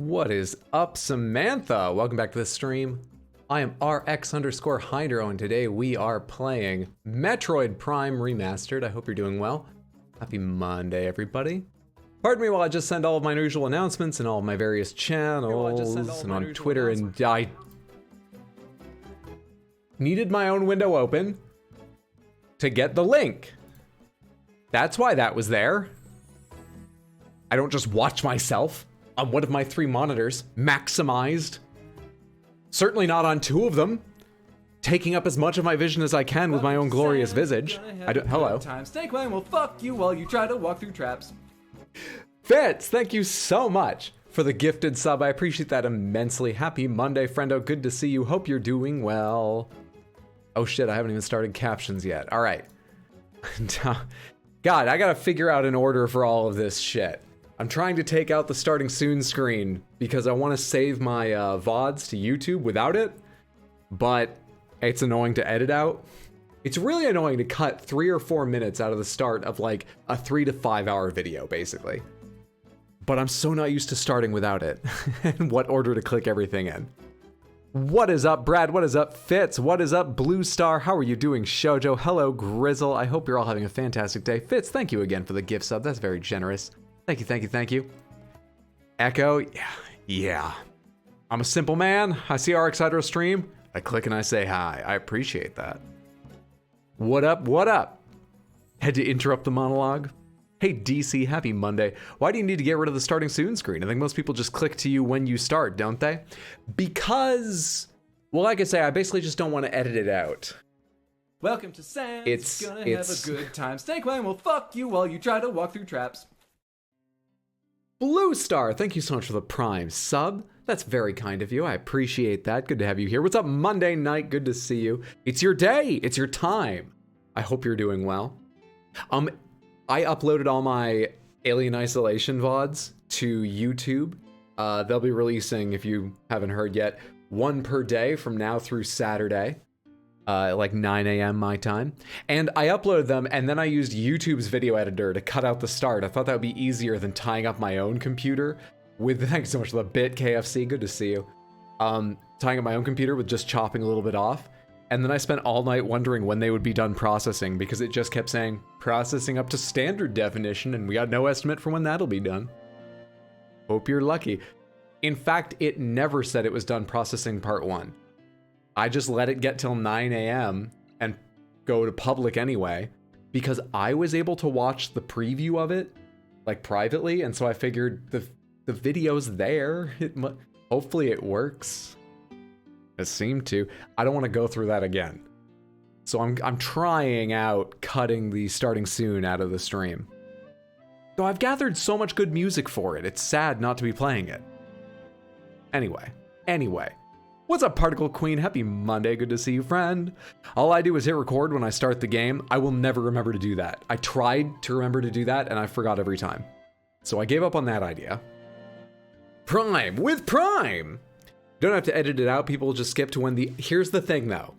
What is up, Samantha? Welcome back to the stream. I am RX_Hydro, and today we are playing Metroid Prime Remastered. I hope you're doing well. Happy Monday, everybody. Pardon me while I just send all of my usual announcements and all of my various channels and on Twitter, and I needed my own window open to get the link. That's why that was there. I don't just watch myself on one of my 3 monitors, maximized. Certainly not on 2 of them, taking up as much of my vision as I can with my own glorious visage. Hello. Snake Man will fuck you while you try to walk through traps. Fitz, thank you so much for the gifted sub. I appreciate that immensely. Happy Monday, friendo. Good to see you. Hope you're doing well. Oh shit, I haven't even started captions yet. All right. God, I gotta figure out an order for all of this shit. I'm trying to take out the starting soon screen because I want to save my VODs to YouTube without it, but it's annoying to edit out. It's really annoying to cut 3 or 4 minutes out of the start of like a 3 to 5 hour video, basically. But I'm so not used to starting without it and what order to click everything in. What is up, Brad? What is up, Fitz? What is up, Blue Star? How are you doing, Shoujo? Hello, Grizzle. I hope you're all having a fantastic day. Fitz, thank you again for the gift sub. That's very generous. Thank you, thank you, thank you. Echo, yeah. I'm a simple man. I see RX Hydro stream. I click and I say hi. I appreciate that. What up, what up? Had to interrupt the monologue. Hey DC, happy Monday. Why do you need to get rid of the starting soon screen? I think most people just click to you when you start, don't they? Because, well, like I say, I basically just don't want to edit it out. Welcome to Sam's. It's gonna have a good time. Snake Man will fuck you while you try to walk through traps. Blue Star, thank you so much for the Prime sub. That's very kind of you. I appreciate that. Good to have you here. What's up, Monday night? Good to see you. It's your day. It's your time. I hope you're doing well. I uploaded all my Alien Isolation VODs to YouTube. They'll be releasing, if you haven't heard yet, 1 per day from now through Saturday. Like 9 a.m. my time. And I uploaded them, and then I used YouTube's video editor to cut out the start. I thought that would be easier than tying up my own computer with, thanks so much for the bit, KFC, good to see you. Tying up my own computer with just chopping a little bit off. And then I spent all night wondering when they would be done processing, because it just kept saying, processing up to standard definition, and we got no estimate for when that'll be done. Hope you're lucky. In fact, it never said it was done processing part 1. I just let it get till 9 a.m. and go to public anyway, because I was able to watch the preview of it, like privately, and so I figured the video's there. Hopefully it works. It seemed to. I don't want to go through that again. So I'm trying out cutting the starting soon out of the stream. So I've gathered so much good music for it, it's sad not to be playing it. Anyway. What's up, Particle Queen? Happy Monday. Good to see you, friend. All I do is hit record when I start the game. I will never remember to do that. I tried to remember to do that, and I forgot every time. So I gave up on that idea. Prime with Prime! You don't have to edit it out. People will just skip to when the... Here's the thing, though.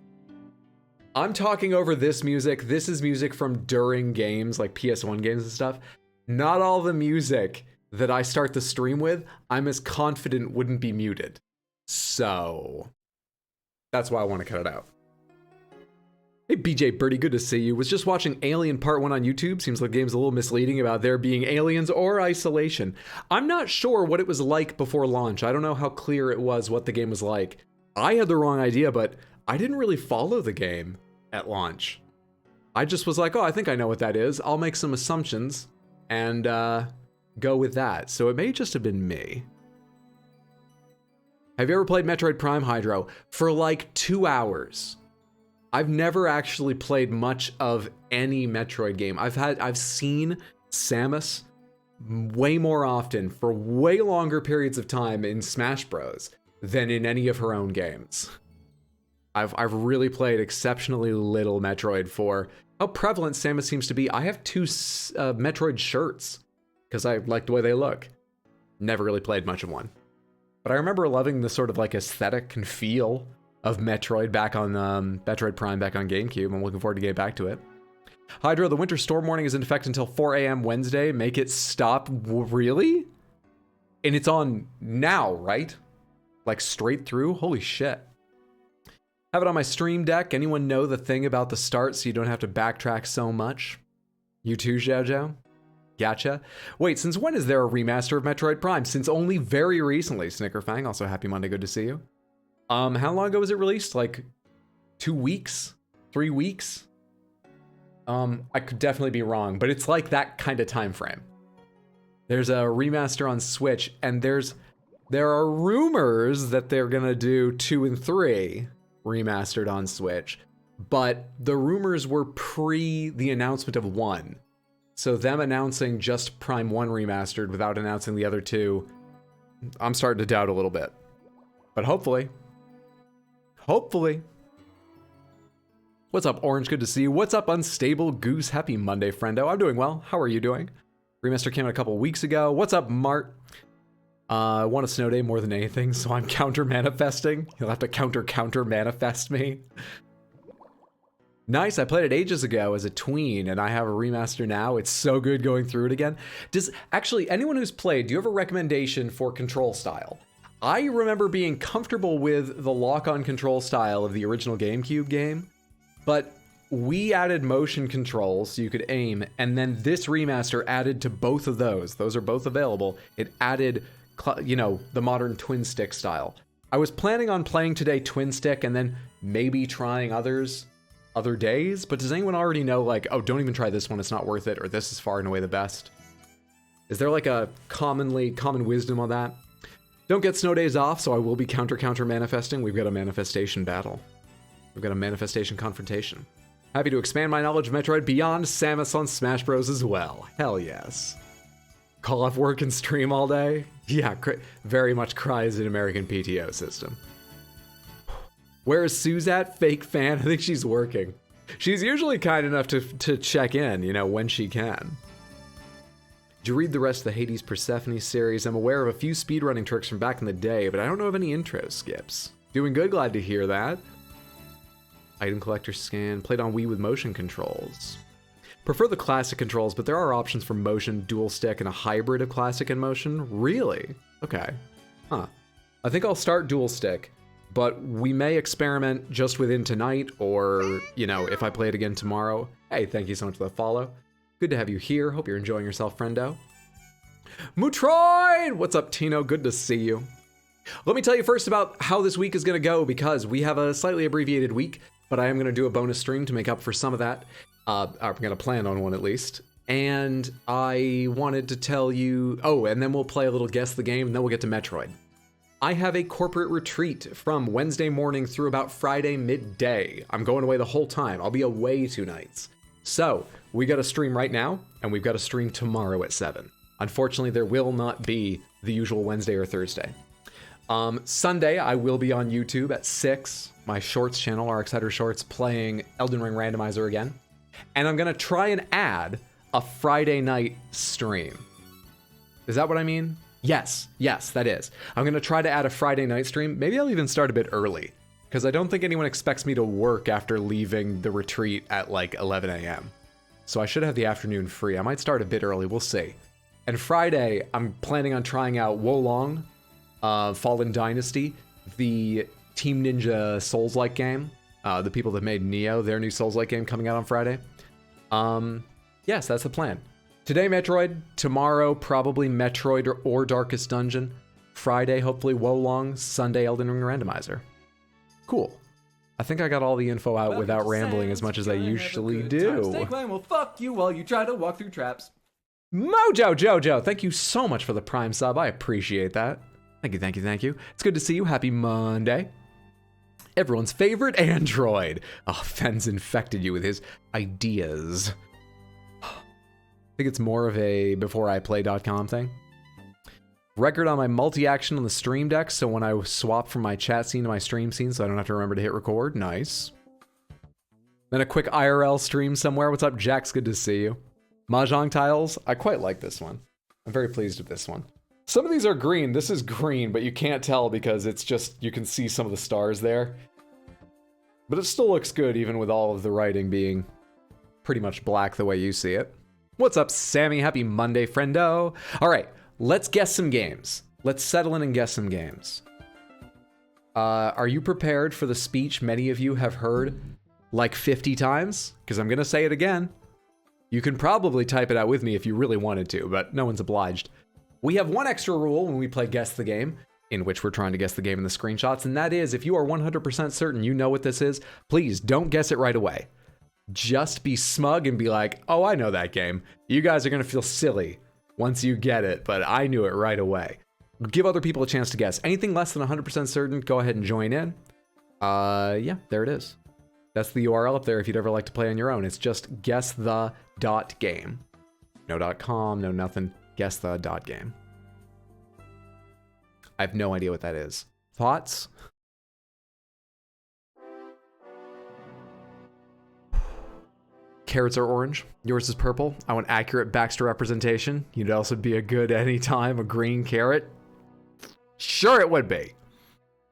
I'm talking over this music. This is music from during games, like PS1 games and stuff. Not all the music that I start the stream with, I'm as confident wouldn't be muted. So, that's why I want to cut it out. Hey BJ Birdie, good to see you. Was just watching Alien Part 1 on YouTube. Seems like the game's a little misleading about there being aliens or isolation. I'm not sure what it was like before launch. I don't know how clear it was what the game was like. I had the wrong idea, but I didn't really follow the game at launch. I just was like, oh, I think I know what that is. I'll make some assumptions and go with that. So it may just have been me. Have you ever played Metroid Prime Hydro? For like 2 hours. I've never actually played much of any Metroid game. I've seen Samus way more often for way longer periods of time in Smash Bros. Than in any of her own games. I've really played exceptionally little Metroid for how prevalent Samus seems to be. I have 2 Metroid shirts because I like the way they look. Never really played much of one. But I remember loving the sort of like aesthetic and feel of Metroid back on Metroid Prime back on GameCube. I'm looking forward to getting back to it. Hydro, the winter storm warning is in effect until 4 a.m. Wednesday. Make it stop. Really? And it's on now, right? Like straight through? Holy shit. Have it on my stream deck. Anyone know the thing about the start so you don't have to backtrack so much? You too, Jojo? Gotcha. Wait, since when is there a remaster of Metroid Prime? Since only very recently. Snickerfang, also happy Monday, good to see you. How long ago was it released? Like 2 weeks? 3 weeks? I could definitely be wrong, but it's like that kind of time frame. There's a remaster on Switch, and there are rumors that they're gonna do 2 and 3 remastered on Switch, but the rumors were pre the announcement of 1. So them announcing just Prime 1 remastered without announcing the other 2, I'm starting to doubt a little bit. But hopefully. What's up, Orange? Good to see you. What's up, Unstable Goose? Happy Monday, friendo. I'm doing well. How are you doing? Remaster came out a couple weeks ago. What's up, Mart? I want a snow day more than anything, so I'm counter-manifesting. You'll have to counter-manifest me. Nice, I played it ages ago as a tween, and I have a remaster now. It's so good going through it again. Actually, anyone who's played, do you have a recommendation for control style? I remember being comfortable with the lock-on control style of the original GameCube game, but we added motion controls so you could aim, and then this remaster added to both of those. Those are both available. It added, you know, the modern twin stick style. I was planning on playing today twin stick and then maybe trying other days, but does anyone already know, like, oh, don't even try this one, it's not worth it, or this is far and away the best? Is there like a common wisdom on that? Don't get snow days off, so I will be counter manifesting. We've got a manifestation battle. We've got a manifestation confrontation. Happy to expand my knowledge of Metroid beyond Samus on Smash Bros as well. Hell yes. Call off work and stream all day? Yeah, very much cries an American PTO system. Where is Suze at? Fake fan? I think she's working. She's usually kind enough to check in, you know, when she can. Did you read the rest of the Hades Persephone series? I'm aware of a few speedrunning tricks from back in the day, but I don't know of any intro skips. Doing good, glad to hear that. Item collector scan, played on Wii with motion controls. Prefer the classic controls, but there are options for motion, dual stick, and a hybrid of classic and motion. Really? Okay. Huh. I think I'll start dual stick, but we may experiment just within tonight, or, you know, if I play it again tomorrow. Hey, thank you so much for the follow. Good to have you here. Hope you're enjoying yourself, friendo. Metroid! What's up, Tino? Good to see you. Let me tell you first about how this week is going to go, because we have a slightly abbreviated week, but I am going to do a bonus stream to make up for some of that. I'm going to plan on one at least. And I wanted to tell you... Oh, and then we'll play a little Guess the Game, and then we'll get to Metroid. I have a corporate retreat from Wednesday morning through about Friday midday. I'm going away the whole time. I'll be away 2 nights. So, we got a stream right now, and we've got a stream tomorrow at 7. Unfortunately, there will not be the usual Wednesday or Thursday. Sunday, I will be on YouTube at 6, my shorts channel, RxHeader Shorts, playing Elden Ring Randomizer again. And I'm gonna try and add a Friday night stream. Is that what I mean? Yes, that is. I'm gonna try to add a Friday night stream. Maybe I'll even start a bit early, because I don't think anyone expects me to work after leaving the retreat at like 11 a.m. So I should have the afternoon free. I might start a bit early, we'll see. And Friday, I'm planning on trying out Wolong, Fallen Dynasty, the Team Ninja Souls-like game. The people that made Neo, their new Souls-like game coming out on Friday. Yes, that's the plan. Today, Metroid. Tomorrow, probably Metroid or Darkest Dungeon. Friday, hopefully Wolong. Sunday, Elden Ring Randomizer. Cool. I think I got all the info out without rambling as much as I usually do. Snake Line will fuck you while you try to walk through traps. Mojo Jojo, thank you so much for the Prime sub. I appreciate that. Thank you. It's good to see you. Happy Monday. Everyone's favorite android. Oh, Fen's infected you with his ideas. I think it's more of a beforeiplay.com thing. Record on my multi-action on the stream deck, so when I swap from my chat scene to my stream scene, so I don't have to remember to hit record. Nice. Then a quick IRL stream somewhere. What's up, Jax? Good to see you. Mahjong tiles. I quite like this one. I'm very pleased with this one. Some of these are green. This is green, but you can't tell because it's just, you can see some of the stars there. But it still looks good, even with all of the writing being pretty much black the way you see it. What's up, Sammy? Happy Monday, friendo. All right, let's guess some games. let's settle in and guess some games. Are you prepared for the speech many of you have heard like 50 times? Because I'm going to say it again. You can probably type it out with me if you really wanted to, but no one's obliged. We have one extra rule when we play Guess the Game, in which we're trying to guess the game in the screenshots, and that is if you are 100% certain you know what this is, please don't guess it right away. Just be smug and be like, oh, I know that game. You guys are going to feel silly once you get it, but I knew it right away. Give other people a chance to guess. Anything less than 100% certain, go ahead and join in. Yeah, there it is. That's the URL up there if you'd ever like to play on your own. It's just guessthe.game. No .com, no nothing. Guessthe.game. I have no idea what that is. Thoughts? Carrots are orange. Yours is purple. I want accurate Baxter representation. You'd also be a good anytime, a green carrot. Sure it would be.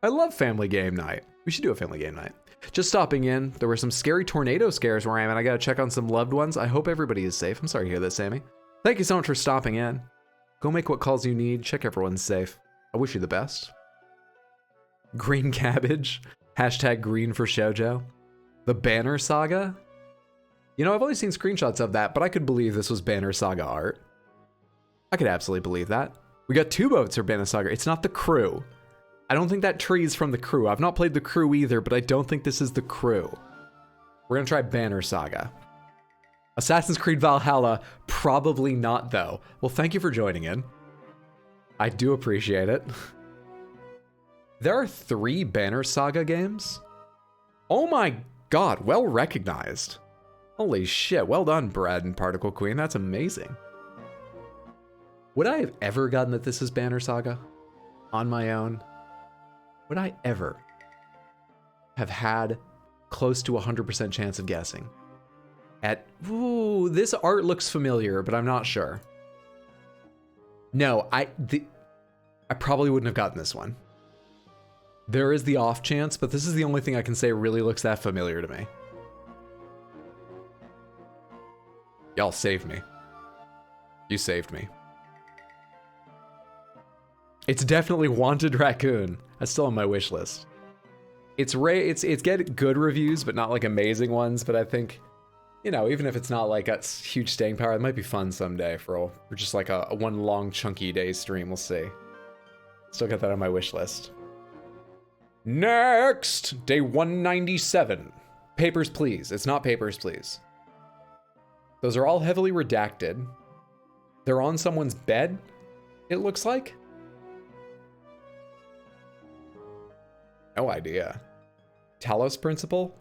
I love family game night. We should do a family game night. Just stopping in. There were some scary tornado scares where I am, and I gotta check on some loved ones. I hope everybody is safe. I'm sorry to hear that, Sammy. Thank you so much for stopping in. Go make what calls you need. Check everyone's safe. I wish you the best. Green cabbage. Hashtag green for shoujo. The Banner Saga. You know, I've only seen screenshots of that, but I could believe this was Banner Saga art. I could absolutely believe that. We got 2 votes for Banner Saga. It's not the crew. I don't think that tree is from the crew. I've not played the crew either, but I don't think this is the crew. We're gonna try Banner Saga. Assassin's Creed Valhalla, probably not though. Well, thank you for joining in. I do appreciate it. There are 3 Banner Saga games? Oh my god, well recognized. Holy shit, well done, Brad and Particle Queen, that's amazing. Would I have ever gotten that this is Banner Saga? On my own? Would I ever have had close to 100% chance of guessing? Ooh, this art looks familiar, but I'm not sure. No, I probably wouldn't have gotten this one. There is the off chance, but this is the only thing I can say really looks that familiar to me. Y'all saved me. You saved me. It's definitely Wanted Raccoon. That's still on my wish list. It's get good reviews, but not like amazing ones. But I think, you know, even if it's not like a huge staying power, it might be fun someday for just like a one long chunky day stream. We'll see. Still got that on my wish list. Next, day 197. Papers, Please. It's not Papers, Please. Those are all heavily redacted. They're on someone's bed, it looks like. No idea. Talos Principle?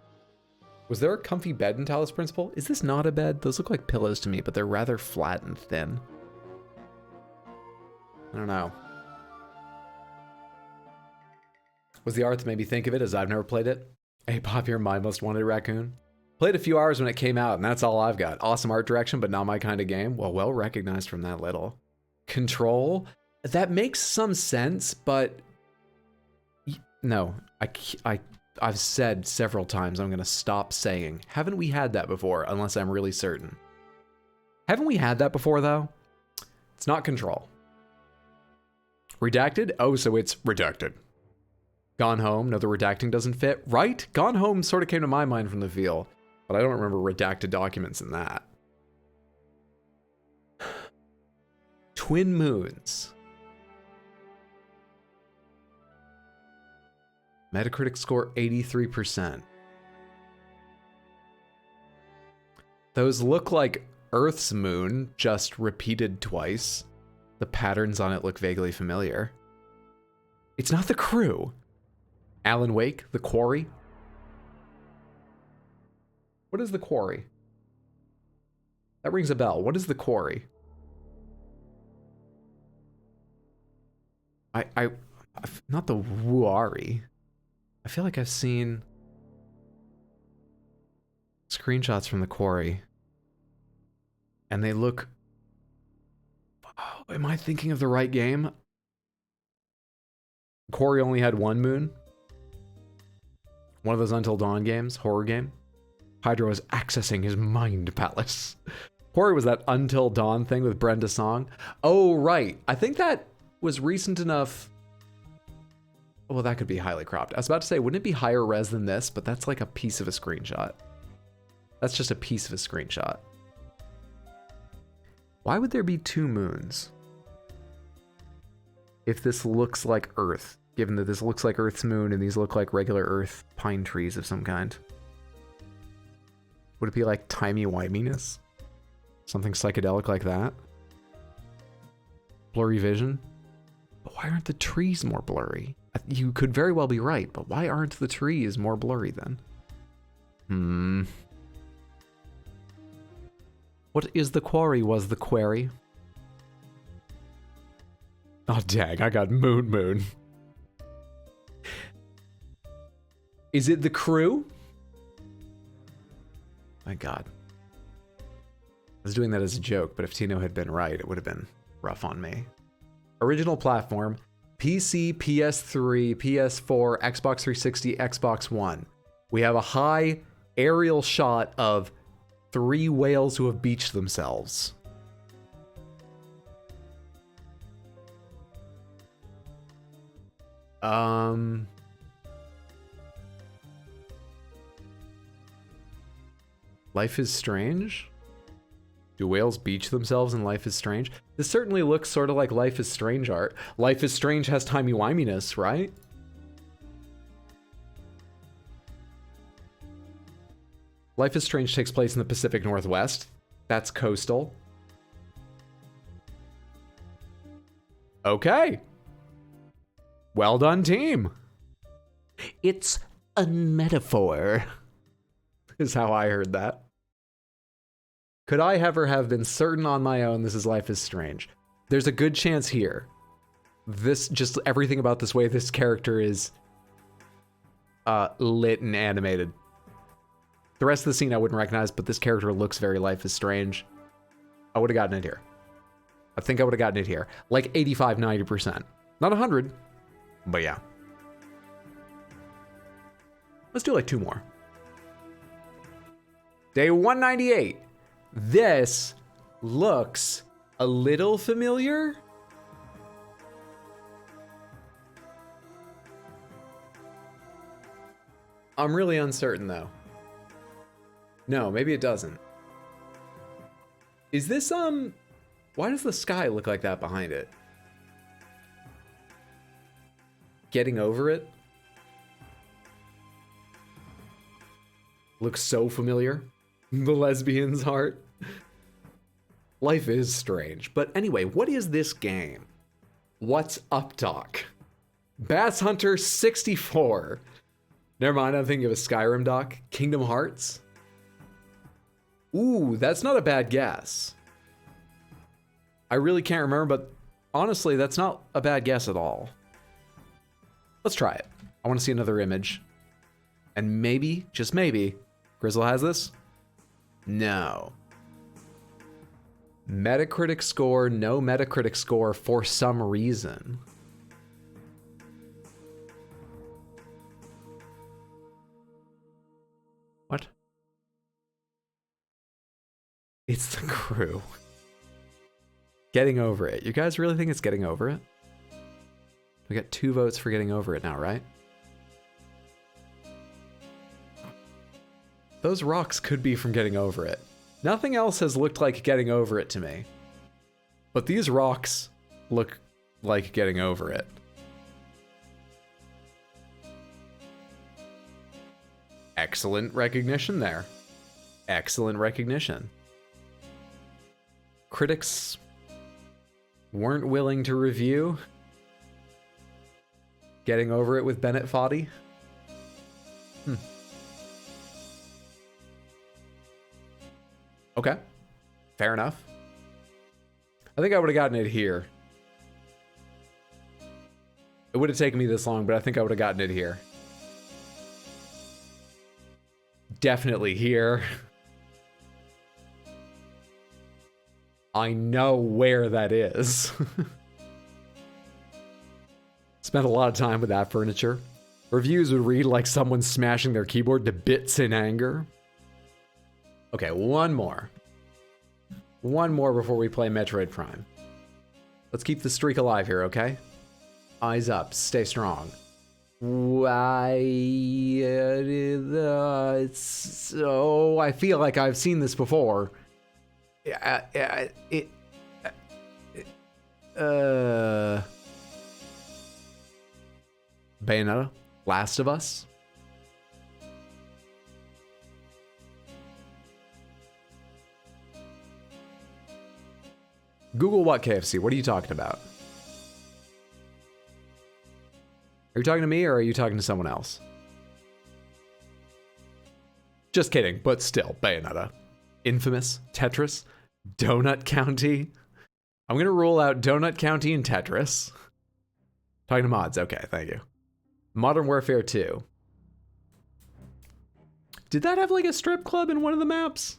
Was there a comfy bed in Talos Principle? Is this not a bed? Those look like pillows to me, but they're rather flat and thin. I don't know. Was the art that made me think of it, as I've never played it? Hey, Pop, you're my most wanted raccoon. Played a few hours when it came out, and that's all I've got. Awesome art direction, but not my kind of game. Well recognized from that little. Control? That makes some sense, but... No, I've said several times I'm gonna stop saying. Haven't we had that before, unless I'm really certain? Haven't we had that before, though? It's not Control. Redacted? Oh, so it's Redacted. Gone Home? No, the redacting doesn't fit. Right? Gone Home sort of came to my mind from the feel, but I don't remember redacted documents in that. Twin Moons. Metacritic score 83%. Those look like Earth's moon, just repeated twice. The patterns on it look vaguely familiar. It's not The Crew. Alan Wake, The Quarry. What is The Quarry? That rings a bell. What is The Quarry? Not the Wuari. I feel like I've seen screenshots from The Quarry, and they look... Oh, am I thinking of the right game? Quarry only had one moon. One of those Until Dawn games, horror game. Hydra was accessing his mind palace. Quarry was that Until Dawn thing with Brenda Song. Oh, right. I think that was recent enough. Well, that could be highly cropped. I was about to say, wouldn't it be higher res than this? But that's like a piece of a screenshot. That's just a piece of a screenshot. Why would there be 2 moons? If this looks like Earth, given that this looks like Earth's moon and these look like regular Earth pine trees of some kind. Would it be like timey-wiminess? Something psychedelic like that? Blurry vision? But why aren't the trees more blurry? You could very well be right, but why aren't the trees more blurry then? What is the quarry was the query? Oh dang, I got moon. Is it the crew? My god. I was doing that as a joke, but if Tino had been right, it would have been rough on me. Original platform, PC, PS3, PS4, Xbox 360, Xbox One. We have a high aerial shot of 3 whales who have beached themselves. Life is Strange? Do whales beach themselves in Life is Strange? This certainly looks sort of like Life is Strange art. Life is Strange has timey-wiminess, right? Life is Strange takes place in the Pacific Northwest. That's coastal. Okay. Well done, team. It's a metaphor, is how I heard that. Could I ever have been certain on my own this is Life is Strange? There's a good chance here. Just everything about this way this character is lit and animated. The rest of the scene I wouldn't recognize, but this character looks very Life is Strange. I would have gotten it here. I think I would have gotten it here. Like 85, 90%. Not 100, but yeah. Let's do like 2 more. Day 198. This looks a little familiar. I'm really uncertain though. No, maybe it doesn't. Is this, why does the sky look like that behind it? Getting Over It? Looks so familiar. The lesbian's heart. Life is Strange. But anyway, what is this game? What's up, Doc? Bass Hunter 64. Never mind, I'm thinking of a Skyrim doc. Kingdom Hearts? Ooh, that's not a bad guess. I really can't remember, but honestly, that's not a bad guess at all. Let's try it. I want to see another image. And maybe, just maybe, Grizzle has this? No. Metacritic score, no Metacritic score for some reason. What? It's the crew. Getting Over It. You guys really think it's Getting Over It? We got 2 votes for Getting Over It now, right? Those rocks could be from Getting Over It. Nothing else has looked like Getting Over It to me. But these rocks look like Getting Over It. Excellent recognition there. Excellent recognition. Critics weren't willing to review Getting Over It with Bennett Foddy. Okay, fair enough. I think I would have gotten it here. It would have taken me this long, but I think I would have gotten it here. Definitely here. I know where that is. Spent a lot of time with that furniture. Reviews would read like someone smashing their keyboard to bits in anger. Okay, one more. One more before we play Metroid Prime. Let's keep the streak alive here, okay? Eyes up, stay strong. Why? So I feel like I've seen this before. Bayonetta, Last of Us. Google what, KFC? What are you talking about? Are you talking to me or are you talking to someone else? Just kidding, but still, Bayonetta. Infamous, Tetris, Donut County. I'm gonna rule out Donut County and Tetris. Talking to mods, okay, thank you. Modern Warfare 2. Did that have like a strip club in one of the maps?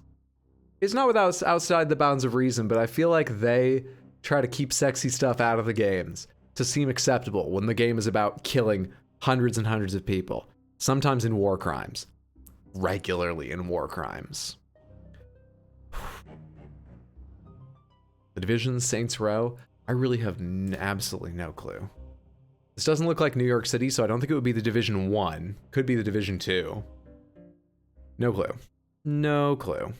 It's not without outside the bounds of reason, but I feel like they try to keep sexy stuff out of the games to seem acceptable when the game is about killing hundreds and hundreds of people, sometimes in war crimes, regularly in war crimes. The Division, Saints Row, I really have absolutely no clue. This doesn't look like New York City, so I don't think it would be the Division 1. Could be the Division 2. No clue. No clue.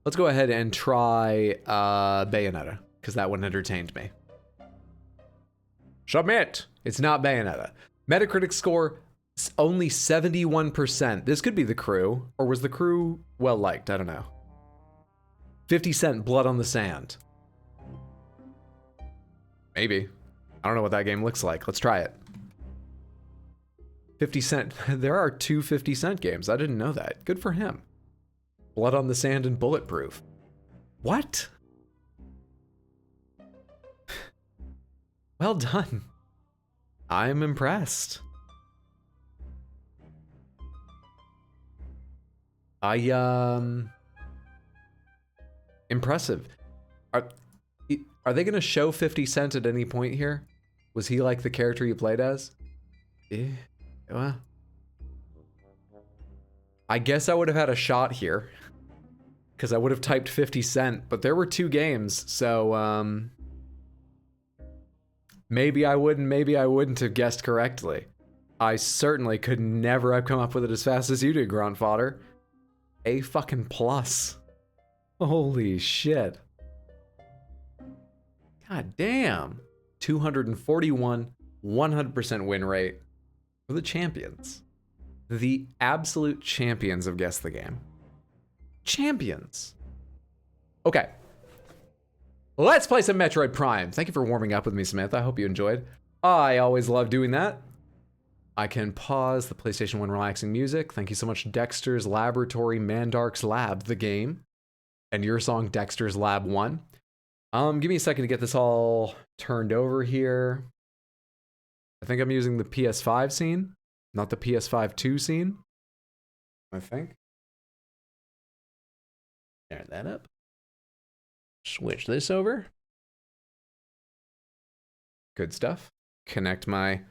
Let's go ahead and try Bayonetta, because that one entertained me. Submit! It's not Bayonetta. Metacritic score, only 71%. This could be The Crew, or was The Crew well liked? I don't know. 50 Cent, Blood on the Sand. Maybe. I don't know what that game looks like. Let's try it. 50 Cent. There are two 50 Cent games. I didn't know that. Good for him. Blood on the Sand and Bulletproof. What? Well done. I'm impressed. Impressive. Are they gonna show 50 Cent at any point here? Was he like the character you played as? Well, I guess I would have had a shot here, because I would have typed 50 Cent, but there were two games, so maybe I would and maybe I wouldn't have guessed correctly. I certainly could never have come up with it as fast as you did, Grunt Fodder. A fucking plus. Holy shit. God damn. 241, 100% win rate for the champions. The absolute champions of Guess the Game. Champions. Okay. Let's play some Metroid Prime. Thank you for warming up with me, Smith. I hope you enjoyed. I always love doing that. I can pause the PlayStation 1 relaxing music. Thank you so much, Dexter's Laboratory, Mandark's Lab, the game. And your song, Dexter's Lab 1. Give me a second to get this all turned over here. I think I'm using the PS5 scene, not the PS5 2 scene. I think. Turn that up. Switch this over. Good stuff. Connect my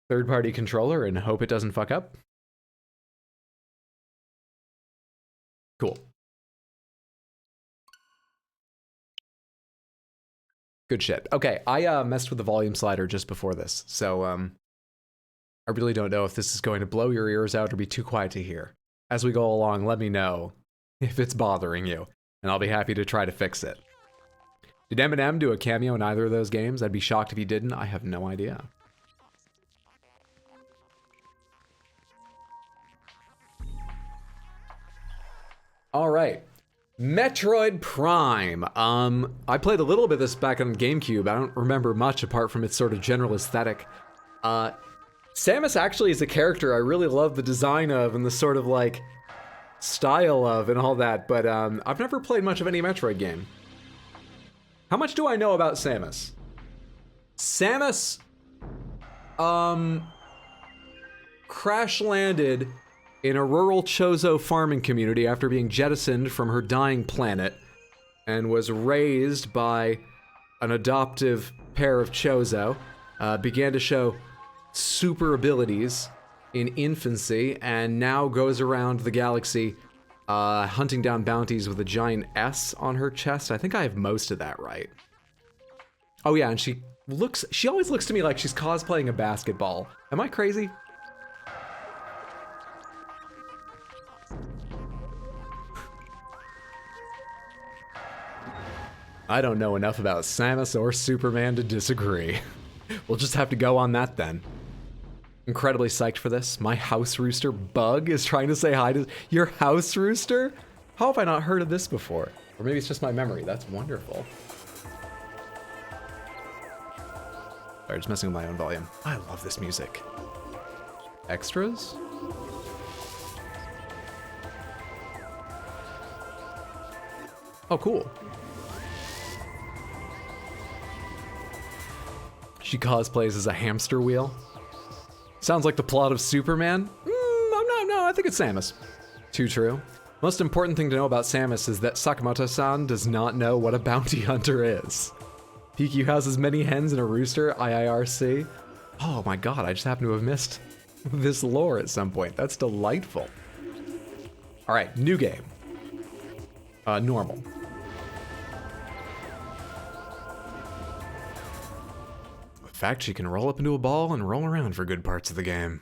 third-party controller and hope it doesn't fuck up. Cool. Good shit. Okay, I messed with the volume slider just before this, so I really don't know if this is going to blow your ears out or be too quiet to hear. As we go along, let me know if it's bothering you, and I'll be happy to try to fix it. Did Eminem do a cameo in either of those games? I'd be shocked if he didn't. I have no idea. All right. Metroid Prime. I played a little bit of this back on GameCube. I don't remember much apart from its sort of general aesthetic. Samus actually is a character I really love the design of and the sort of like style of and all that, but I've never played much of any Metroid game. How much do I know about Samus? Samus, crash landed in a rural Chozo farming community after being jettisoned from her dying planet and was raised by an adoptive pair of Chozo, began to show super abilities in infancy, and now goes around the galaxy Hunting down bounties with a giant S on her chest. I think I have most of that right. Oh yeah, and she always looks to me like she's cosplaying a basketball. Am I crazy? I don't know enough about Samus or Superman to disagree. We'll just have to go on that then. Incredibly psyched for this. My house rooster Bug is trying to say hi to your house rooster? How have I not heard of this before? Or maybe it's just my memory. That's wonderful. Sorry, just messing with my own volume. I love this music. Extras? Oh, cool. She cosplays as a hamster wheel. Sounds like the plot of Superman. No, I think it's Samus. Too true. Most important thing to know about Samus is that Sakamoto-san does not know what a bounty hunter is. PQ has as many hens and a rooster, IIRC. Oh my god, I just happen to have missed this lore at some point. That's delightful. Alright, new game. Normal. In fact, she can roll up into a ball and roll around for good parts of the game.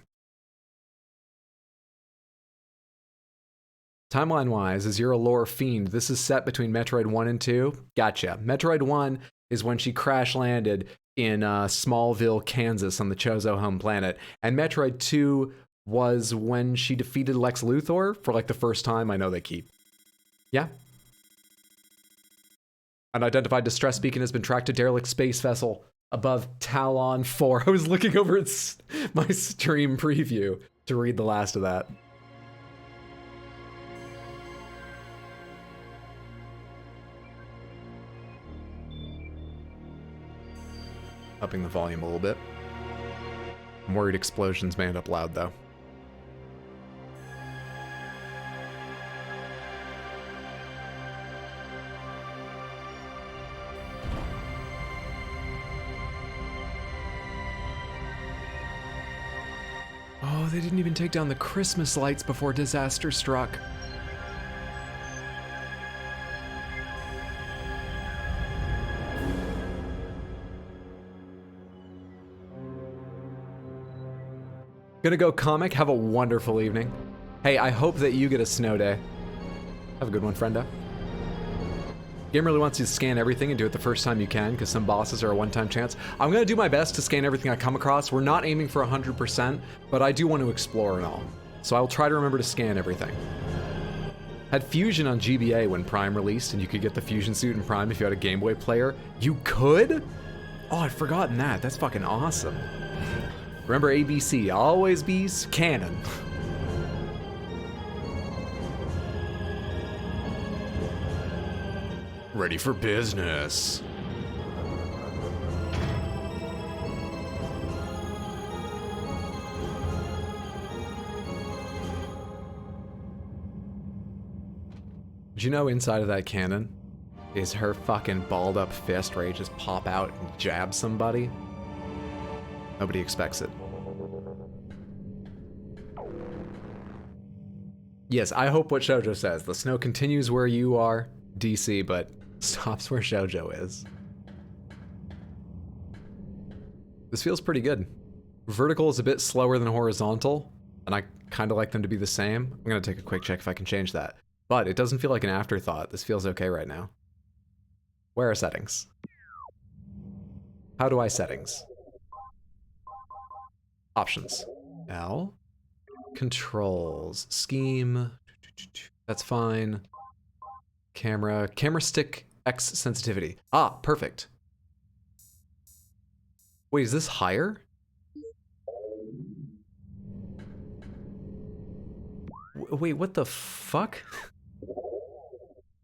Timeline-wise, as you're a lore fiend, this is set between Metroid 1 and 2. Gotcha. Metroid 1 is when she crash-landed in Smallville, Kansas on the Chozo home planet. And Metroid 2 was when she defeated Lex Luthor for like the first time. I know they keep. Yeah. Unidentified distress beacon has been tracked to derelict space vessel above Talon 4. I was looking over at my stream preview to read the last of that. Upping the volume a little bit. I'm worried explosions may end up loud though. Oh, they didn't even take down the Christmas lights before disaster struck. Gonna go comic. Have a wonderful evening. Hey, I hope that you get a snow day. Have a good one, friendo. Game really wants you to scan everything and do it the first time you can, because some bosses are a one-time chance. I'm gonna do my best to scan everything I come across. We're not aiming for 100%, but I do want to explore and all. So I'll try to remember to scan everything. Had Fusion on GBA when Prime released, and you could get the Fusion suit in Prime if you had a Game Boy player. You could? Oh, I'd forgotten that. That's fucking awesome. Remember ABC, always be canon. Ready for business. Did you know inside of that cannon is her fucking balled up fist where you just pop out and jab somebody? Nobody expects it. Yes, I hope what Shoujo says. The snow continues where you are, DC, but stops where Shoujo is. This feels pretty good. Vertical is a bit slower than horizontal, and I kind of like them to be the same. I'm gonna take a quick check if I can change that. But it doesn't feel like an afterthought. This feels okay right now. Where are settings? How do I settings? Options. L. Controls. Scheme. That's fine. Camera. Camera stick X sensitivity. Ah, perfect. Wait, is this higher? Wait, what the fuck?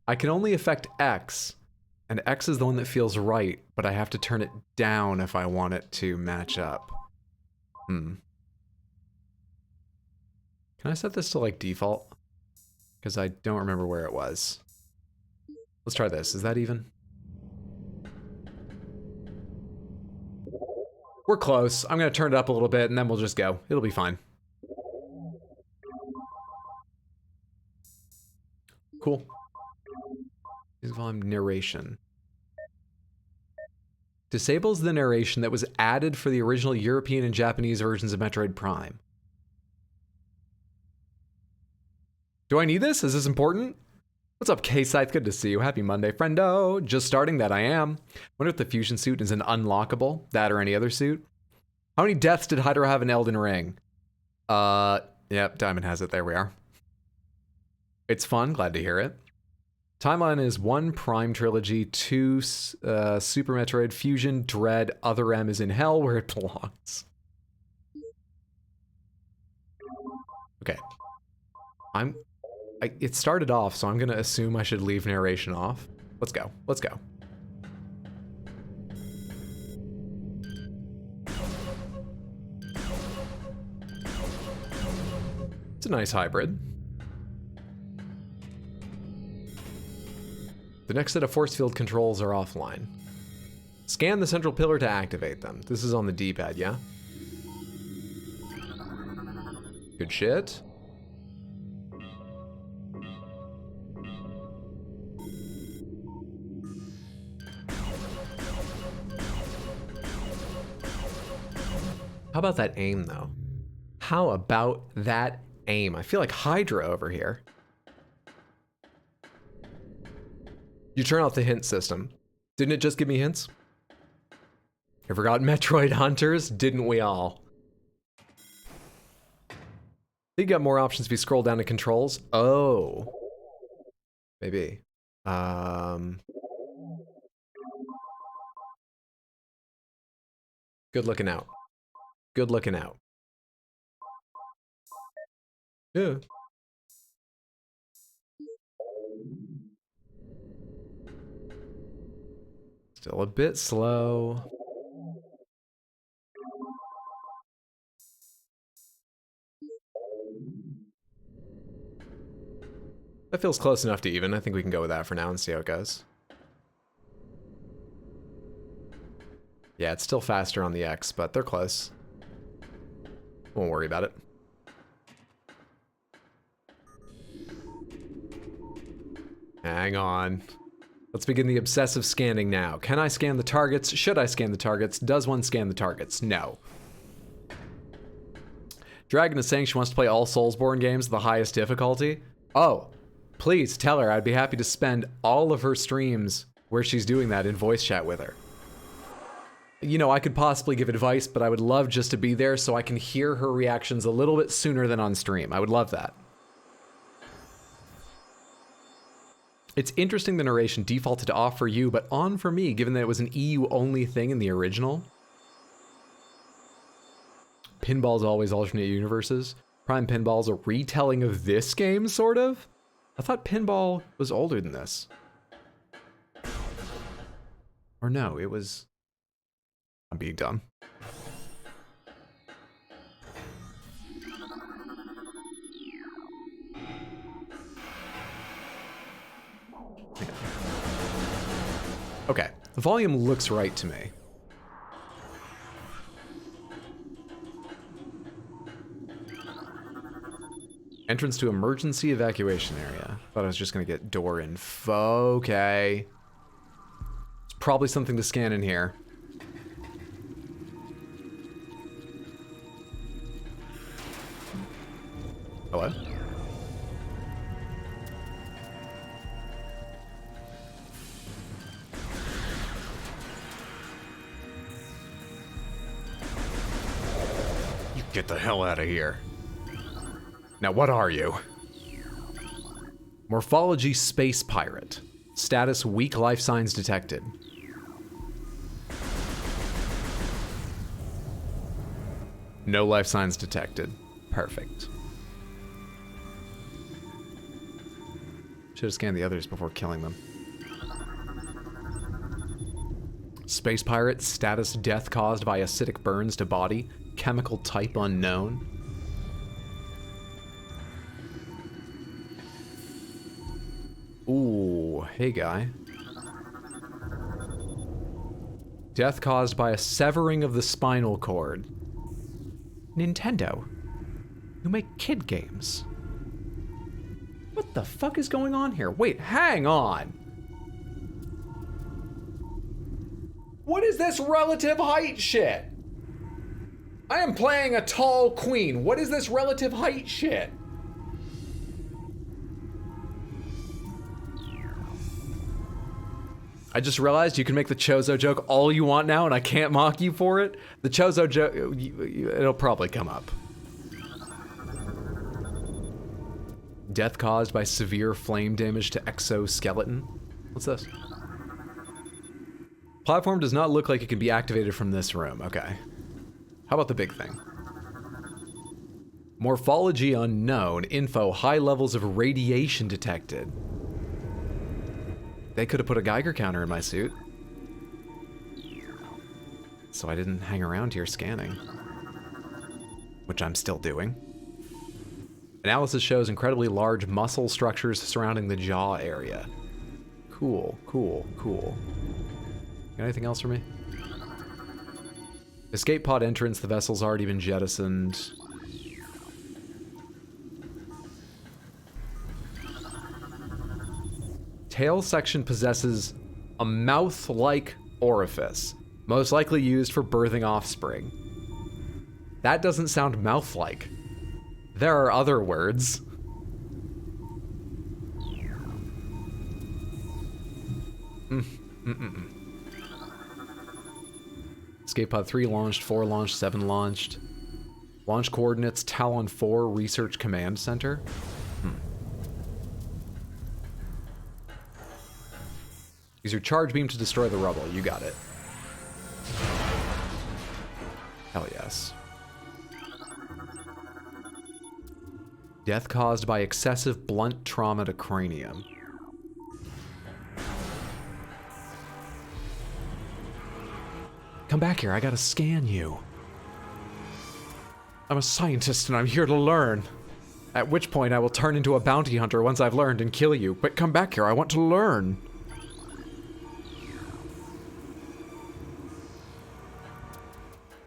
I can only affect X, and X is the one that feels right, but I have to turn it down if I want it to match up. Can I set this to like default? Because I don't remember where it was. Let's try this. Is that even? We're close. I'm gonna turn it up a little bit and then we'll just go. It'll be fine. Cool. Music volume narration. Disables the narration that was added for the original European and Japanese versions of Metroid Prime. Do I need this? Is this important? What's up, K-Scythe? Good to see you. Happy Monday, friendo. Just starting that I am. Wonder if the fusion suit is an unlockable, that or any other suit. How many deaths did Hydra have in Elden Ring? Yep, Diamond has it. There we are. It's fun. Glad to hear it. Timeline is 1 Prime Trilogy, 2 Super Metroid Fusion, Dread, Other M is in Hell where it belongs. Okay. It started off, so I'm gonna assume I should leave narration off. Let's go. Let's go. It's a nice hybrid. The next set of force field controls are offline. Scan the central pillar to activate them. This is on the D-pad, yeah? Good shit. How about that aim, though? How about that aim? I feel like Hydra over here. You turn off the hint system. Didn't it just give me hints? I forgot Metroid Hunters, didn't we all? You got more options if you scroll down to controls. Oh. Maybe. Good looking out. Good looking out. Yeah. Still a bit slow. That feels close enough to even. I think we can go with that for now and see how it goes. Yeah, it's still faster on the X, but they're close. Won't worry about it. Hang on. Let's begin the obsessive scanning now. Can I scan the targets? Should I scan the targets? Does one scan the targets? No. Dragon is saying she wants to play all Soulsborne games at the highest difficulty. Oh, please tell her I'd be happy to spend all of her streams where she's doing that in voice chat with her. You know, I could possibly give advice, but I would love just to be there so I can hear her reactions a little bit sooner than on stream. I would love that. It's interesting the narration defaulted to off for you, but on for me, given that it was an EU-only thing in the original. Pinball's always alternate universes. Prime Pinball's a retelling of this game, sort of? I thought Pinball was older than this. Or no, it was... I'm being dumb. Okay, the volume looks right to me. Entrance to emergency evacuation area. Thought I was just gonna get door info. Okay. There's probably something to scan in here. Hello? You get the hell out of here. Now what are you? Morphology Space Pirate. Status weak life signs detected. No life signs detected. Perfect. Should have scanned the others before killing them. Space Pirate, status death caused by acidic burns to body, chemical type unknown. Ooh, hey guy. Death caused by a severing of the spinal cord. Nintendo, you make kid games. What What the fuck is going on here? Wait, hang on. What is this relative height shit? I am playing a tall queen. What is this relative height shit? I just realized you can make the Chozo joke all you want now and I can't mock you for it. The Chozo joke, it'll probably come up. Death caused by severe flame damage to exoskeleton. What's this? Platform does not look like it can be activated from this room. Okay. How about the big thing? Morphology unknown. Info, high levels of radiation detected. They could have put a Geiger counter in my suit. So I didn't hang around here scanning. Which I'm still doing. Analysis shows incredibly large muscle structures surrounding the jaw area. Cool, cool, cool. Got anything else for me? Escape pod entrance, the vessel's already been jettisoned. Tail section possesses a mouth-like orifice, most likely used for birthing offspring. That doesn't sound mouth-like. There are other words. Escape pod 3 launched, 4 launched, 7 launched. Launch coordinates Talon 4 Research Command Center. Use your charge beam to destroy the rubble. You got it. Hell yes. Death caused by excessive blunt trauma to cranium. Come back here, I gotta scan you. I'm a scientist and I'm here to learn. At which point I will turn into a bounty hunter once I've learned and kill you. But come back here, I want to learn.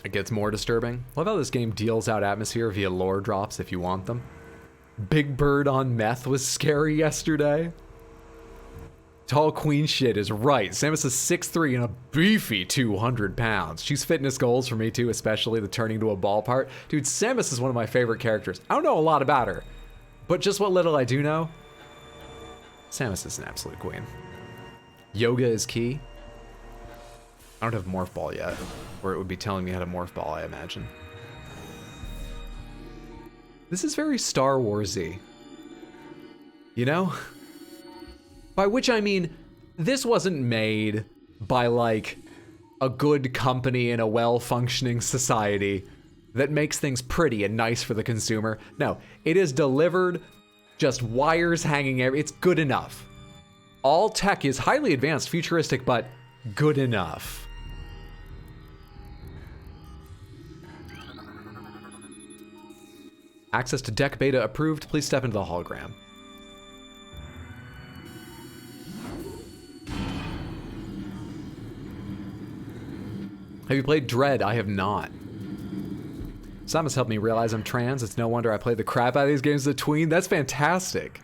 It gets more disturbing. Love how this game deals out atmosphere via lore drops if you want them. Big Bird on meth was scary yesterday. Tall queen shit is right. Samus is 6'3" and a beefy 200 pounds. She's fitness goals for me too, especially the turning to a ball part. Dude, Samus is one of my favorite characters. I don't know a lot about her, but just what little I do know, Samus is an absolute queen. Yoga is key. I don't have Morph Ball yet, or it would be telling me how to Morph Ball, I imagine. This is very Star Wars-y. You know? By which I mean, this wasn't made by, like, a good company in a well-functioning society that makes things pretty and nice for the consumer. No, it is delivered, just wires hanging everywhere. It's good enough. All tech is highly advanced, futuristic, but good enough. Access to deck beta approved. Please step into the hologram. Have you played Dread? I have not. Samus helped me realize I'm trans. It's no wonder I played the crap out of these games as a tween. That's fantastic.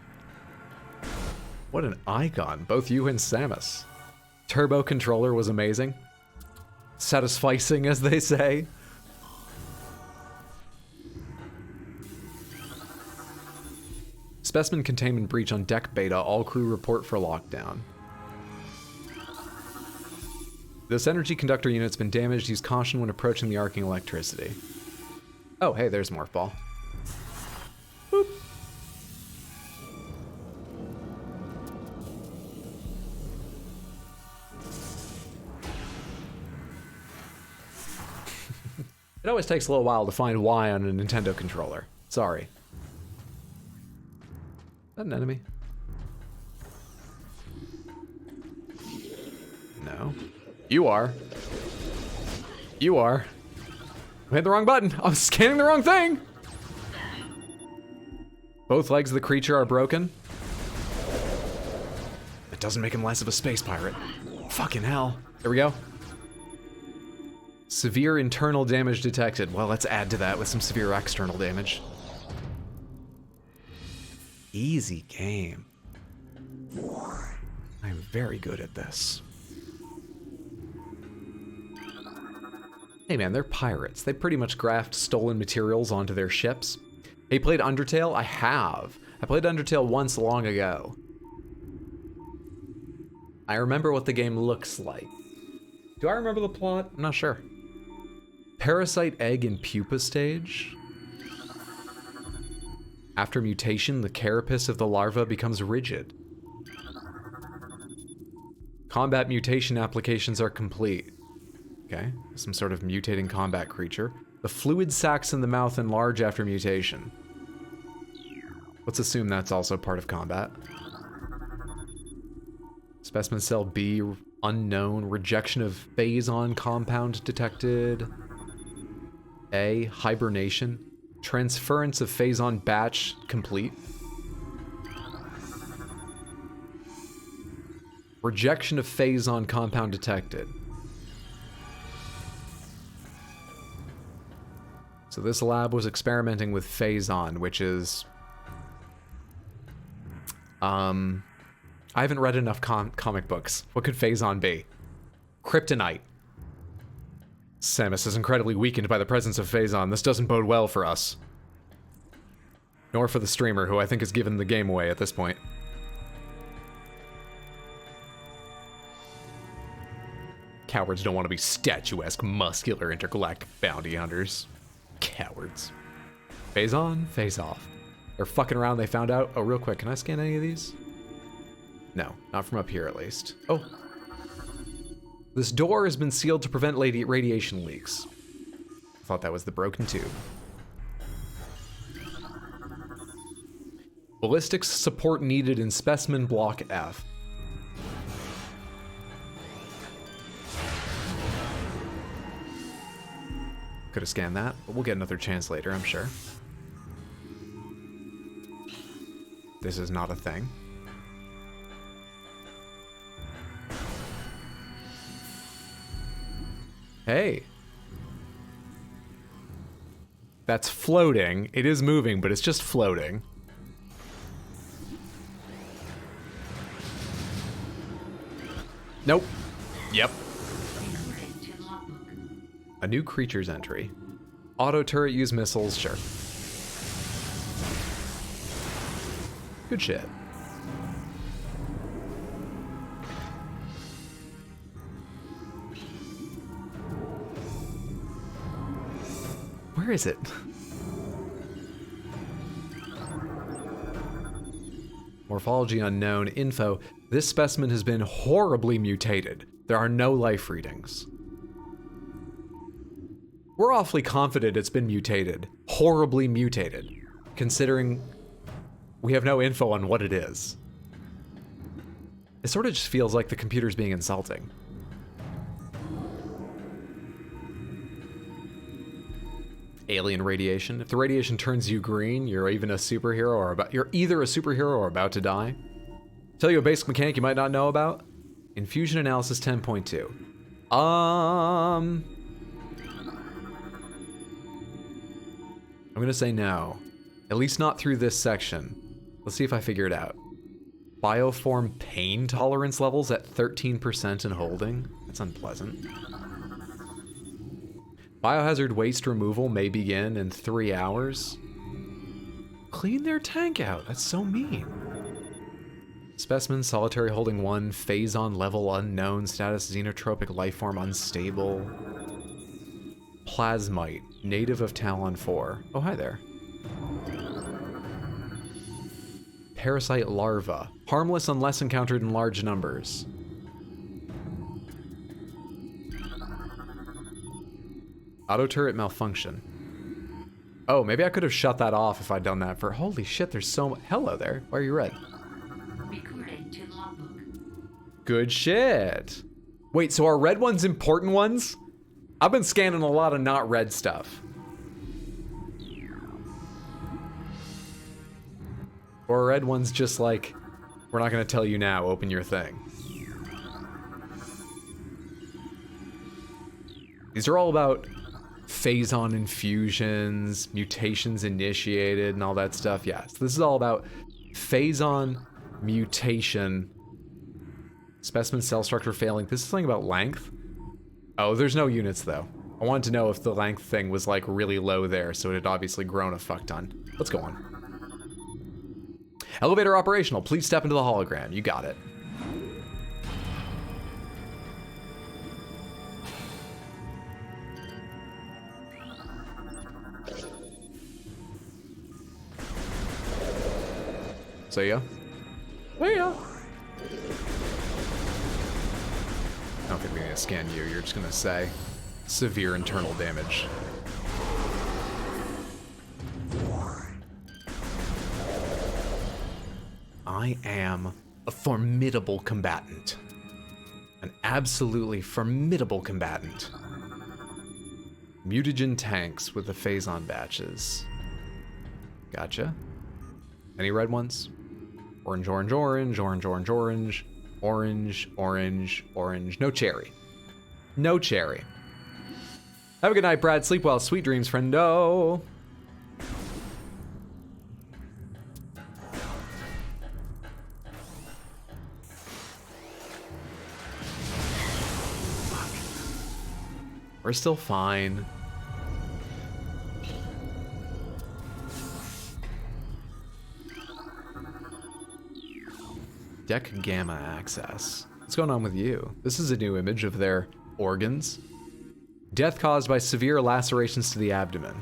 What an icon, both you and Samus. Turbo controller was amazing. Satisficing, as they say. Specimen containment breach on deck beta. All crew report for lockdown. This energy conductor unit's been damaged. Use caution when approaching the arcing electricity. Oh, hey, there's Morph Ball. Boop. It always takes a little while to find Y on a Nintendo controller. Sorry. Is that an enemy? No. You are. You are. I hit the wrong button. I was scanning the wrong thing. Both legs of the creature are broken. It doesn't make him less of a space pirate. Fucking hell. There we go. Severe internal damage detected. Well, let's add to that with some severe external damage. Easy game. I'm very good at this. Hey man, they're pirates. They pretty much graft stolen materials onto their ships. Hey, played Undertale? I have. I played Undertale once long ago. I remember what the game looks like. Do I remember the plot? I'm not sure. Parasite egg and pupa stage. After mutation, the carapace of the larva becomes rigid. Combat mutation applications are complete. Okay, some sort of mutating combat creature. The fluid sacs in the mouth enlarge after mutation. Let's assume that's also part of combat. Specimen cell B, unknown. Rejection of phazon compound detected. A, hibernation. Transference of phazon batch complete. Rejection of phazon compound detected. So this lab was experimenting with phazon, which is... I haven't read enough comic books. What could phazon be? Kryptonite. Samus is incredibly weakened by the presence of phazon. This doesn't bode well for us. Nor for the streamer, who I think has given the game away at this point. Cowards don't want to be statuesque, muscular, intergalactic bounty hunters. Cowards. Phase on, phase off. They're fucking around, they found out. Oh, real quick, can I scan any of these? No, not from up here at least. Oh. This door has been sealed to prevent radiation leaks. I thought that was the broken tube. Ballistics support needed in specimen block F. Could have scanned that, but we'll get another chance later, I'm sure. This is not a thing. Hey. That's floating. It is moving, but it's just floating. Nope. Yep. A new creature's entry. Auto turret use missiles, sure. Good shit. Where is it? Morphology unknown. Info. This specimen has been horribly mutated. There are no life readings. We're awfully confident it's been mutated. Horribly mutated. Considering we have no info on what it is. It sort of just feels like the computer's being insulting. Alien radiation. If the radiation turns you green, you're either a superhero or about to die. Tell you a basic mechanic you might not know about. Infusion analysis 10.2. I'm gonna say no. At least not through this section. Let's see if I figure it out. Bioform pain tolerance levels at 13% and holding. That's unpleasant. Biohazard waste removal may begin in 3 hours. Clean their tank out. That's so mean. Specimen solitary holding 1. Phazon level unknown. Status xenotropic lifeform unstable. Plasmite. Native of Talon 4. Oh, hi there. Parasite larva. Harmless unless encountered in large numbers. Auto turret malfunction. Oh, maybe I could have shut that off if I'd done that for... Holy shit, there's so much... Hello there. Why are you red? Good shit. Wait, so are red ones important ones? I've been scanning a lot of not red stuff. Or red ones just like, we're not gonna tell you now, open your thing. These are all about phazon infusions, mutations initiated, and all that stuff. Yeah, so this is all about Phazon mutation. Specimen cell structure failing. This is something about length? Oh, there's no units though. I wanted to know if the length thing was like really low there, so it had obviously grown a fuck ton. Let's go on. Elevator operational. Please step into the hologram. You got it. See ya. See ya. I don't think we're gonna scan you. You're just gonna say severe internal damage. I am a formidable combatant. An absolutely formidable combatant. Mutagen tanks with the Phazon batches. Gotcha. Any red ones? Orange, orange, orange, orange, orange, orange, orange, orange, orange. No cherry. No cherry. Have a good night, Brad. Sleep well. Sweet dreams, friendo. We're still fine. Deck Gamma access. What's going on with you? This is a new image of their organs. Death caused by severe lacerations to the abdomen.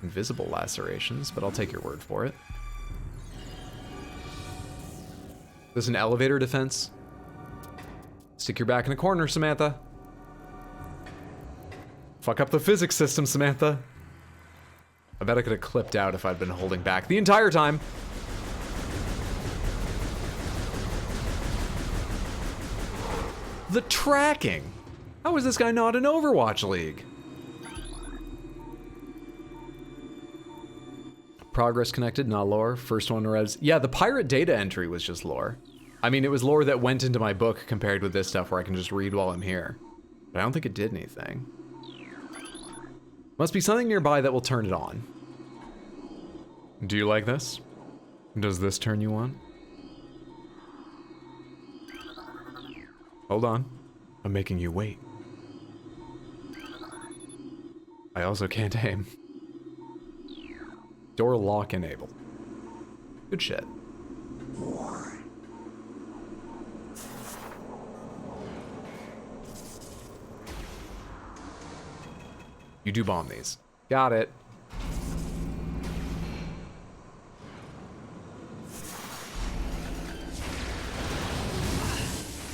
Invisible lacerations, but I'll take your word for it. There's an elevator defense. Stick your back in a corner, Samantha. Fuck up the physics system, Samantha. I bet I could have clipped out if I'd been holding back the entire time. The tracking! How is this guy not in Overwatch League? Progress connected, not lore. First one revs. Yeah, the pirate data entry was just lore. I mean, it was lore that went into my book compared with this stuff where I can just read while I'm here. But I don't think it did anything. Must be something nearby that will turn it on. Do you like this? Does this turn you on? Hold on. I'm making you wait. I also can't aim. Door lock enabled. Good shit. You do bomb these. Got it.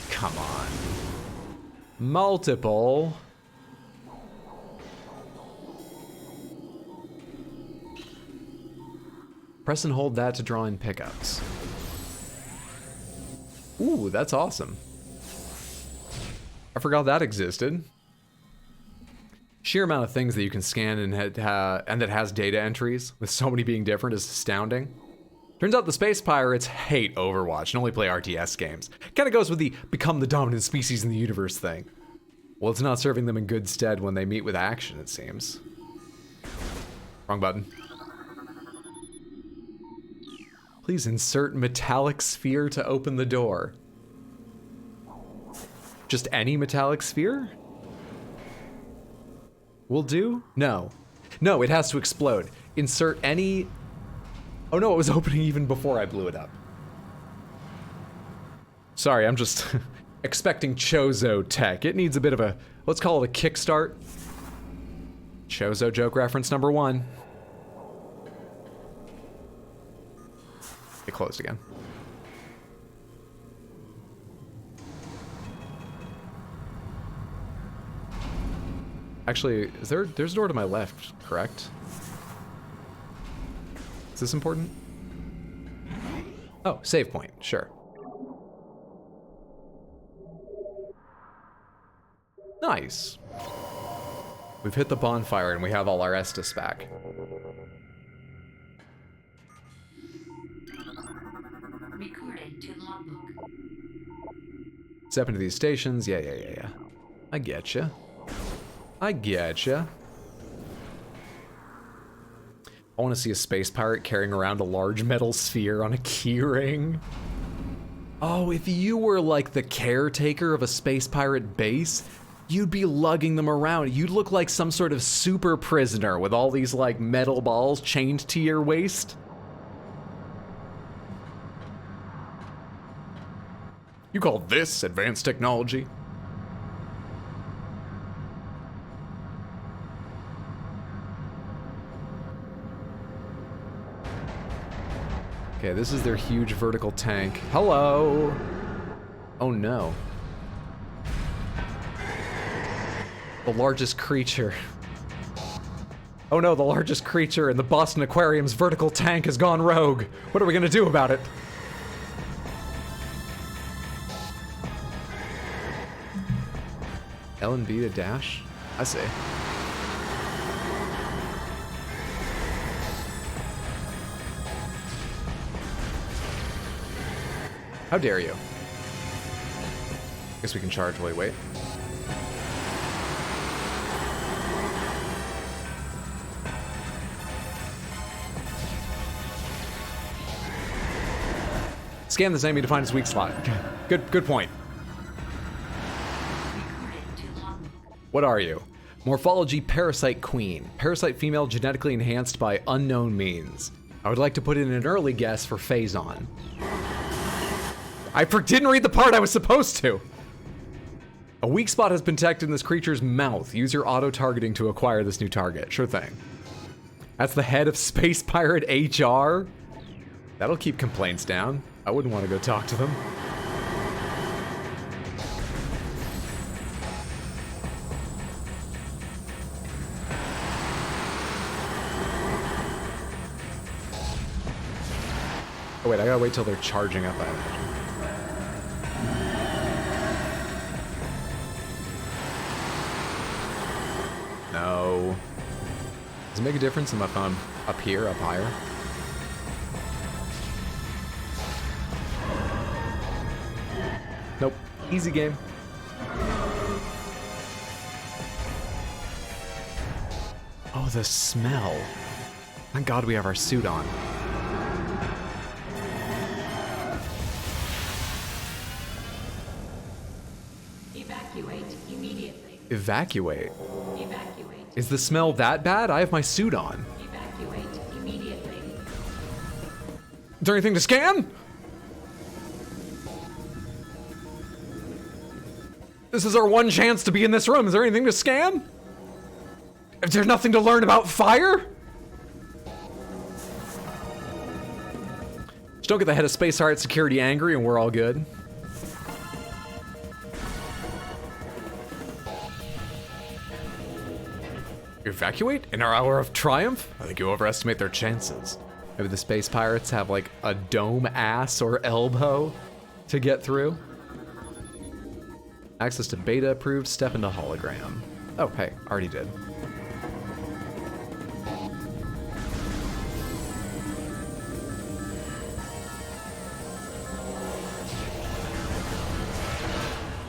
Come on. Multiple. Press and hold that to draw in pickups. Ooh, that's awesome. I forgot that existed. Sheer amount of things that you can scan and that has data entries, with so many being different, is astounding. Turns out the space pirates hate Overwatch and only play RTS games. Kinda goes with the become the dominant species in the universe thing. Well, it's not serving them in good stead when they meet with action, it seems. Wrong button. Please insert metallic sphere to open the door. Just any metallic sphere? Will do? No. No, it has to explode. Insert any... Oh no, it was opening even before I blew it up. Sorry, I'm just expecting Chozo tech. It needs a bit of a, let's call it a kickstart. Chozo joke reference number 1. It closed again. Actually, there's a door to my left, correct? Is this important? Oh, save point, sure. Nice. We've hit the bonfire and we have all our Estus back. Recorded to logbook. Step into these stations, yeah. I getcha. I getcha. I want to see a space pirate carrying around a large metal sphere on a keyring. Oh, if you were like the caretaker of a space pirate base, you'd be lugging them around. You'd look like some sort of super prisoner with all these like metal balls chained to your waist. You call this advanced technology? Okay, this is their huge vertical tank. Hello! Oh no. The largest creature. Oh no, the largest creature in the Boston Aquarium's vertical tank has gone rogue. What are we gonna do about it? L and B to dash? I see. How dare you? Guess we can charge while we wait. Scan this enemy to find its weak spot. Good point. What are you? Morphology Parasite Queen. Parasite female genetically enhanced by unknown means. I would like to put in an early guess for Phazon. I didn't read the part I was supposed to. A weak spot has been detected in this creature's mouth. Use your auto-targeting to acquire this new target. Sure thing. That's the head of Space Pirate HR? That'll keep complaints down. I wouldn't want to go talk to them. Oh wait, I gotta wait till they're charging up, I imagine. No. Does it make a difference if I'm up here, up higher? Nope. Easy game. Oh, the smell. Thank God we have our suit on. Evacuate immediately. Evacuate? Evacuate. Is the smell that bad? I have my suit on. Evacuate immediately. Is there anything to scan? This is our one chance to be in this room. Is there anything to scan? Is there nothing to learn about fire? Just don't get the head of Space Pirate Security angry and we're all good. Evacuate? In our hour of triumph? I think you overestimate their chances. Maybe the Space Pirates have like a dome ass or elbow to get through. Access to beta approved, step into hologram. Oh, hey, already did.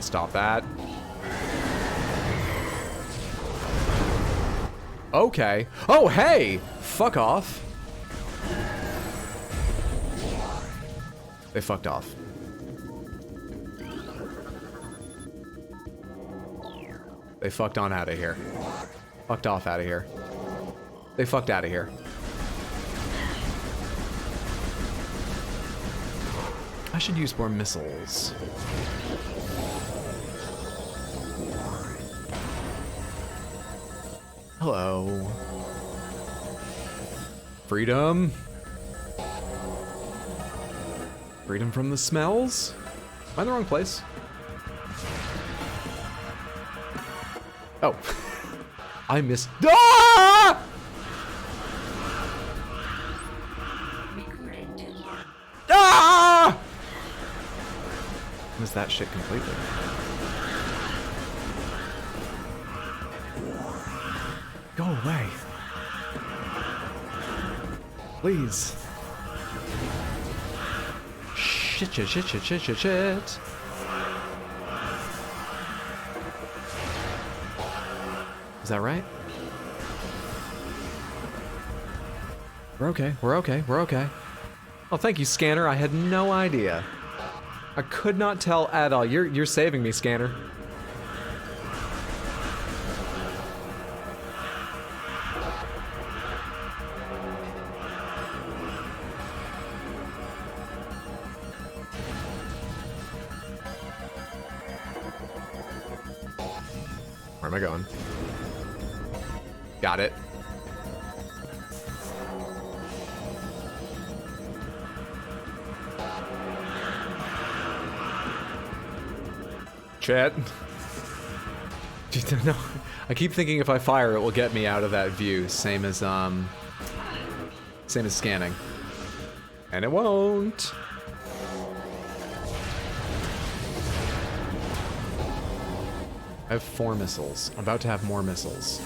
Stop that. Okay. Oh, hey! Fuck off. They fucked off. They fucked on out of here. Fucked off out of here. They fucked out of here. I should use more missiles. Hello. Freedom. Freedom from the smells? Am I in the wrong place? Oh. I missed. Ah! Ah! Missed that shit completely. Go away. Please. Shit, shit, shit, shit, shit, shit, shit. Is that right? We're okay, we're okay, we're okay. Oh, thank you, Scanner. I had no idea. I could not tell at all. You're saving me, Scanner. Where am I going? Got it. Chat. No, I keep thinking if I fire it will get me out of that view, same as scanning. And it won't. I have 4 missiles. I'm about to have more missiles.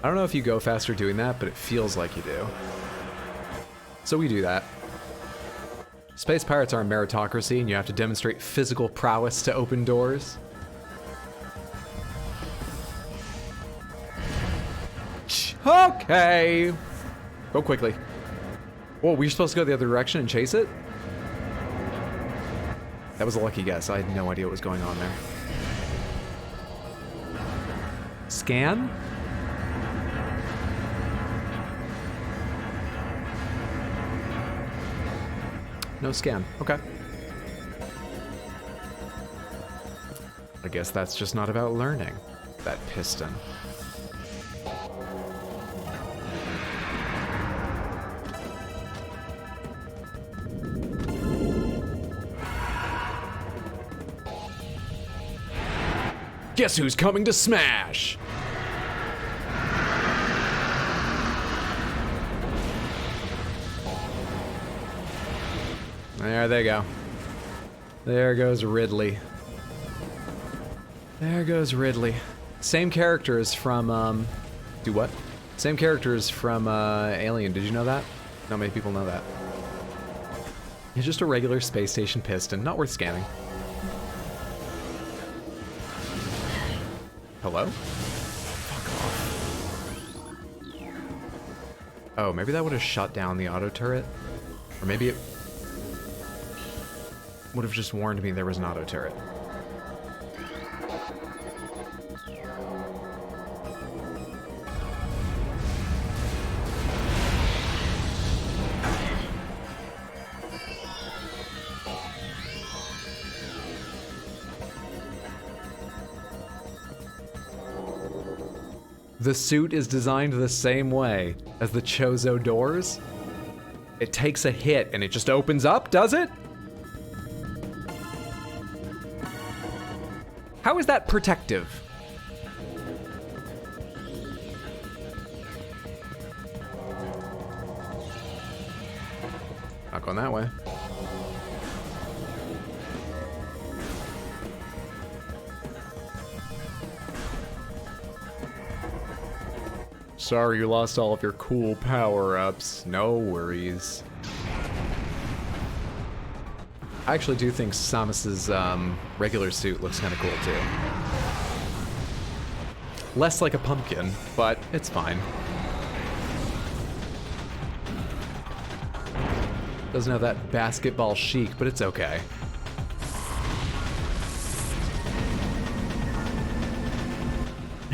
I don't know if you go faster doing that, but it feels like you do. So we do that. Space pirates are a meritocracy, and you have to demonstrate physical prowess to open doors. Okay. Go quickly. Whoa, we were supposed to go the other direction and chase it? That was a lucky guess. I had no idea what was going on there. Scan? No scan. Okay. I guess that's just not about learning. That piston. Guess who's coming to smash? There they go. There goes Ridley. There goes Ridley. Same characters from, do what? Same characters from, Alien. Did you know that? Not many people know that. It's just a regular space station piston. Not worth scanning. Hello? Fuck off. Oh, maybe that would have shut down the auto turret? Or maybe it would have just warned me there was an auto turret. The suit is designed the same way as the Chozo doors. It takes a hit and it just opens up, does it? How is that protective? Not going that way. Sorry you lost all of your cool power-ups. No worries. I actually do think Samus's regular suit looks kind of cool too. Less like a pumpkin, but it's fine. Doesn't have that basketball chic, but it's okay.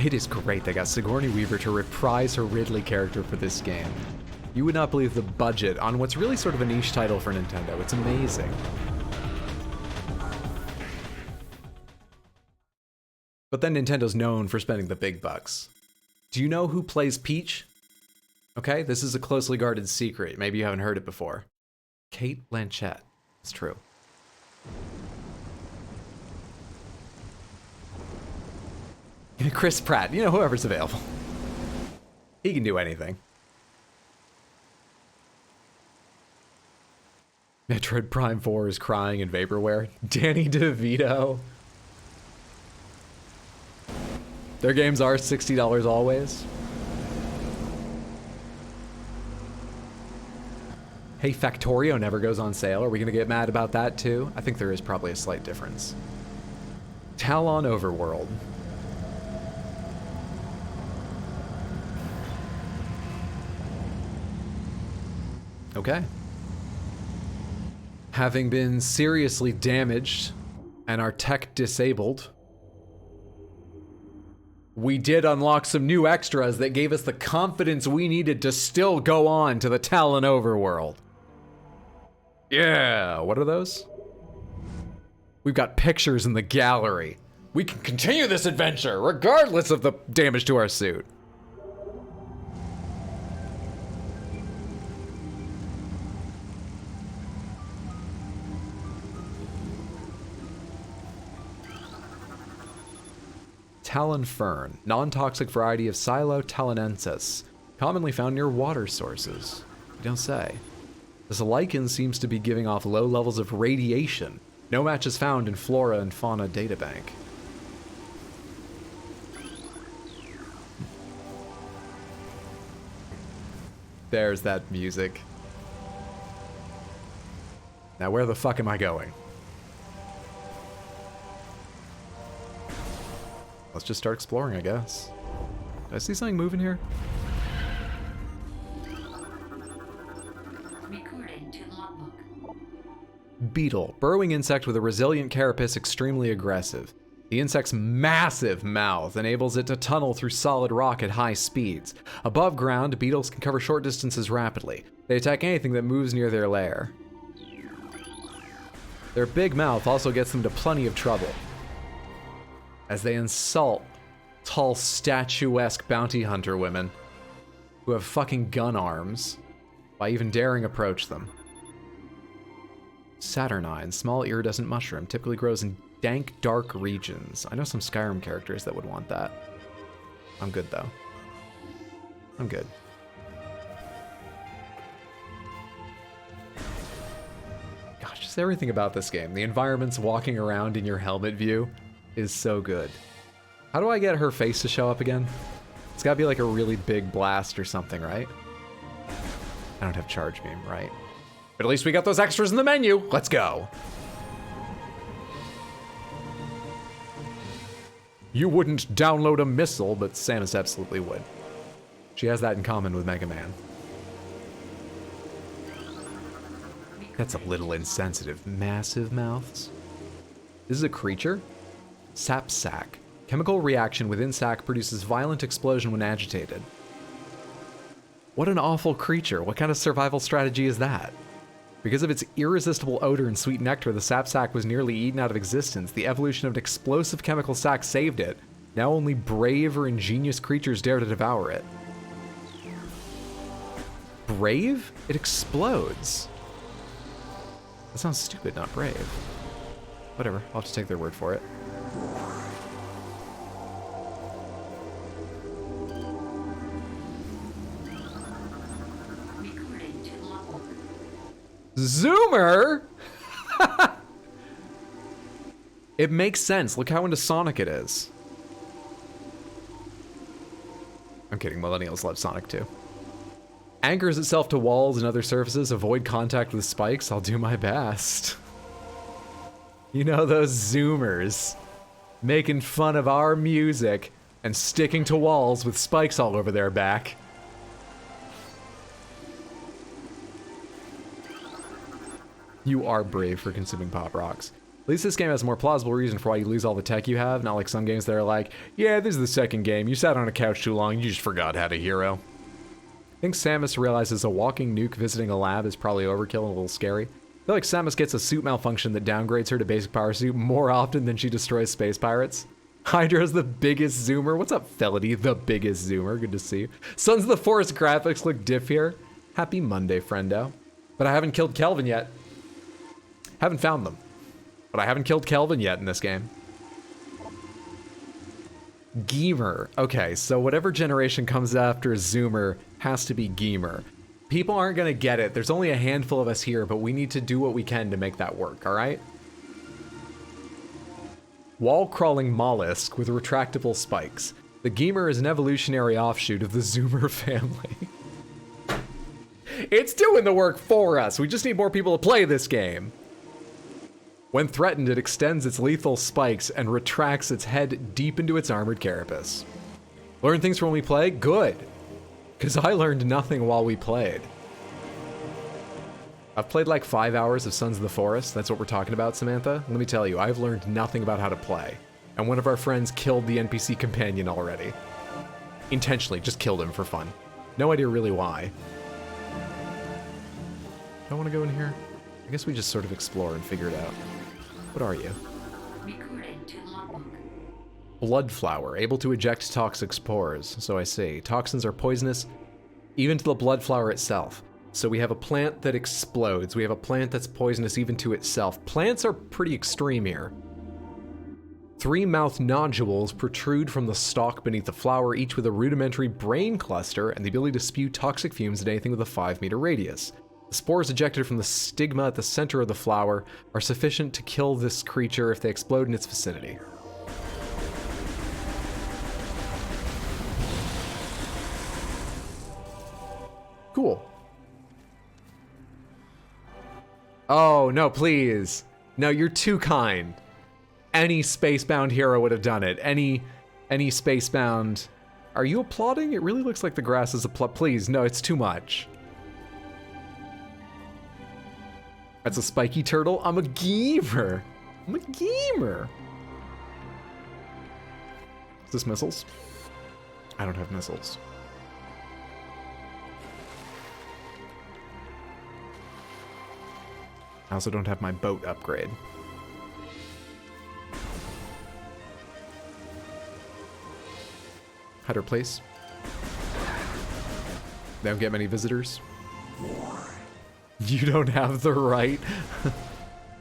It is great they got Sigourney Weaver to reprise her Ridley character for this game. You would not believe the budget on what's really sort of a niche title for Nintendo. It's amazing. But then Nintendo's known for spending the big bucks. Do you know who plays Peach? Okay, this is a closely guarded secret. Maybe you haven't heard it before. Cate Blanchett. It's true. Chris Pratt, you know, whoever's available. He can do anything. Metroid Prime 4 is crying in vaporware. Danny DeVito. Their games are $60 always. Hey, Factorio never goes on sale. Are we gonna get mad about that too? I think there is probably a slight difference. Talon Overworld. Okay. Having been seriously damaged and our tech disabled, we did unlock some new extras that gave us the confidence we needed to still go on to the Talon Overworld. Yeah, what are those? We've got pictures in the gallery. We can continue this adventure regardless of the damage to our suit. Talon Fern, non-toxic variety of Silo talonensis, commonly found near water sources. You don't say. This lichen seems to be giving off low levels of radiation. No match is found in Flora and Fauna databank. There's that music. Now where the fuck am I going? Let's just start exploring, I guess. Did I see something moving here? Recording to logbook. Beetle, burrowing insect with a resilient carapace, extremely aggressive. The insect's massive mouth enables it to tunnel through solid rock at high speeds. Above ground, beetles can cover short distances rapidly. They attack anything that moves near their lair. Their big mouth also gets them into plenty of trouble, as they insult tall, statuesque bounty hunter women who have fucking gun arms by even daring approach them. Saturnine, small iridescent mushroom, typically grows in dank, dark regions. I know some Skyrim characters that would want that. I'm good, though. I'm good. Gosh, just everything about this game. The environments walking around in your helmet view is so good. How do I get her face to show up again? It's gotta be like a really big blast or something, right? I don't have charge beam, right? But at least we got those extras in the menu. Let's go. You wouldn't download a missile, but Samus absolutely would. She has that in common with Mega Man. That's a little insensitive. Massive mouths. This is a creature? Sap sac. Chemical reaction within sac produces violent explosion when agitated. What an awful creature. What kind of survival strategy is that? Because of its irresistible odor and sweet nectar, the sap sac was nearly eaten out of existence. The evolution of an explosive chemical sac saved it. Now only brave or ingenious creatures dare to devour it. Brave? It explodes. That sounds stupid, not brave. Whatever, I'll just take their word for it. Zoomer? It makes sense. Look how into Sonic it is. I'm kidding. Millennials love Sonic too. Anchors itself to walls and other surfaces. Avoid contact with spikes. I'll do my best. You know, those Zoomers making fun of our music and sticking to walls with spikes all over their back. You are brave for consuming Pop Rocks. At least this game has a more plausible reason for why you lose all the tech you have, not like some games that are like, yeah, this is the second game, you sat on a couch too long, you just forgot how to hero. I think Samus realizes a walking nuke visiting a lab is probably overkill and a little scary. I feel like Samus gets a suit malfunction that downgrades her to basic power suit more often than she destroys space pirates. Hydra's the biggest zoomer. What's up, Felity? The biggest zoomer. Good to see you. Sons of the Forest graphics look diff here. Happy Monday, friendo. But I haven't killed Kelvin yet. Haven't found them. But I haven't killed Kelvin yet in this game. Geemer. Okay, so whatever generation comes after Zoomer has to be Geemer. People aren't gonna get it. There's only a handful of us here, but we need to do what we can to make that work, alright? Wall-crawling mollusk with retractable spikes. The Geemer is an evolutionary offshoot of the Zoomer family. It's doing the work for us. We just need more people to play this game. When threatened, it extends its lethal spikes and retracts its head deep into its armored carapace. Learn things from when we play? Good. Because I learned nothing while we played. I've played like 5 hours of Sons of the Forest. That's what we're talking about, Samantha. Let me tell you, I've learned nothing about how to play. And one of our friends killed the NPC companion already. Intentionally, just killed him for fun. No idea really why. Do I want to go in here? I guess we just sort of explore and figure it out. What are you? Recorded to logbook. Blood flower, able to eject toxic spores. So I see. Toxins are poisonous, even to the blood flower itself. So we have a plant that explodes. We have a plant that's poisonous even to itself. Plants are pretty extreme here. 3 mouth nodules protrude from the stalk beneath the flower, each with a rudimentary brain cluster and the ability to spew toxic fumes at anything with a 5-meter radius. The spores ejected from the stigma at the center of the flower are sufficient to kill this creature if they explode in its vicinity. Cool. Oh, no, please. No, you're too kind. Any spacebound hero would have done it. Any spacebound... Are you applauding? It really looks like the grass is please, no, it's too much. That's a spiky turtle. I'm a gamer. I'm a gamer. Is this missiles? I don't have missiles. I also don't have my boat upgrade. Hutter Place. They don't get many visitors. You don't have the right.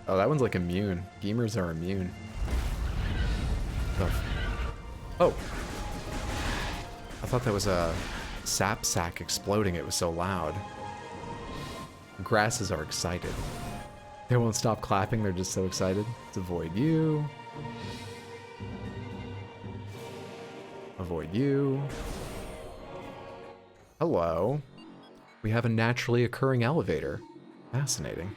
Oh, that one's like immune. Gamers are immune. Oh. I thought that was a sap sack exploding. It was so loud. Grasses are excited. They won't stop clapping. They're just so excited. Let's avoid you. Avoid you. Hello. We have a naturally occurring elevator. Fascinating.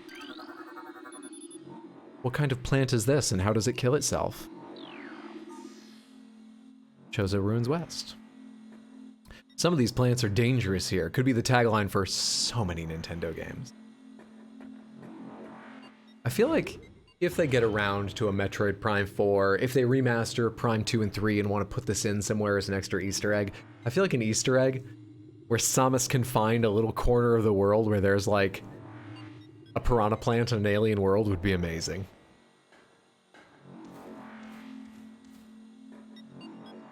What kind of plant is this, and how does it kill itself? Chozo Ruins West. Some of these plants are dangerous here. Could be the tagline for so many Nintendo games. I feel like if they get around to a Metroid Prime 4, if they remaster Prime 2 and 3 and want to put this in somewhere as an extra Easter egg, I feel like an Easter egg where Samus can find a little corner of the world where there's like a piranha plant in an alien world would be amazing.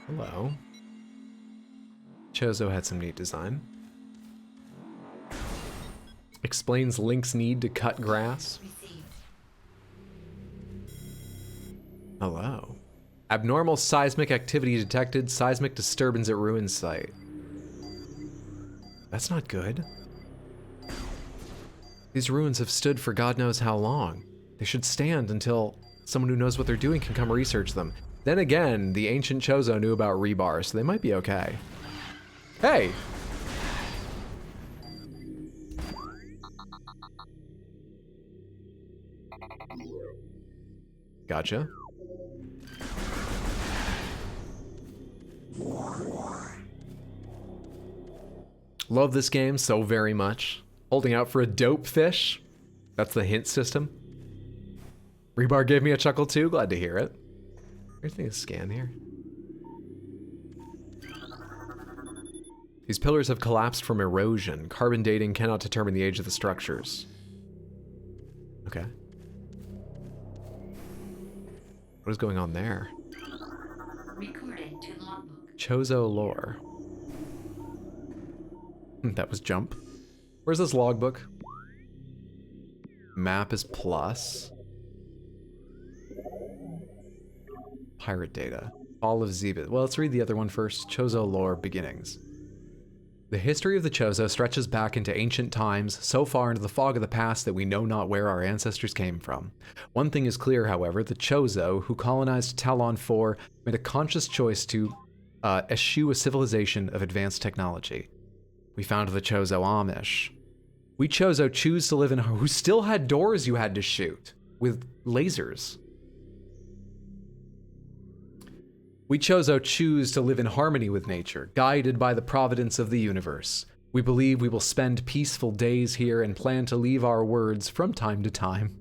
Hello. Chozo had some neat design. Explains Link's need to cut grass. Received. Hello. Abnormal seismic activity detected. Seismic disturbance at ruin site. That's not good. These ruins have stood for God knows how long. They should stand until someone who knows what they're doing can come research them. Then again, the ancient Chozo knew about rebar, so they might be okay. Hey! Gotcha. Love this game so very much. Holding out for a dope fish. That's the hint system. Rebar gave me a chuckle too. Glad to hear it. Everything is scanned here. These pillars have collapsed from erosion. Carbon dating cannot determine the age of the structures. Okay. What is going on there? Recorded to logbook. Chozo lore. That was jump. Where's this logbook? Map is plus. Pirate data. All of Zebit. Well, let's read the other one first. Chozo lore beginnings. The history of the Chozo stretches back into ancient times, so far into the fog of the past that we know not where our ancestors came from. One thing is clear, however, the Chozo, who colonized Talon 4, made a conscious choice to eschew a civilization of advanced technology. We found the Chozo Amish. We Chozo choose to live in who still had doors you had to shoot. with lasers. We choose to live in harmony with nature, guided by the providence of the universe. We believe we will spend peaceful days here and plan to leave our words from time to time.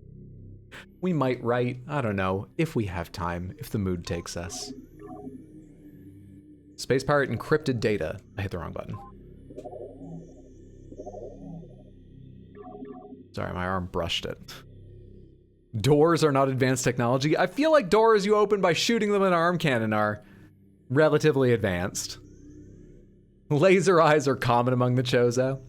We might write, I don't know, if we have time, if the mood takes us. Space Pirate encrypted data. I hit the wrong button. Sorry, my arm brushed it. Doors are not advanced technology. I feel like doors you open by shooting them with an arm cannon are relatively advanced. Laser eyes are common among the Chozo.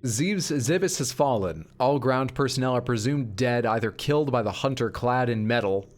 Zivus has fallen. All ground personnel are presumed dead, either killed by the hunter clad in metal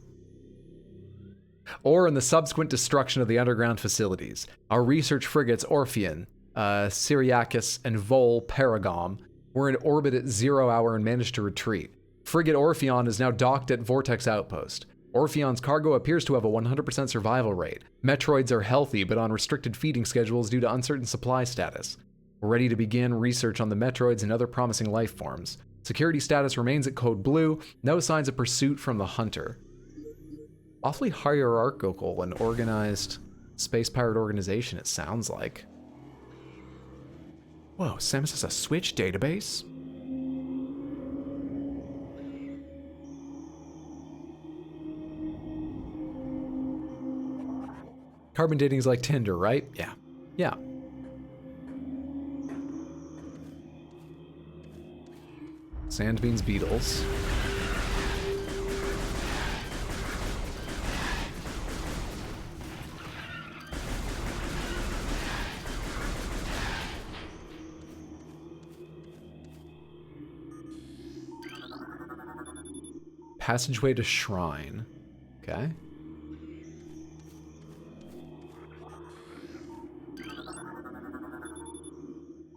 or in the subsequent destruction of the underground facilities. Our research frigates Orpheon, Syriacus, and Vol Paragom were in orbit at 0 hour and managed to retreat. Frigate Orpheon is now docked at Vortex Outpost. Orpheon's cargo appears to have a 100% survival rate. Metroids are healthy, but on restricted feeding schedules due to uncertain supply status. We're ready to begin research on the Metroids and other promising life forms. Security status remains at Code Blue, no signs of pursuit from the hunter. Awfully hierarchical and organized space pirate organization, it sounds like. Whoa, Samus has a Switch database? Carbon dating is like Tinder, right? Yeah. Yeah. Sandbeans beetles. Passageway to shrine. Okay.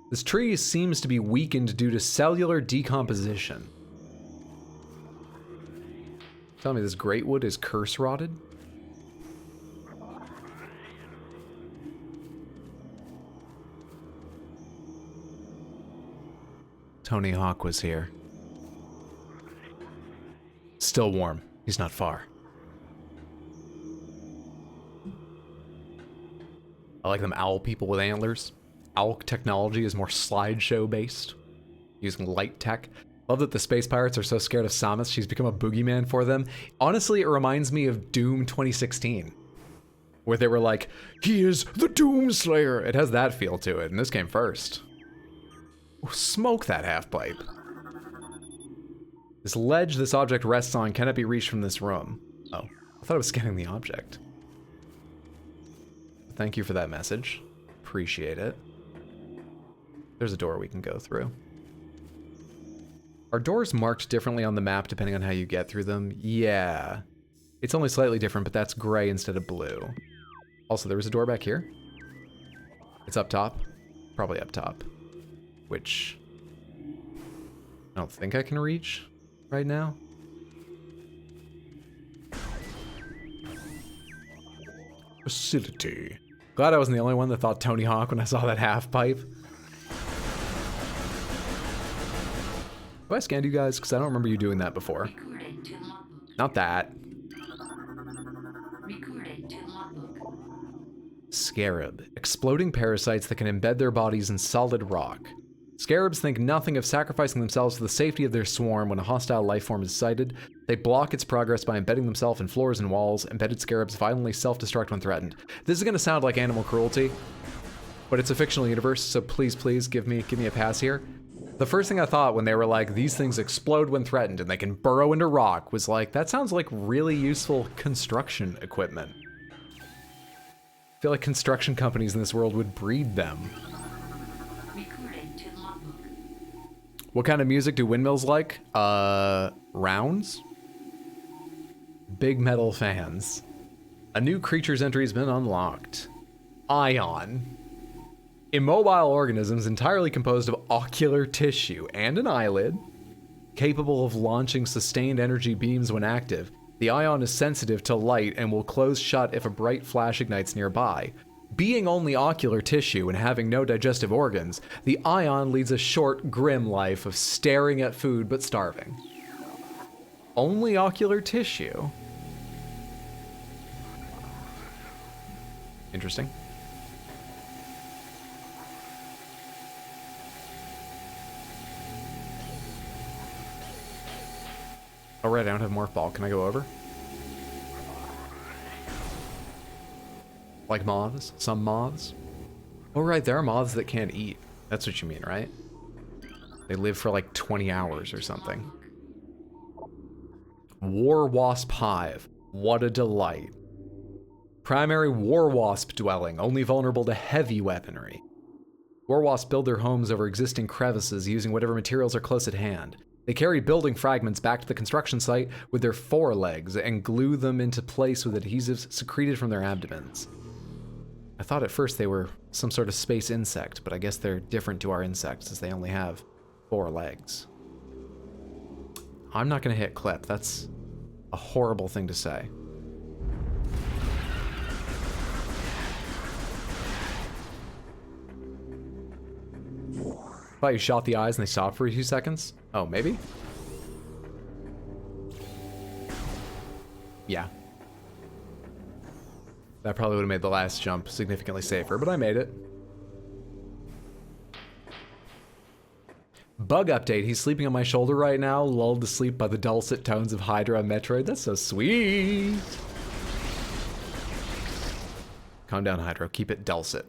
This tree seems to be weakened due to cellular decomposition. Tell me this greatwood is curse rotted? Tony Hawk was here. Still warm. He's not far. I like them owl people with antlers. Owl technology is more slideshow based, using light tech. Love that the space pirates are so scared of Samus, she's become a boogeyman for them. Honestly, it reminds me of Doom 2016, where they were like, he is the Doomslayer. It has that feel to it, and this came first. Ooh, smoke that half-pipe. This ledge this object rests on cannot be reached from this room. Oh, I thought I was scanning the object. Thank you for that message. Appreciate it. There's a door we can go through. Are doors marked differently on the map depending on how you get through them? Yeah. It's only slightly different, but that's gray instead of blue. Also, there was a door back here. It's up top. Probably up top. Which I don't think I can reach right now. Facility. Glad I wasn't the only one that thought Tony Hawk when I saw that half pipe. Have I scanned you guys? Because I don't remember you doing that before. Recording to logbook. Not that. Recording to logbook. Scarab. Exploding parasites that can embed their bodies in solid rock. Scarabs think nothing of sacrificing themselves for the safety of their swarm when a hostile life form is sighted. They block its progress by embedding themselves in floors and walls. Embedded scarabs violently self-destruct when threatened. This is going to sound like animal cruelty, but it's a fictional universe, so please, please give me a pass here. The first thing I thought when they were like, these things explode when threatened and they can burrow into rock, was like, that sounds like really useful construction equipment. I feel like construction companies in this world would breed them. Recording to logbook. What kind of music do windmills like? Rounds? Big metal fans. A new creature's entry has been unlocked. Ion. Immobile organisms entirely composed of ocular tissue and an eyelid, capable of launching sustained energy beams when active. The ion is sensitive to light and will close shut if a bright flash ignites nearby. Being only ocular tissue and having no digestive organs, the ion leads a short, grim life of staring at food but starving. Only ocular tissue. Interesting. Oh, right, I don't have morph ball. Can I go over? Like moths? Some moths? Oh, right, there are moths that can't eat. That's what you mean, right? They live for like 20 hours or something. War Wasp Hive. What a delight. Primary War Wasp dwelling, only vulnerable to heavy weaponry. War Wasps build their homes over existing crevices using whatever materials are close at hand. They carry building fragments back to the construction site with their forelegs and glue them into place with adhesives secreted from their abdomens. I thought at first they were some sort of space insect, but I guess they're different to our insects as they only have 4 legs. I'm not gonna hit clip. That's a horrible thing to say. Thought you shot the eyes and they stopped for a few seconds? Oh, maybe? Yeah. That probably would have made the last jump significantly safer, but I made it. Bug update. He's sleeping on my shoulder right now, lulled to sleep by the dulcet tones of Hydra and Metroid. That's so sweet. Calm down, Hydra. Keep it dulcet.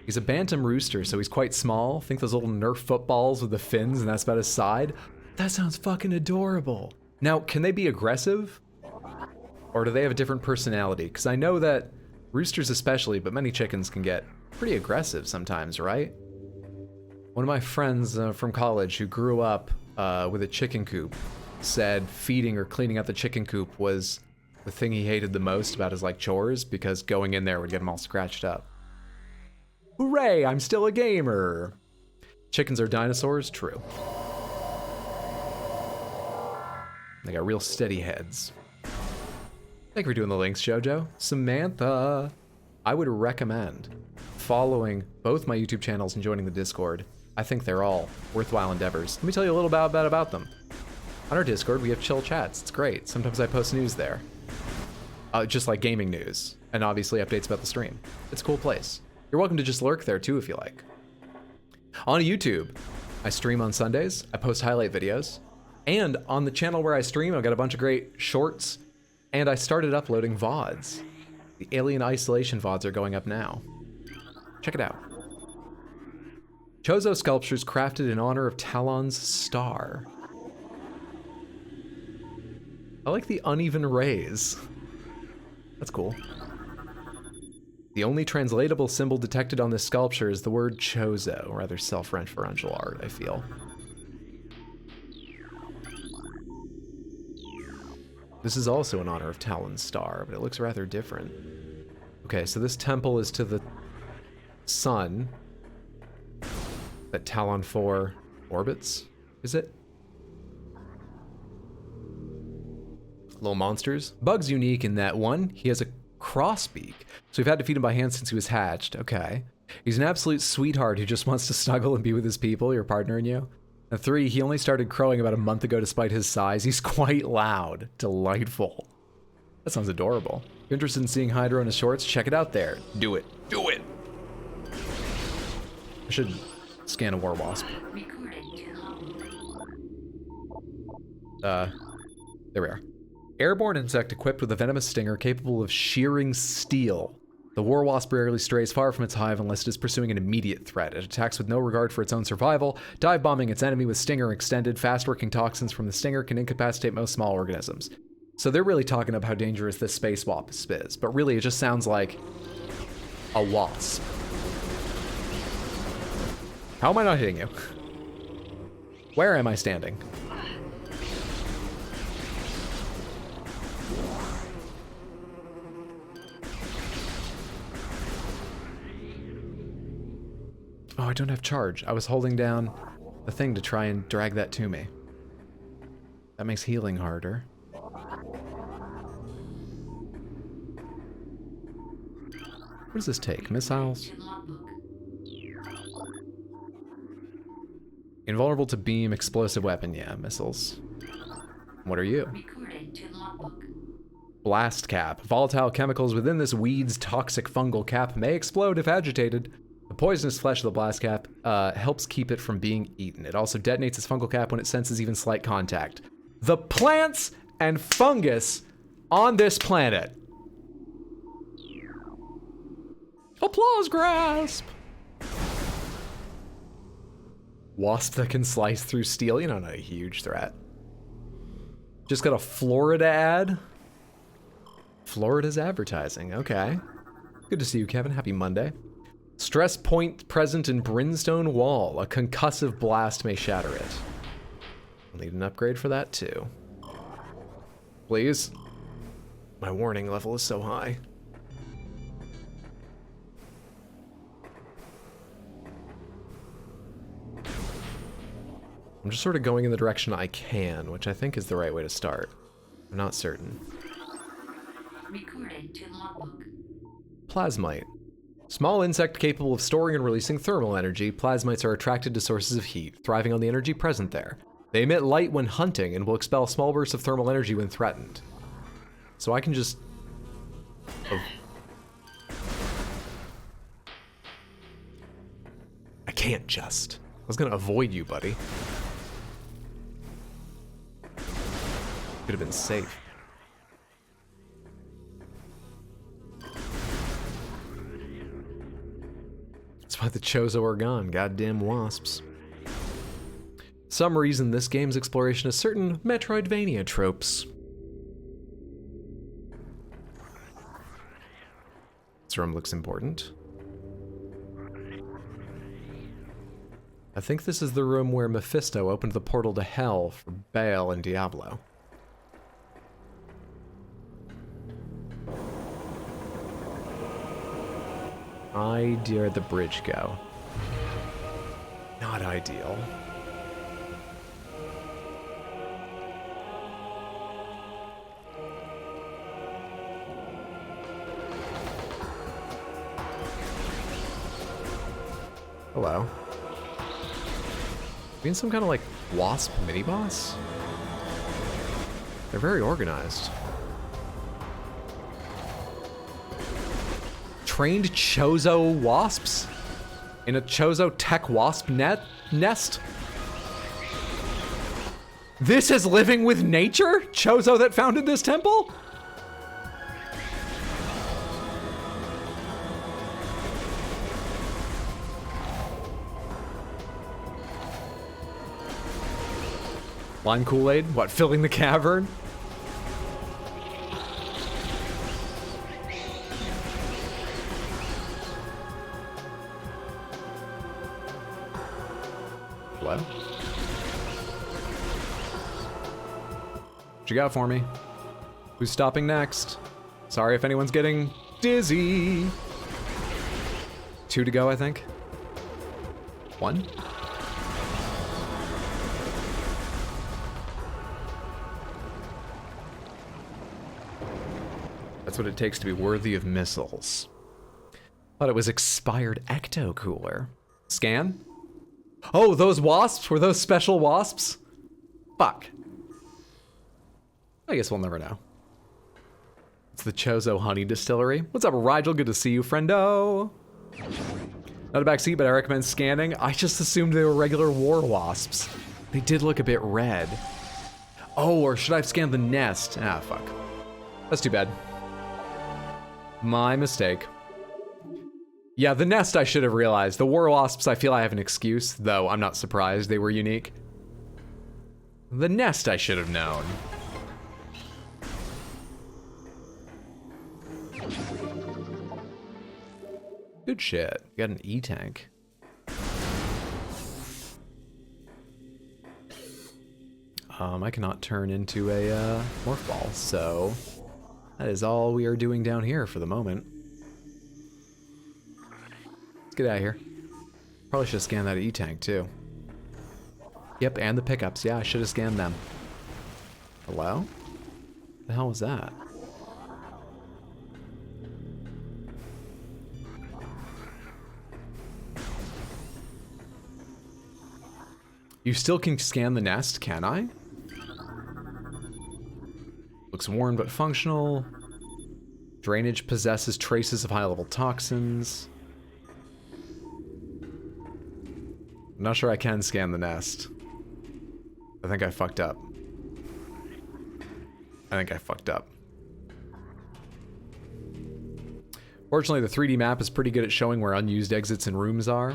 He's a bantam rooster, so he's quite small. Think those little Nerf footballs with the fins and that's about his side? That sounds fucking adorable. Now, can they be aggressive? Or do they have a different personality? Because I know that roosters especially, but many chickens can get pretty aggressive sometimes, right? One of my friends from college who grew up with a chicken coop said feeding or cleaning out the chicken coop was the thing he hated the most about his like chores because going in there would get him all scratched up. Hooray, I'm still a gamer. Chickens are dinosaurs? True. They got real steady heads. Thank you for doing the links, Jojo. Samantha. I would recommend following both my YouTube channels and joining the Discord. I think they're all worthwhile endeavors. Let me tell you a little about them. On our Discord, we have chill chats. It's great. Sometimes I post news there. Just like gaming news. And obviously updates about the stream. It's a cool place. You're welcome to just lurk there too if you like. On YouTube, I stream on Sundays. I post highlight videos. And on the channel where I stream, I've got a bunch of great shorts. And I started uploading VODs. The Alien Isolation VODs are going up now. Check it out. Chozo sculptures crafted in honor of Talon's star. I like the uneven rays. That's cool. The only translatable symbol detected on this sculpture is the word Chozo, rather self-referential art, I feel. This is also in honor of Talon's star, but it looks rather different. Okay, so this temple is to the sun that Talon 4 orbits, is it? Little monsters. Bug's unique in that, one, he has a crossbeak, so we've had to feed him by hand since he was hatched. Okay. He's an absolute sweetheart who just wants to snuggle and be with his people, your partner and you. And 3, he only started crowing about a month ago despite his size. He's quite loud. Delightful. That sounds adorable. If you're interested in seeing Hydra in his shorts, check it out there. Do it. Do it! I should scan a war wasp. There we are. Airborne insect equipped with a venomous stinger capable of shearing steel. The war wasp rarely strays far from its hive unless it is pursuing an immediate threat. It attacks with no regard for its own survival, dive bombing its enemy with stinger extended. Fast-working toxins from the stinger can incapacitate most small organisms. So they're really talking about how dangerous this space wasp is, but really it just sounds like a wasp. How am I not hitting you? Where am I standing? Oh, I don't have charge. I was holding down the thing to try and drag that to me. That makes healing harder. What does this take? Missiles? Invulnerable to beam, explosive weapon. Yeah, missiles. What are you? Recording to logbook. Blast cap. Volatile chemicals within this weed's toxic fungal cap may explode if agitated. The poisonous flesh of the blast cap helps keep it from being eaten. It also detonates its fungal cap when it senses even slight contact. The plants and fungus on this planet. Applause grasp. Wasp that can slice through steel. You know, not a huge threat. Just got a Florida ad. Florida's advertising. Okay. Good to see you, Kevin. Happy Monday. Stress point present in Brimstone Wall. A concussive blast may shatter it. I'll need an upgrade for that too. Please. My warning level is so high. I'm just sort of going in the direction I can, which I think is the right way to start. I'm not certain. Recording to logbook. Plasmite. Small insect capable of storing and releasing thermal energy, plasmites are attracted to sources of heat, thriving on the energy present there. They emit light when hunting and will expel small bursts of thermal energy when threatened. So I can just... Oh. I can't just. I was gonna avoid you, buddy. Could have been safe. That's why the Chozo are gone, goddamn wasps. Some reason this game's exploration has certain Metroidvania tropes. This room looks important. I think this is the room where Mephisto opened the portal to hell for Baal and Diablo. Where'd the bridge go? Not ideal. Hello. Being some kind of like wasp mini-boss? They're very organized. Trained Chozo wasps? In a Chozo tech wasp nest? This is living with nature? Chozo that founded this temple? Lime Kool-Aid? What, filling the cavern? Hello? What you got for me? Who's stopping next? Sorry if anyone's getting dizzy. 2 to go, I think. 1? That's what it takes to be worthy of missiles. Thought it was expired ecto cooler. Scan? Oh, those wasps? Were those special wasps? Fuck. I guess we'll never know. It's the Chozo Honey Distillery. What's up, Rigel? Good to see you, friendo. Not a backseat, but I recommend scanning. I just assumed they were regular war wasps. They did look a bit red. Oh, or should I have scanned the nest? Ah, fuck. That's too bad. My mistake. Yeah, the nest I should have realized. The war wasps, I feel I have an excuse, though I'm not surprised they were unique. The nest I should have known. Good shit. Got an E-tank. I cannot turn into a morph ball, so that is all we are doing down here for the moment. Let's get out of here. Probably should have scanned that E-tank too. Yep, and the pickups. Yeah, I should have scanned them. Hello? What the hell was that? You still can scan the nest, can I? Looks worn but functional. Drainage possesses traces of high-level toxins. I'm not sure I can scan the nest. I think I fucked up. Fortunately, the 3D map is pretty good at showing where unused exits and rooms are.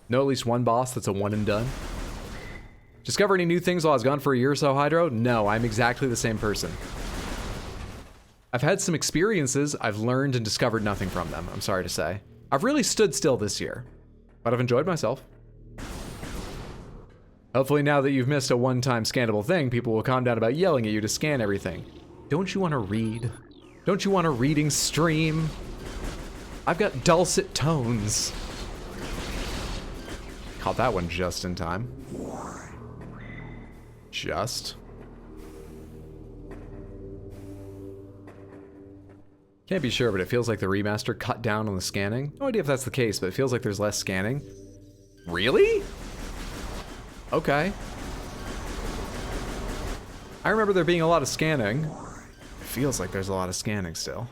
Know at least one boss that's a one and done. Discover any new things while I was gone for a year or so, Hydro? No, I'm exactly the same person. I've had some experiences, I've learned and discovered nothing from them, I'm sorry to say. I've really stood still this year, but I've enjoyed myself. Hopefully now that you've missed a one-time scannable thing, people will calm down about yelling at you to scan everything. Don't you want to read? Don't you want a reading stream? I've got dulcet tones. Caught that one just in time. Just. Can't be sure, but it feels like the remaster cut down on the scanning. No idea if that's the case, but it feels like there's less scanning. Really? Okay. I remember there being a lot of scanning. It feels like there's a lot of scanning still.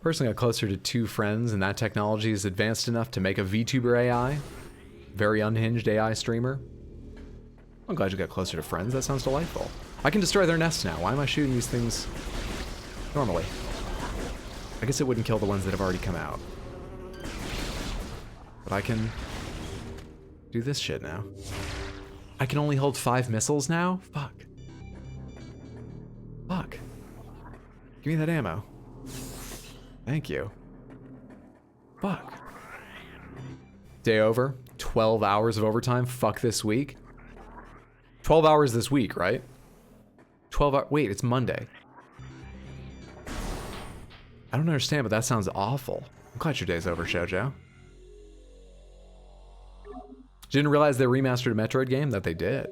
Personally, got closer to 2 friends, and that technology is advanced enough to make a VTuber AI. Very unhinged AI streamer. I'm glad you got closer to friends. That sounds delightful. I can destroy their nests now. Why am I shooting these things normally? I guess it wouldn't kill the ones that have already come out. But I can do this shit now. I can only hold 5 missiles now? Fuck. Fuck. Give me that ammo. Thank you. Fuck. Day over. 12 hours of overtime. Fuck this week. 12 hours this week, right? 12 hours. Wait, it's Monday. I don't understand, but that sounds awful. I'm glad your day's over, Shoujo. Didn't realize they remastered a Metroid game? That they did.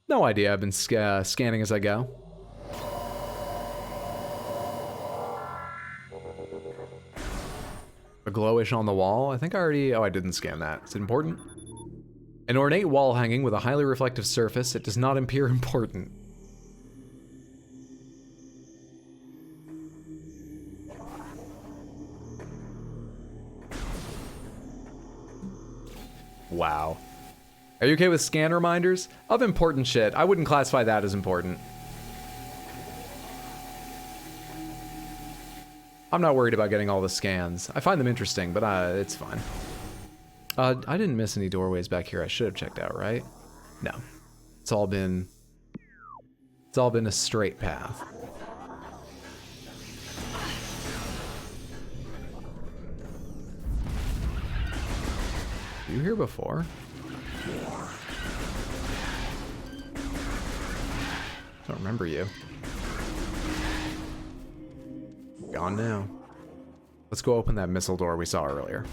No idea. I've been scanning as I go. A glowish on the wall? I think I already... Oh, I didn't scan that. Is it important? An ornate wall hanging with a highly reflective surface. It does not appear important. Wow. Are you okay with scan reminders? Of important shit. I wouldn't classify that as important. I'm not worried about getting all the scans. I find them interesting, but it's fine. I didn't miss any doorways back here I should have checked out, right? No. It's all been a straight path. Were you here before? I don't remember you. Gone now. Let's go open that missile door we saw earlier.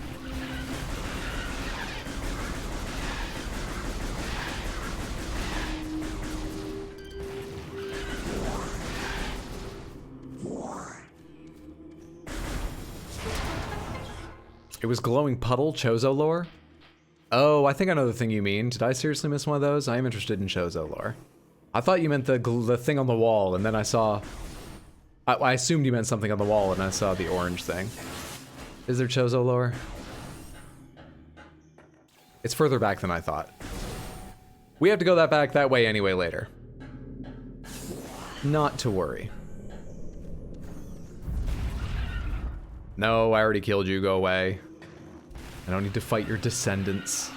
It was glowing puddle, Chozo lore? Oh, I think I know the thing you mean. Did I seriously miss one of those? I am interested in Chozo lore. I thought you meant the thing on the wall, and then I saw... I assumed you meant something on the wall, and I saw the orange thing. Is there Chozo lore? It's further back than I thought. We have to go back that way anyway later. Not to worry. No, I already killed you. Go away. I don't need to fight your descendants.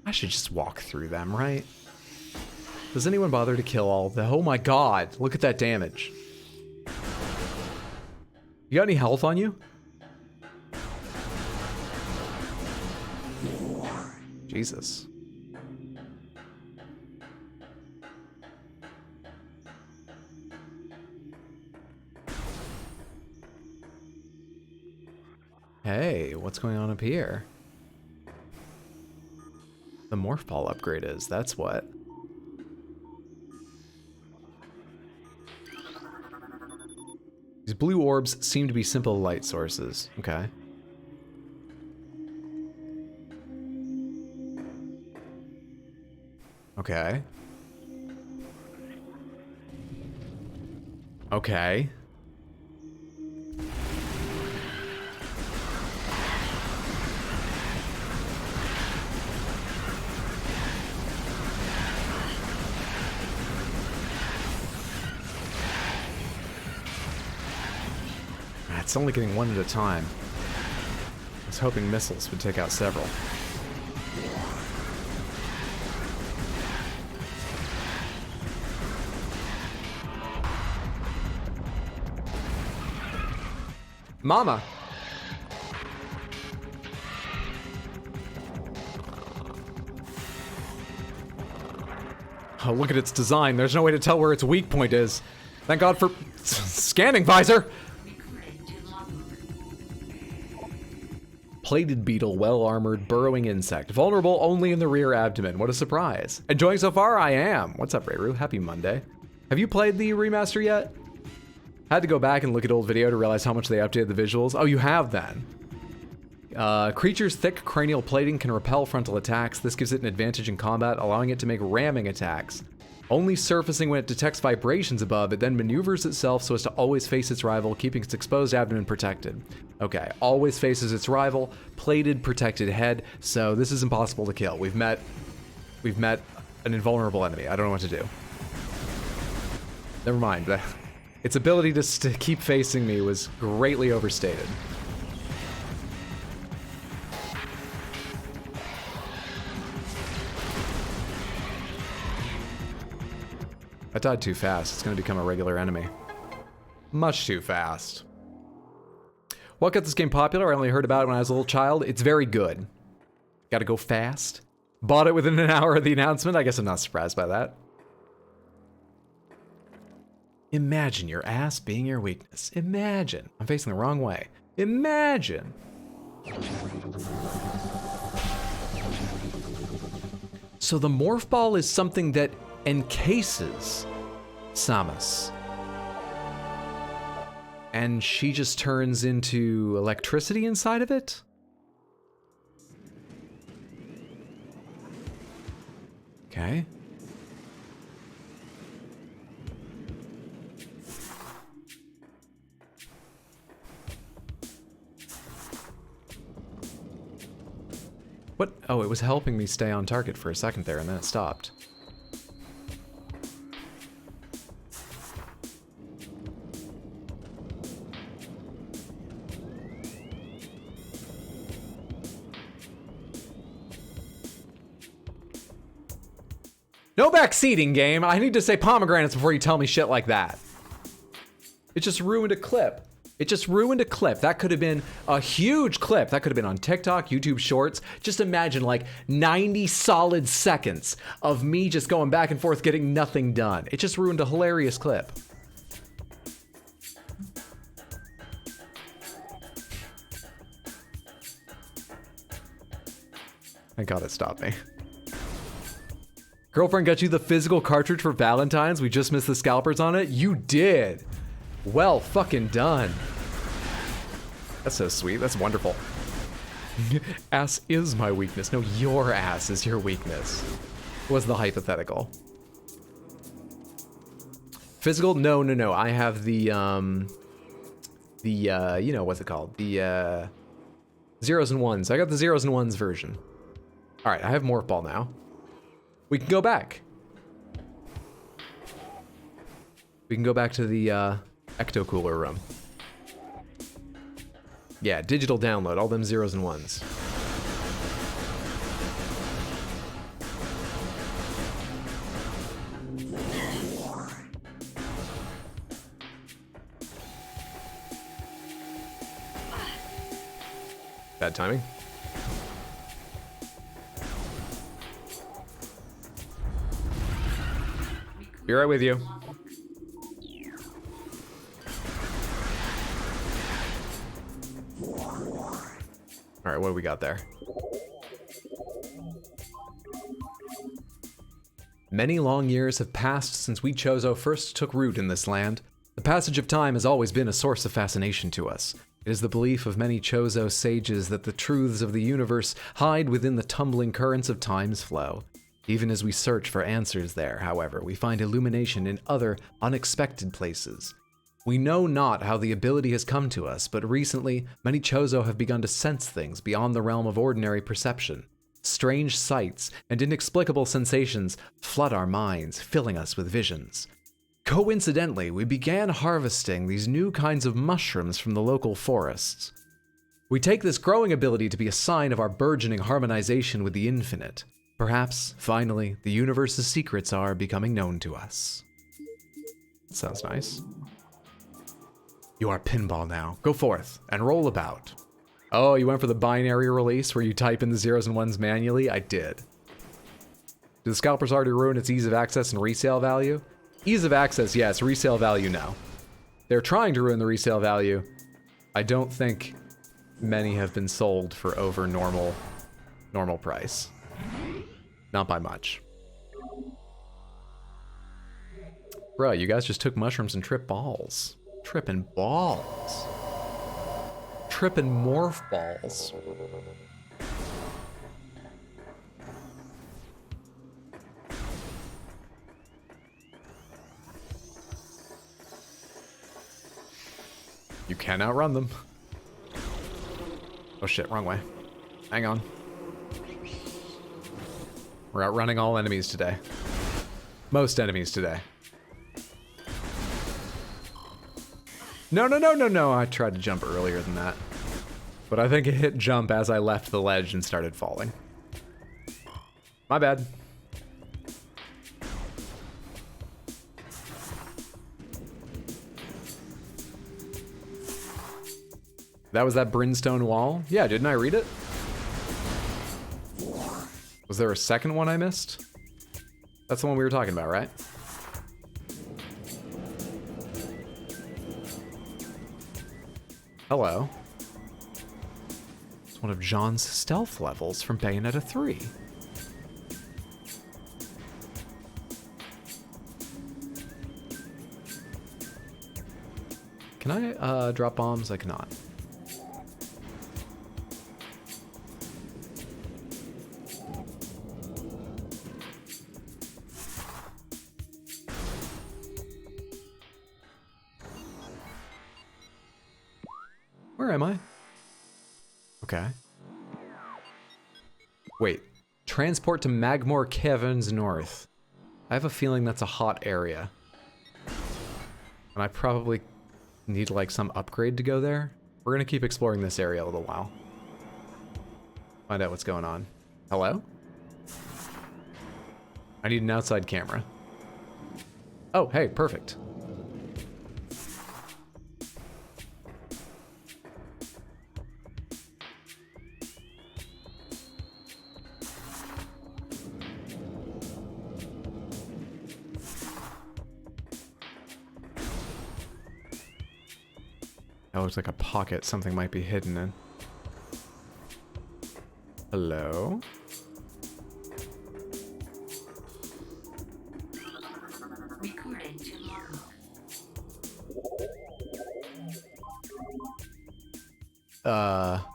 I should just walk through them, right? Does anyone bother to kill all of them? Oh my god, look at that damage. You got any health on you? Jesus. Hey, what's going on up here? The morph ball upgrade is, that's what. These Blue orbs seem to be simple light sources. Okay. Okay. Okay. It's only getting one at a time. I was hoping missiles would take out several. Mama! Oh, look at its design. There's no way to tell where its weak point is. Thank God for scanning visor! Plated beetle, well-armored, burrowing insect. Vulnerable only in the rear abdomen. What a surprise. Enjoying so far? I am. What's up, Rayru? Happy Monday. Have you played the remaster yet? Had to go back and look at old video to realize how much they updated the visuals. Oh, you have then. Creature's thick cranial plating can repel frontal attacks. This gives it an advantage in combat, allowing it to make ramming attacks. Only surfacing when it detects vibrations above, it then maneuvers itself so as to always face its rival, keeping its exposed abdomen protected. Okay, always faces its rival, plated, protected head, so this is impossible to kill. We've met an invulnerable enemy. I don't know what to do. Never mind. Its ability to keep facing me was greatly overstated. I died too fast. It's going to become a regular enemy. Much too fast. What got this game popular? I only heard about it when I was a little child. It's very good. Gotta go fast. Bought it within an hour of the announcement. I guess I'm not surprised by that. Imagine your ass being your weakness. Imagine. I'm facing the wrong way. Imagine. So the morph ball is something that encases Samus. And she just turns into electricity inside of it? Okay. What? Oh, it was helping me stay on target for a second there, and then it stopped. No backseating, game. I need to say pomegranates before you tell me shit like that. It just ruined a clip. It just ruined a clip. That could have been a huge clip. That could have been on TikTok, YouTube Shorts. Just imagine like 90 solid seconds of me just going back and forth getting nothing done. It just ruined a hilarious clip. Thank God it stopped me. Girlfriend got you the physical cartridge for Valentine's? We just missed the scalpers on it? You did! Well fucking done. That's so sweet. That's wonderful. Ass is my weakness. No, your ass is your weakness. Was the hypothetical. Physical? No, no, no. I have the you know, what's it called? The, zeros and ones. I got the zeros and ones version. Alright, I have Morph Ball now. We can go back. We can go back to the Ecto Cooler room. Yeah, digital download, all them zeros and ones. Bad timing. Be right with you. All right, what do we got there? Many long years have passed since we Chozo first took root in this land. The passage of time has always been a source of fascination to us. It is the belief of many Chozo sages that the truths of the universe hide within the tumbling currents of time's flow. Even as we search for answers there, however, we find illumination in other, unexpected places. We know not how the ability has come to us, but recently, many Chozo have begun to sense things beyond the realm of ordinary perception. Strange sights and inexplicable sensations flood our minds, filling us with visions. Coincidentally, we began harvesting these new kinds of mushrooms from the local forests. We take this growing ability to be a sign of our burgeoning harmonization with the infinite. Perhaps, finally, the universe's secrets are becoming known to us. Sounds nice. You are pinball now. Go forth and roll about. Oh, you went for the binary release where you type in the zeros and ones manually? I did. Did the scalpers already ruin its ease of access and resale value? Ease of access, yes. Resale value, no. They're trying to ruin the resale value. I don't think many have been sold for over normal price. Not by much. Bruh, you guys just took mushrooms and tripped balls. Tripping balls. Tripping morph balls. You can outrun them. Oh shit, wrong way. Hang on. We're outrunning all enemies today. Most enemies today. No, I tried to jump earlier than that. But I think it hit jump as I left the ledge and started falling. My bad. That was that brimstone wall? Yeah, didn't I read it? Was there a second one I missed? That's the one we were talking about, right? Hello. It's one of John's stealth levels from Bayonetta 3. Can I drop bombs? I cannot. Where am I? Okay. Wait. Transport to Magmore Caverns North. I have a feeling that's a hot area. And I probably need like some upgrade to go there. We're gonna keep exploring this area a little while. Find out what's going on. Hello? I need an outside camera. Oh, hey, perfect. That looks like a pocket something might be hidden in. Hello? Recording to logbook.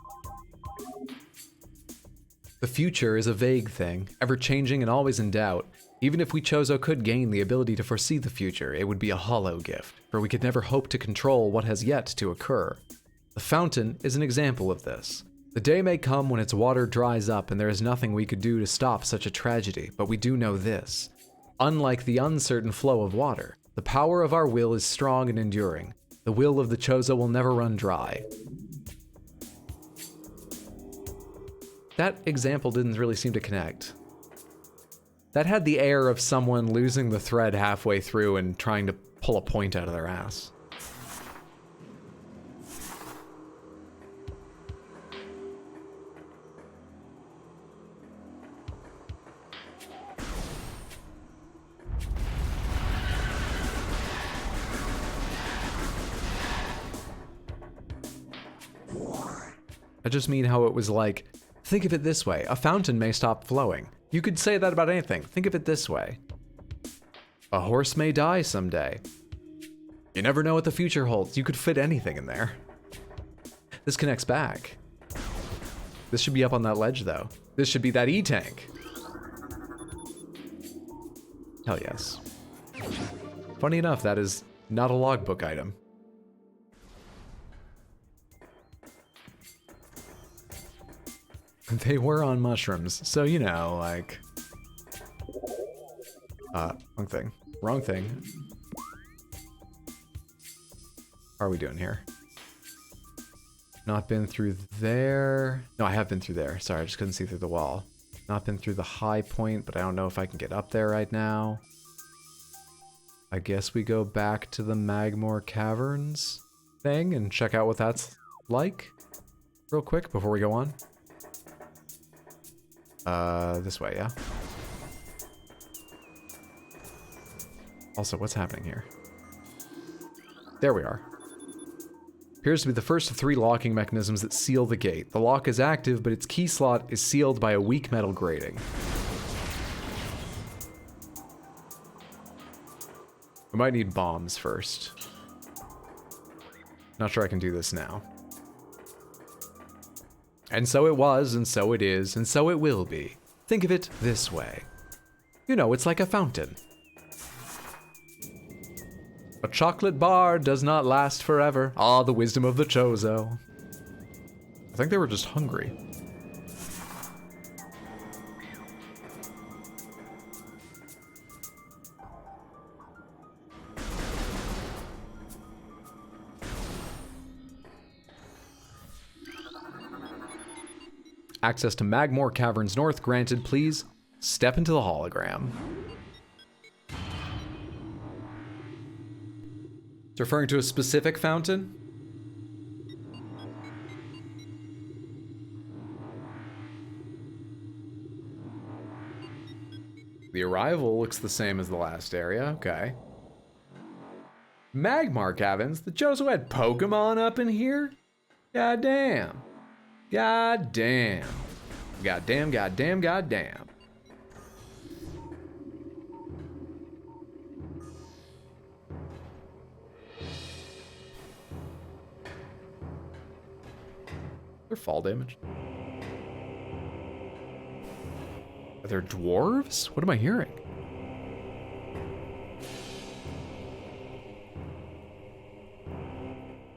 The future is a vague thing, ever-changing and always in doubt. Even if we Chozo could gain the ability to foresee the future, it would be a hollow gift, for we could never hope to control what has yet to occur. The fountain is an example of this. The day may come when its water dries up and there is nothing we could do to stop such a tragedy, but we do know this. Unlike the uncertain flow of water, the power of our will is strong and enduring. The will of the Chozo will never run dry. That example didn't really seem to connect. That had the air of someone losing the thread halfway through and trying to pull a point out of their ass. I just mean how it was like, think of it this way, a fountain may stop flowing. You could say that about anything. Think of it this way. A horse may die someday. You never know what the future holds. You could fit anything in there. This connects back. This should be up on that ledge, though. This should be that E-tank. Hell yes. Funny enough, that is not a logbook item. They were on mushrooms, so you know, like... wrong thing. Wrong thing. How are we doing here? Not been through there. No, I have been through there. Sorry, I just couldn't see through the wall. Not been through the high point, but I don't know if I can get up there right now. I guess we go back to the Magmore Caverns thing and check out what that's like real quick before we go on. This way, yeah? Also, what's happening here? There we are. Appears to be the first of 3 locking mechanisms that seal the gate. The lock is active, but its key slot is sealed by a weak metal grating. We might need bombs first. Not sure I can do this now. And so it was, and so it is, and so it will be. Think of it this way. You know, it's like a fountain. A chocolate bar does not last forever. Ah, the wisdom of the Chozo. I think they were just hungry. Access to Magmore Caverns North granted, please. Step into the hologram. It's referring to a specific fountain? The arrival looks the same as the last area, okay. Magmar Caverns? The Chozo had Pokemon up in here? Goddamn. Goddamn. Goddamn, goddamn, goddamn. They're fall damage. Are there dwarves? What am I hearing?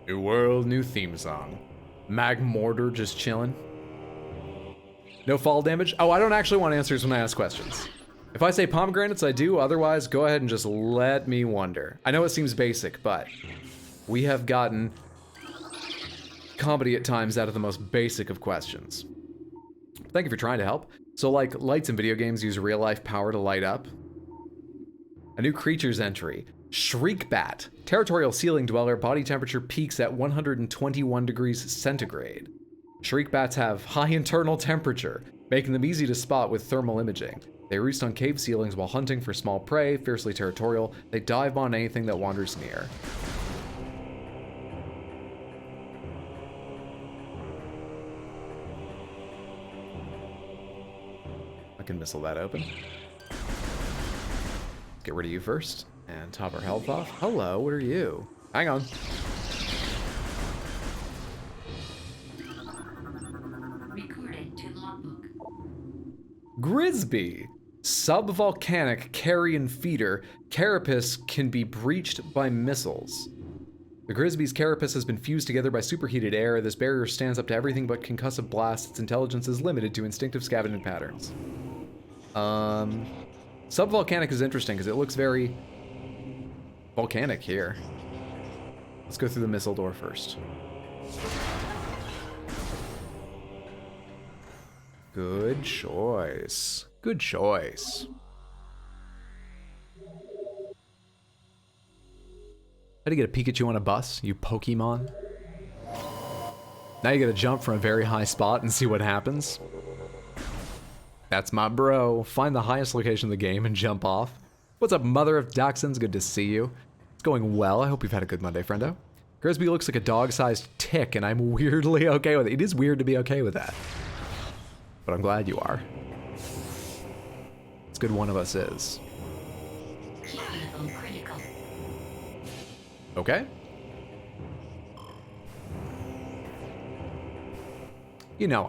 New world, new theme song. Magmortar just chilling. No fall damage? Oh, I don't actually want answers when I ask questions. If I say pomegranates, I do. Otherwise, go ahead and just let me wonder. I know it seems basic, but we have gotten comedy at times out of the most basic of questions. Thank you for trying to help. So like lights in video games use real life power to light up. A new creature's entry. Shriekbat. Territorial ceiling dweller, body temperature peaks at 121 degrees centigrade. Shriekbats have high internal temperature, making them easy to spot with thermal imaging. They roost on cave ceilings while hunting for small prey, fiercely territorial. They dive on anything that wanders near. I can missile that open. Let's get rid of you first. And top our health off. Hello, what are you? Hang on. Recording to logbook. Grisby. Subvolcanic carrion feeder. Carapace can be breached by missiles. The Grisby's carapace has been fused together by superheated air. This barrier stands up to everything but concussive blasts. Its intelligence is limited to instinctive scavenging patterns. Subvolcanic is interesting because it looks very volcanic here. Let's go through the missile door first. Good choice. Good choice. How to get a Pikachu on a bus, you Pokemon? Now you gotta jump from a very high spot and see what happens. That's my bro. Find the highest location of the game and jump off. What's up, mother of dachshunds? Good to see you. It's going well. I hope you've had a good Monday, friendo. Grisby looks like a dog-sized tick, and I'm weirdly okay with it. It is weird to be okay with that. But I'm glad you are. It's good one of us is. Key level critical. Okay. You know,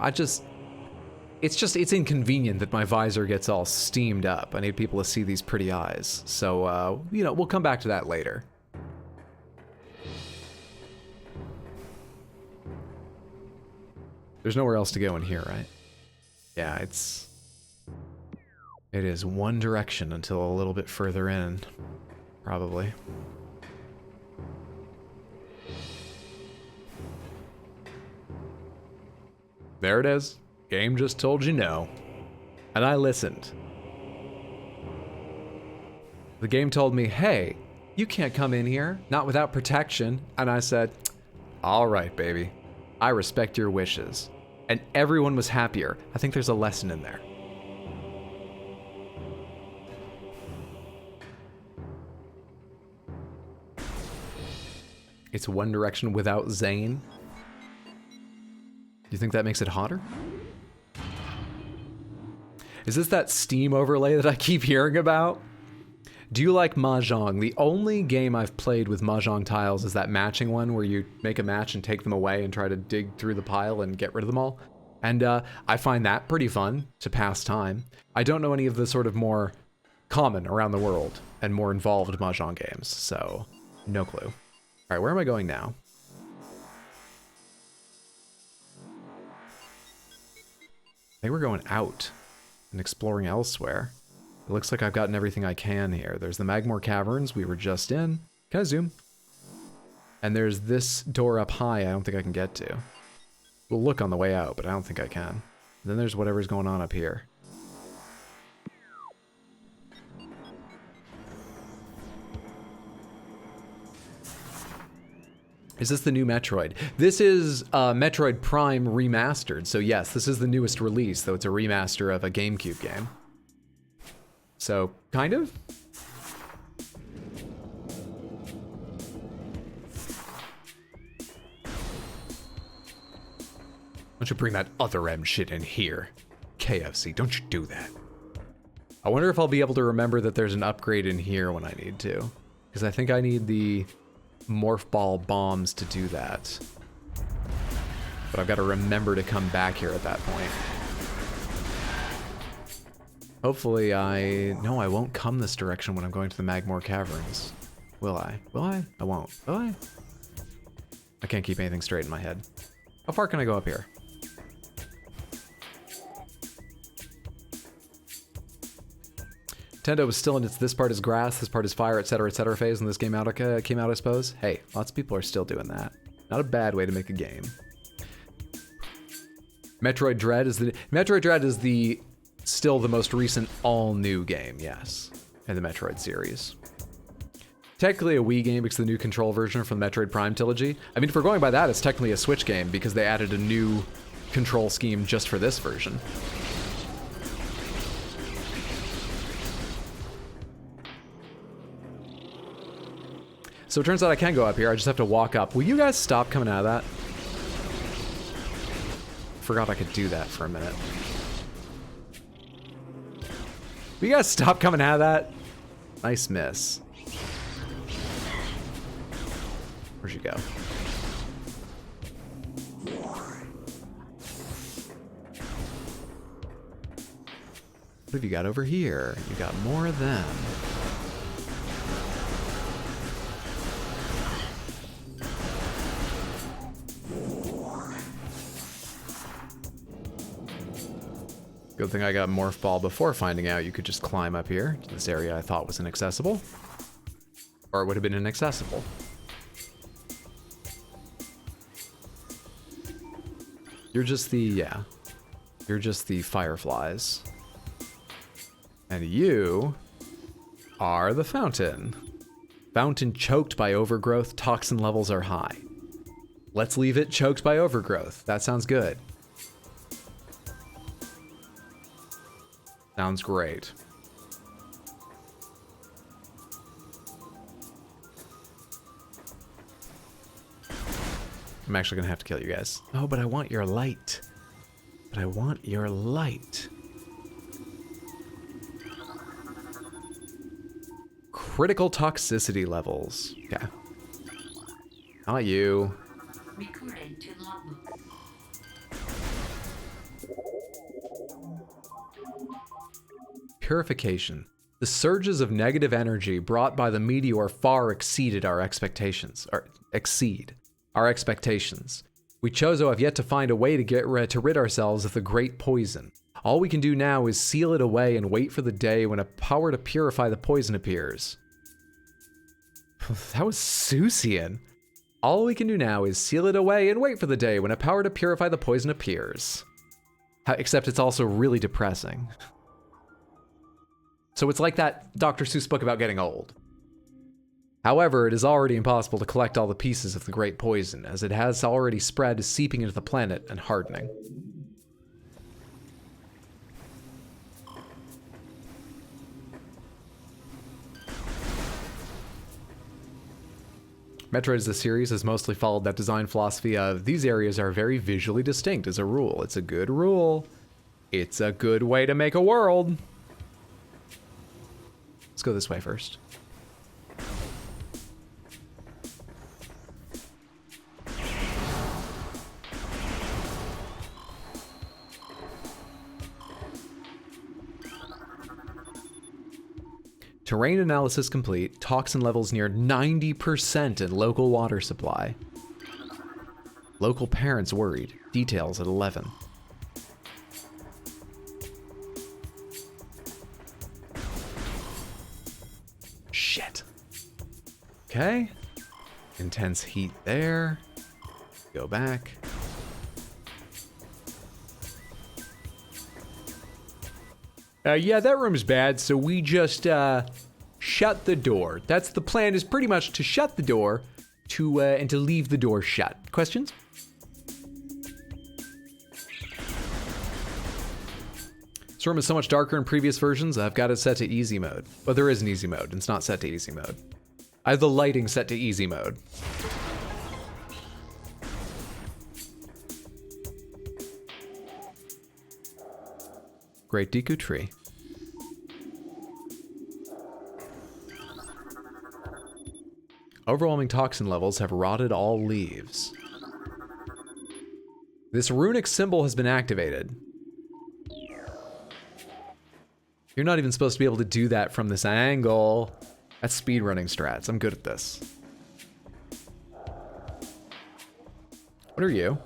it's inconvenient that my visor gets all steamed up. I need people to see these pretty eyes. So, you know, we'll come back to that later. There's nowhere else to go in here, right? Yeah, it is one direction until a little bit further in, probably. There it is. Game just told you no. And I listened. The game told me, hey, you can't come in here, not without protection. And I said, all right, baby. I respect your wishes. And everyone was happier. I think there's a lesson in there. It's one direction without Zane. Do you think that makes it hotter? Is this that Steam overlay that I keep hearing about? Do you like Mahjong? The only game I've played with Mahjong tiles is that matching one where you make a match and take them away and try to dig through the pile and get rid of them all. And I find that pretty fun to pass time. I don't know any of the sort of more common around the world and more involved Mahjong games, so no clue. All right, where am I going now? I think we're going out and exploring elsewhere. It looks like I've gotten everything I can here. There's the Magmore Caverns we were just in. Can I zoom? And there's this door up high I don't think I can get to. We'll look on the way out, but I don't think I can. And then there's whatever's going on up here. Is this the new Metroid? This is Metroid Prime Remastered. So yes, this is the newest release, though it's a remaster of a GameCube game. So, kind of? Don't you bring that other M shit in here. KFC, don't you do that. I wonder if I'll be able to remember that there's an upgrade in here when I need to. Because I think I need the morph ball bombs to do that. But I've got to remember to come back here at that point. Hopefully no, I won't come this direction when I'm going to the Magmore Caverns. Will I? Will I? I won't. Will I? I can't keep anything straight in my head. How far can I go up here? Nintendo was still in its this part is grass, this part is fire, etc., phase when this game came out, I suppose. Hey, lots of people are still doing that. Not a bad way to make a game. Metroid Dread is still the most recent all-new game, yes, in the Metroid series. Technically a Wii game because of the new control version from the Metroid Prime trilogy. I mean, if we're going by that, it's technically a Switch game because they added a new control scheme just for this version. So it turns out I can go up here, I just have to walk up. Will you guys stop coming out of that? Forgot I could do that for a minute. Will you guys stop coming out of that? Nice miss. Where'd you go? What have you got over here? You got more of them. Good thing I got Morph Ball before finding out you could just climb up here to this area I thought was inaccessible. Or it would have been inaccessible. You're just the fireflies. And you are the fountain. Fountain choked by overgrowth, toxin levels are high. Let's leave it choked by overgrowth. That sounds good. Sounds great. I'm actually gonna have to kill you guys. Oh, but I want your light. But I want your light. Critical toxicity levels. Okay. Not you. Recorded to logbook. Purification. The surges of negative energy brought by the meteor far exceeded our expectations. We Chozo have yet to find a way to rid ourselves of the great poison. All we can do now is seal it away and wait for the day when a power to purify the poison appears. That was Susian. All we can do now is seal it away and wait for the day when a power to purify the poison appears. Except it's also really depressing. So it's like that Dr. Seuss book about getting old. However, it is already impossible to collect all the pieces of the great poison, as it has already spread, seeping into the planet and hardening. Metroid as a series has mostly followed that design philosophy of these areas are very visually distinct as a rule. It's a good rule. It's a good way to make a world. Let's go this way first. Terrain analysis complete. Toxin levels near 90% in local water supply. Local parents worried. Details at 11. Shit. Okay. Intense heat there. Go back. Yeah, that room's bad, so we just, shut the door. That's the plan, is pretty much to shut the door and to leave the door shut. Questions? This room is so much darker in previous versions, I've got it set to easy mode. But there is an easy mode, it's not set to easy mode. I have the lighting set to easy mode. Great Deku Tree. Overwhelming toxin levels have rotted all leaves. This runic symbol has been activated. You're not even supposed to be able to do that from this angle. That's speedrunning strats. I'm good at this. What are you?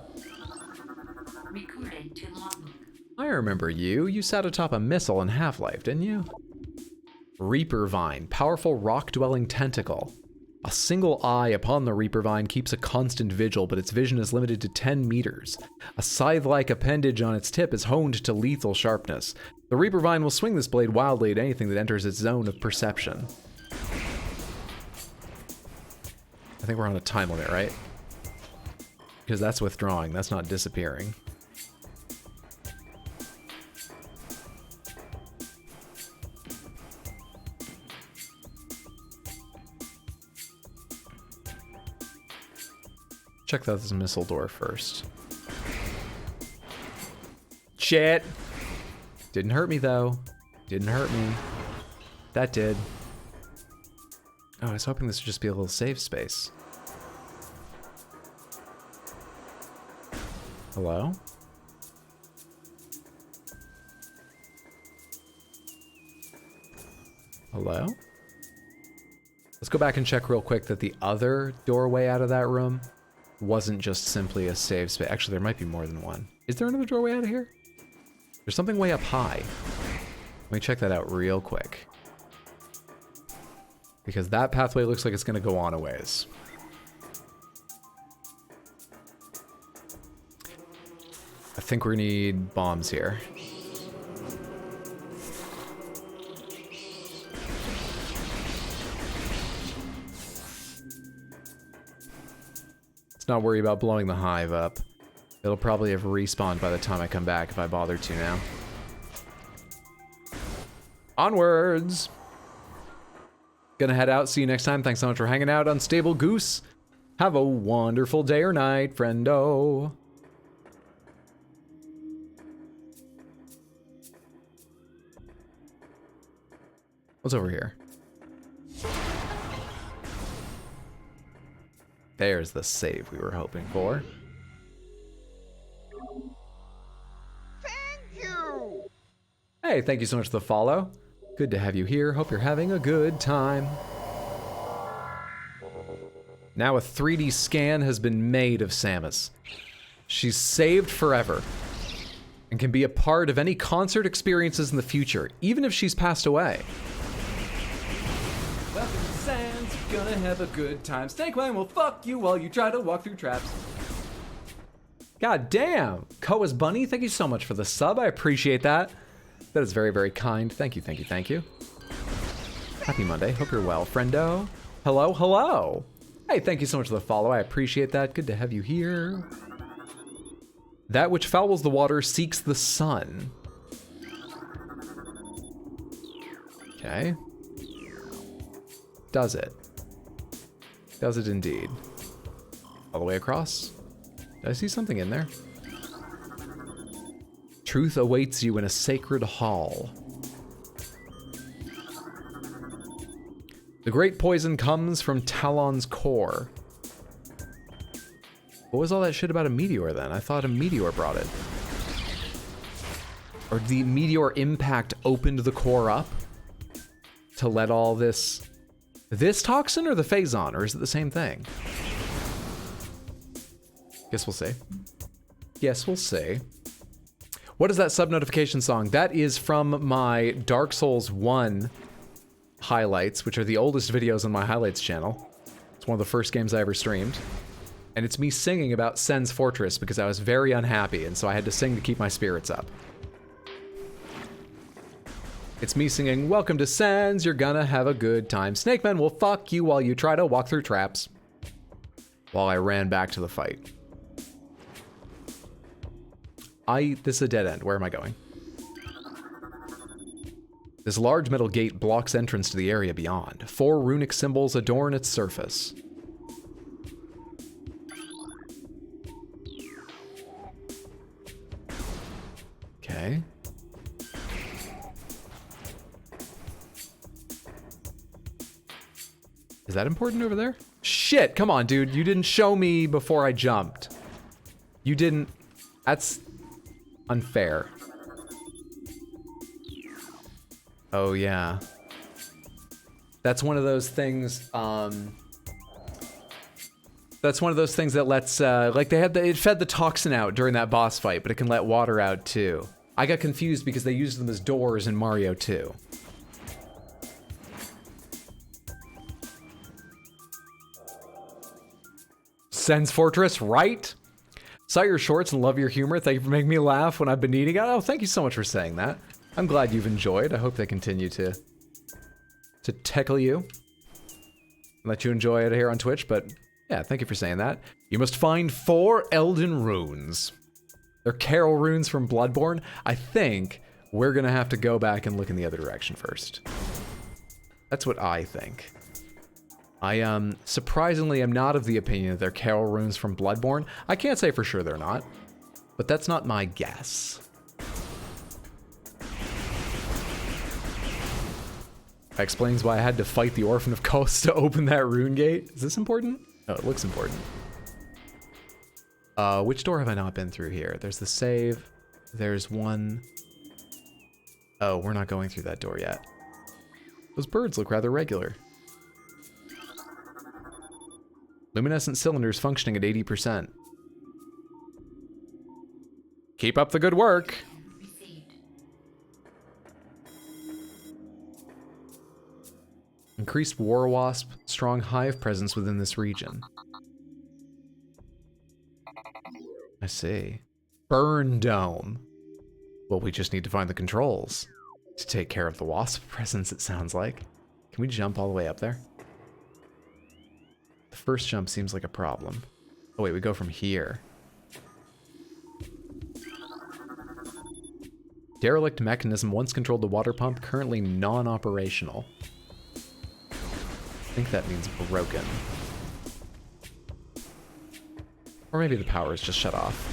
Recorded to logbook. I remember you. You sat atop a missile in Half-Life, didn't you? Reaper Vine, powerful rock-dwelling tentacle. A single eye upon the Reaper Vine keeps a constant vigil, but its vision is limited to 10 meters. A scythe-like appendage on its tip is honed to lethal sharpness. The Reaper Vine will swing this blade wildly at anything that enters its zone of perception. I think we're on a time limit, right? Because that's withdrawing, that's not disappearing. Check out this missile door first. Shit! Didn't hurt me though. Didn't hurt me. That did. Oh, I was hoping this would just be a little safe space. Hello? Hello? Let's go back and check real quick that the other doorway out of that room wasn't just simply a save space. Actually, there might be more than one. Is there another doorway out of here? There's something way up high. Let me check that out real quick. Because that pathway looks like it's going to go on a ways. I think we're going to need bombs here. Let's not worry about blowing the hive up. It'll probably have respawned by the time I come back if I bother to now. Onwards! Gonna head out. See you next time. Thanks so much for hanging out, Unstable Goose. Have a wonderful day or night, friendo. What's over here? There's the save we were hoping for. Thank you! Hey, thank you so much for the follow. Good to have you here. Hope you're having a good time. Now a 3D scan has been made of Samus. She's saved forever and can be a part of any concert experiences in the future, even if she's passed away. Welcome to Sans, you're gonna have a good time. Snake Wang will fuck you while you try to walk through traps. God damn! Koa's Bunny, thank you so much for the sub. I appreciate that. That is very, very kind. Thank you, thank you, thank you. Happy Monday. Hope you're well, friendo. Hello, hello. Hey, thank you so much for the follow. I appreciate that. Good to have you here. That which fouls the water seeks the sun. Okay. Does it? Does it indeed? All the way across? Did I see something in there? Truth awaits you in a sacred hall. The great poison comes from Talon's core. What was all that shit about a meteor then? I thought a meteor brought it. Or the meteor impact opened the core up to let all this toxin or the phazon, or is it the same thing? Guess we'll see. Guess we'll see. What is that sub notification song? That is from my Dark Souls 1 highlights, which are the oldest videos on my highlights channel. It's one of the first games I ever streamed. And it's me singing about Sen's Fortress because I was very unhappy, and so I had to sing to keep my spirits up. It's me singing, welcome to Sen's, you're gonna have a good time. Snake Man will fuck you while you try to walk through traps. While I ran back to the fight. This is a dead end. Where am I going? This large metal gate blocks entrance to the area beyond. 4 runic symbols adorn its surface. Okay. Is that important over there? Shit, come on, dude. You didn't show me before I jumped. You didn't. That's unfair. Oh, yeah. That's one of those things, that's one of those things that lets, like it fed the toxin out during that boss fight, but it can let water out too. I got confused because they used them as doors in Mario 2. Sen's Fortress, right? Saw your shorts and love your humor. Thank you for making me laugh when I've been eating. Oh, thank you so much for saying that. I'm glad you've enjoyed. I hope they continue to tickle you and let you enjoy it here on Twitch. But yeah, thank you for saying that. You must find 4 Elden runes. They're Carol runes from Bloodborne. I think we're gonna have to go back and look in the other direction first. That's what I think. I surprisingly am not of the opinion that they're Carol runes from Bloodborne. I can't say for sure they're not, but that's not my guess. That explains why I had to fight the Orphan of Kos to open that rune gate. Is this important? Oh, it looks important. Which door have I not been through here? There's the save. There's one. Oh, we're not going through that door yet. Those birds look rather regular. Luminescent cylinders functioning at 80%. Keep up the good work. Received. Increased war wasp, strong hive presence within this region. I see. Burn dome. Well, we just need to find the controls to take care of the wasp presence, it sounds like. Can we jump all the way up there? The first jump seems like a problem. Oh wait, we go from here. Derelict mechanism once controlled the water pump, currently non-operational. I think that means broken. Or maybe the power is just shut off.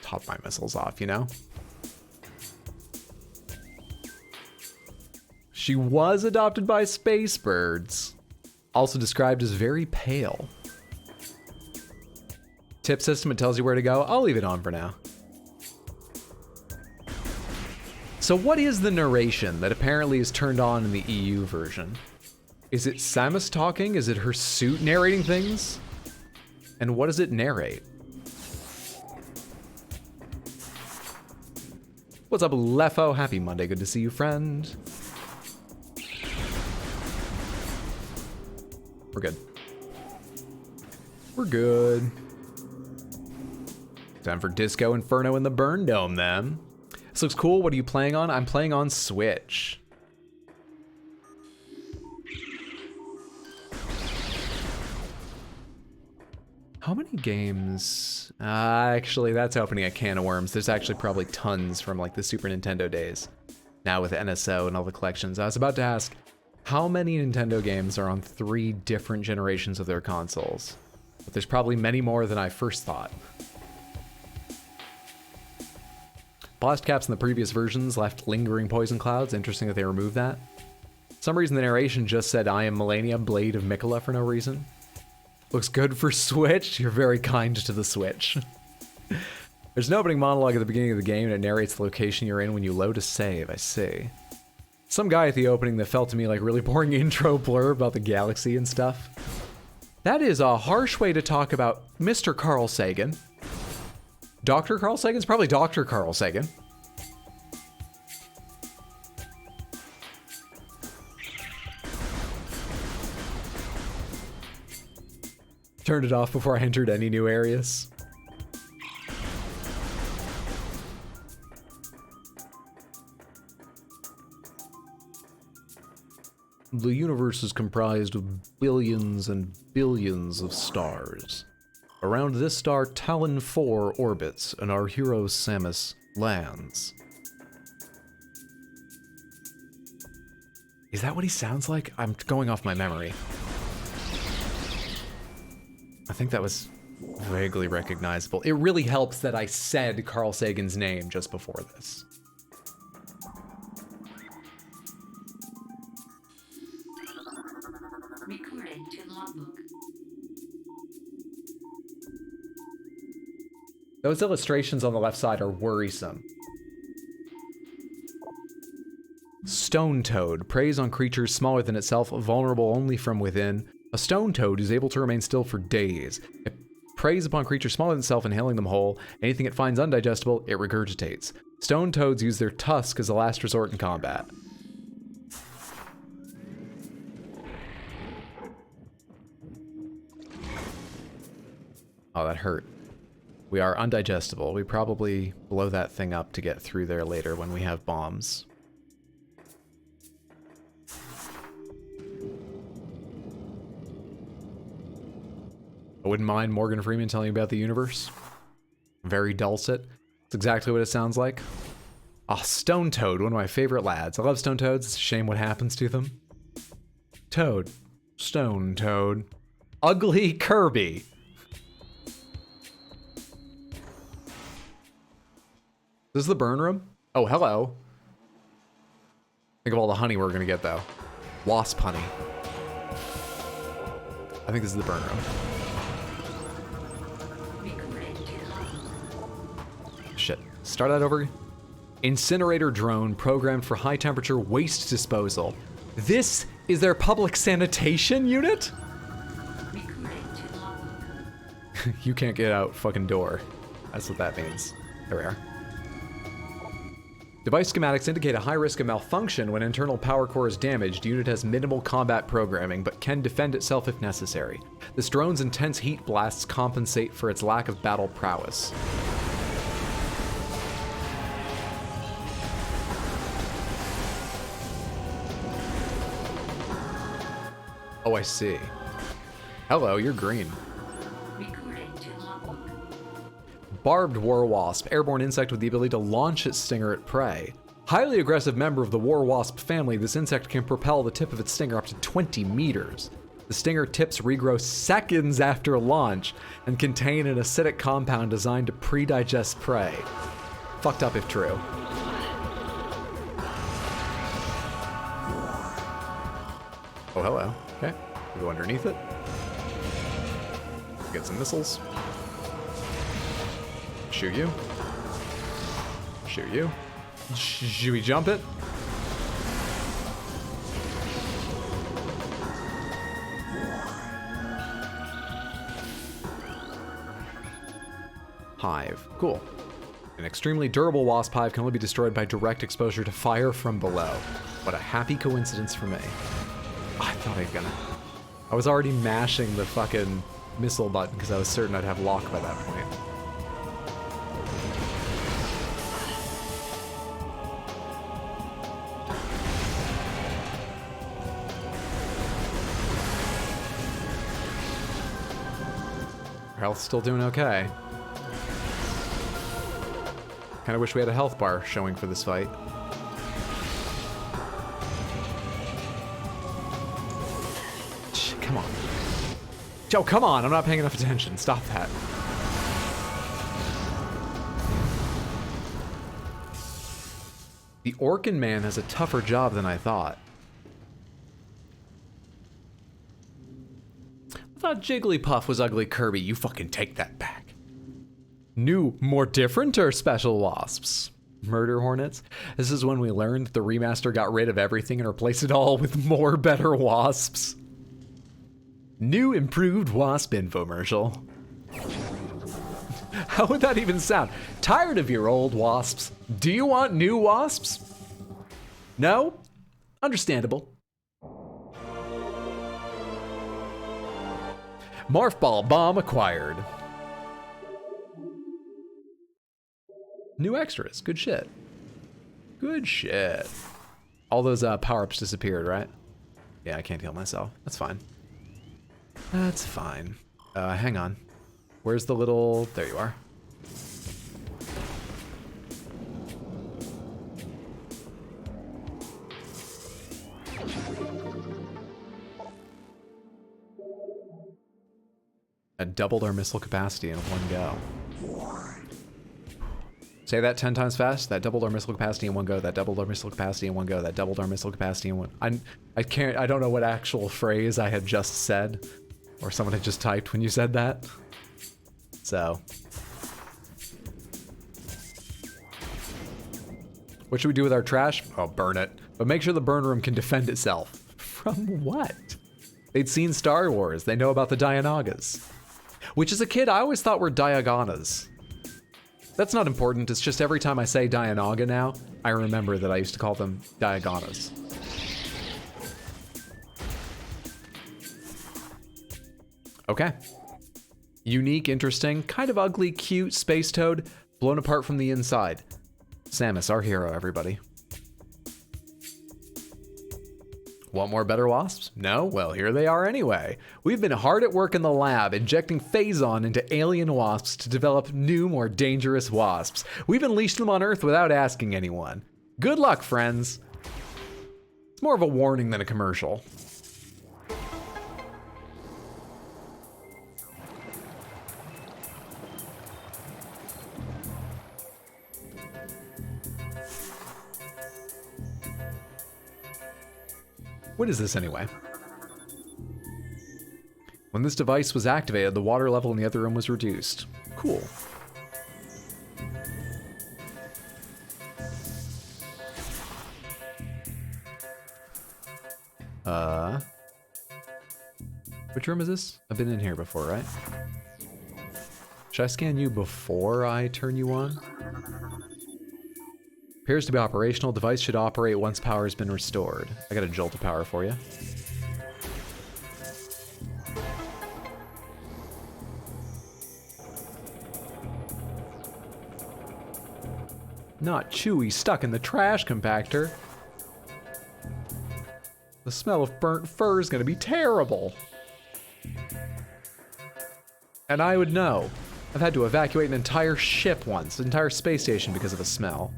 pop my missiles off, you know? She was adopted by space birds. Also described as very pale. Tip system, it tells you where to go. I'll leave it on for now. So what is the narration that apparently is turned on in the EU version? Is it Samus talking? Is it her suit narrating things? And what does it narrate? What's up, Lefo? Happy Monday. Good to see you, friend. We're good. We're good. Time for Disco Inferno in the Burn Dome, then. This looks cool. What are you playing on? I'm playing on Switch. How many games? Actually, that's opening a can of worms. There's actually probably tons from like the Super Nintendo days. Now with NSO and all the collections. I was about to ask, how many Nintendo games are on 3 different generations of their consoles? But there's probably many more than I first thought. Blast caps in the previous versions left lingering poison clouds. Interesting that they removed that. For some reason the narration just said, I am Melania, Blade of Mikola for no reason. Looks good for Switch. You're very kind to the Switch. There's an opening monologue at the beginning of the game and it narrates the location you're in when you load a save. I see. Some guy at the opening that felt to me like really boring intro blurb about the galaxy and stuff. That is a harsh way to talk about Mr. Carl Sagan. Dr. Carl Sagan? It's probably Dr. Carl Sagan. Turned it off before I entered any new areas. The universe is comprised of billions and billions of stars. Around this star, Talon 4 orbits, and our hero Samus lands. Is that what he sounds like? I'm going off my memory. I think that was vaguely recognizable. It really helps that I said Carl Sagan's name just before this. Recorded to logbook. Those illustrations on the left side are worrisome. Stone Toad preys on creatures smaller than itself, vulnerable only from within. A stone toad is able to remain still for days. It preys upon creatures smaller than itself, inhaling them whole. Anything it finds undigestible, it regurgitates. Stone toads use their tusk as a last resort in combat. Oh, that hurt. We are undigestible. We probably blow that thing up to get through there later when we have bombs. I wouldn't mind Morgan Freeman telling you about the universe. Very dulcet. It's exactly what it sounds like. Ah, Stone Toad, one of my favorite lads. I love Stone Toads. It's a shame what happens to them. Toad. Stone Toad. Ugly Kirby. This is the burn room? Oh, hello. Think of all the honey we're gonna get, though. Wasp honey. I think this is the burn room. Shit. Start that over. Incinerator drone programmed for high temperature waste disposal. This is their public sanitation unit? You can't get out fucking door. That's what that means. There we are. Device schematics indicate a high risk of malfunction when internal power core is damaged. Unit has minimal combat programming, but can defend itself if necessary. This drone's intense heat blasts compensate for its lack of battle prowess. Oh, I see. Hello, you're green. Barbed war wasp, airborne insect with the ability to launch its stinger at prey. Highly aggressive member of the war wasp family, this insect can propel the tip of its stinger up to 20 meters. The stinger tips regrow seconds after launch and contain an acidic compound designed to pre-digest prey. Fucked up if true. Oh, hello. Okay. We'll go underneath it. Get some missiles. Shoot you. Shoot you. Should we jump it? Hive. Cool. An extremely durable wasp hive can only be destroyed by direct exposure to fire from below. What a happy coincidence for me. I thought I was already mashing the fucking missile button because I was certain I'd have lock by that point. Our health's still doing okay. Kinda wish we had a health bar showing for this fight. Come on. Joe, come on! I'm not paying enough attention. Stop that. The Orkin Man has a tougher job than I thought. I thought Jigglypuff was ugly Kirby. You fucking take that back. New, more different or special wasps? Murder hornets? This is when we learned the remaster got rid of everything and replaced it all with more better wasps. New improved wasp infomercial. How would that even sound? Tired of your old wasps? Do you want new wasps? No? Understandable. Morph Ball Bomb acquired. New extras. Good shit. Good shit. All those power-ups disappeared, right? Yeah, I can't heal myself. That's fine. That's fine. Hang on. Where's the little... There you are. That doubled our missile capacity in one go. Say that 10 times fast. That doubled our missile capacity in one go. That doubled our missile capacity in one go. That doubled our missile capacity in one... I don't know what actual phrase I had just said. Or someone had just typed when you said that. So. What should we do with our trash? Oh, burn it. But make sure the burn room can defend itself. From what? They'd seen Star Wars. They know about the Dianogas. Which as a kid, I always thought were Diagonas. That's not important. It's just every time I say Dianoga now, I remember that I used to call them Diagonas. Okay. Unique, interesting, kind of ugly, cute space toad, blown apart from the inside. Samus, our hero, everybody. Want more better wasps? No? Well, here they are anyway. We've been hard at work in the lab, injecting Phazon into alien wasps to develop new, more dangerous wasps. We've unleashed them on Earth without asking anyone. Good luck, friends. It's more of a warning than a commercial. What is this anyway? When this device was activated, the water level in the other room was reduced. Cool. Which room is this? I've been in here before, right? Should I scan you before I turn you on? Appears to be operational. Device should operate once power has been restored. I got a jolt of power for you. Not chewy, stuck in the trash compactor. The smell of burnt fur is gonna be terrible. And I would know. I've had to evacuate an entire ship once, an entire space station because of the smell.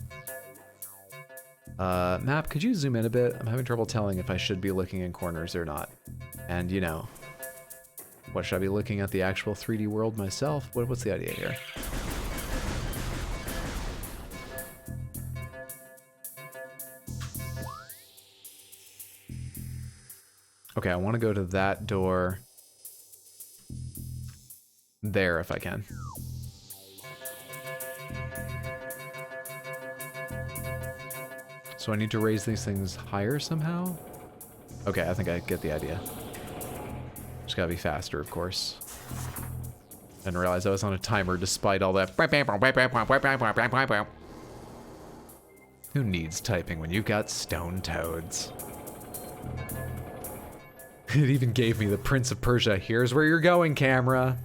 Map, could you zoom in a bit? I'm having trouble telling if I should be looking in corners or not. And, you know, what, should I be looking at the actual 3D world myself? What's the idea here? Okay, I want to go to that door there if I can. So I need to raise these things higher somehow? Okay, I think I get the idea. Just gotta be faster, of course. Didn't realize I was on a timer despite all that. Who needs typing when you've got stone toads? It even gave me the Prince of Persia. Here's where you're going, camera.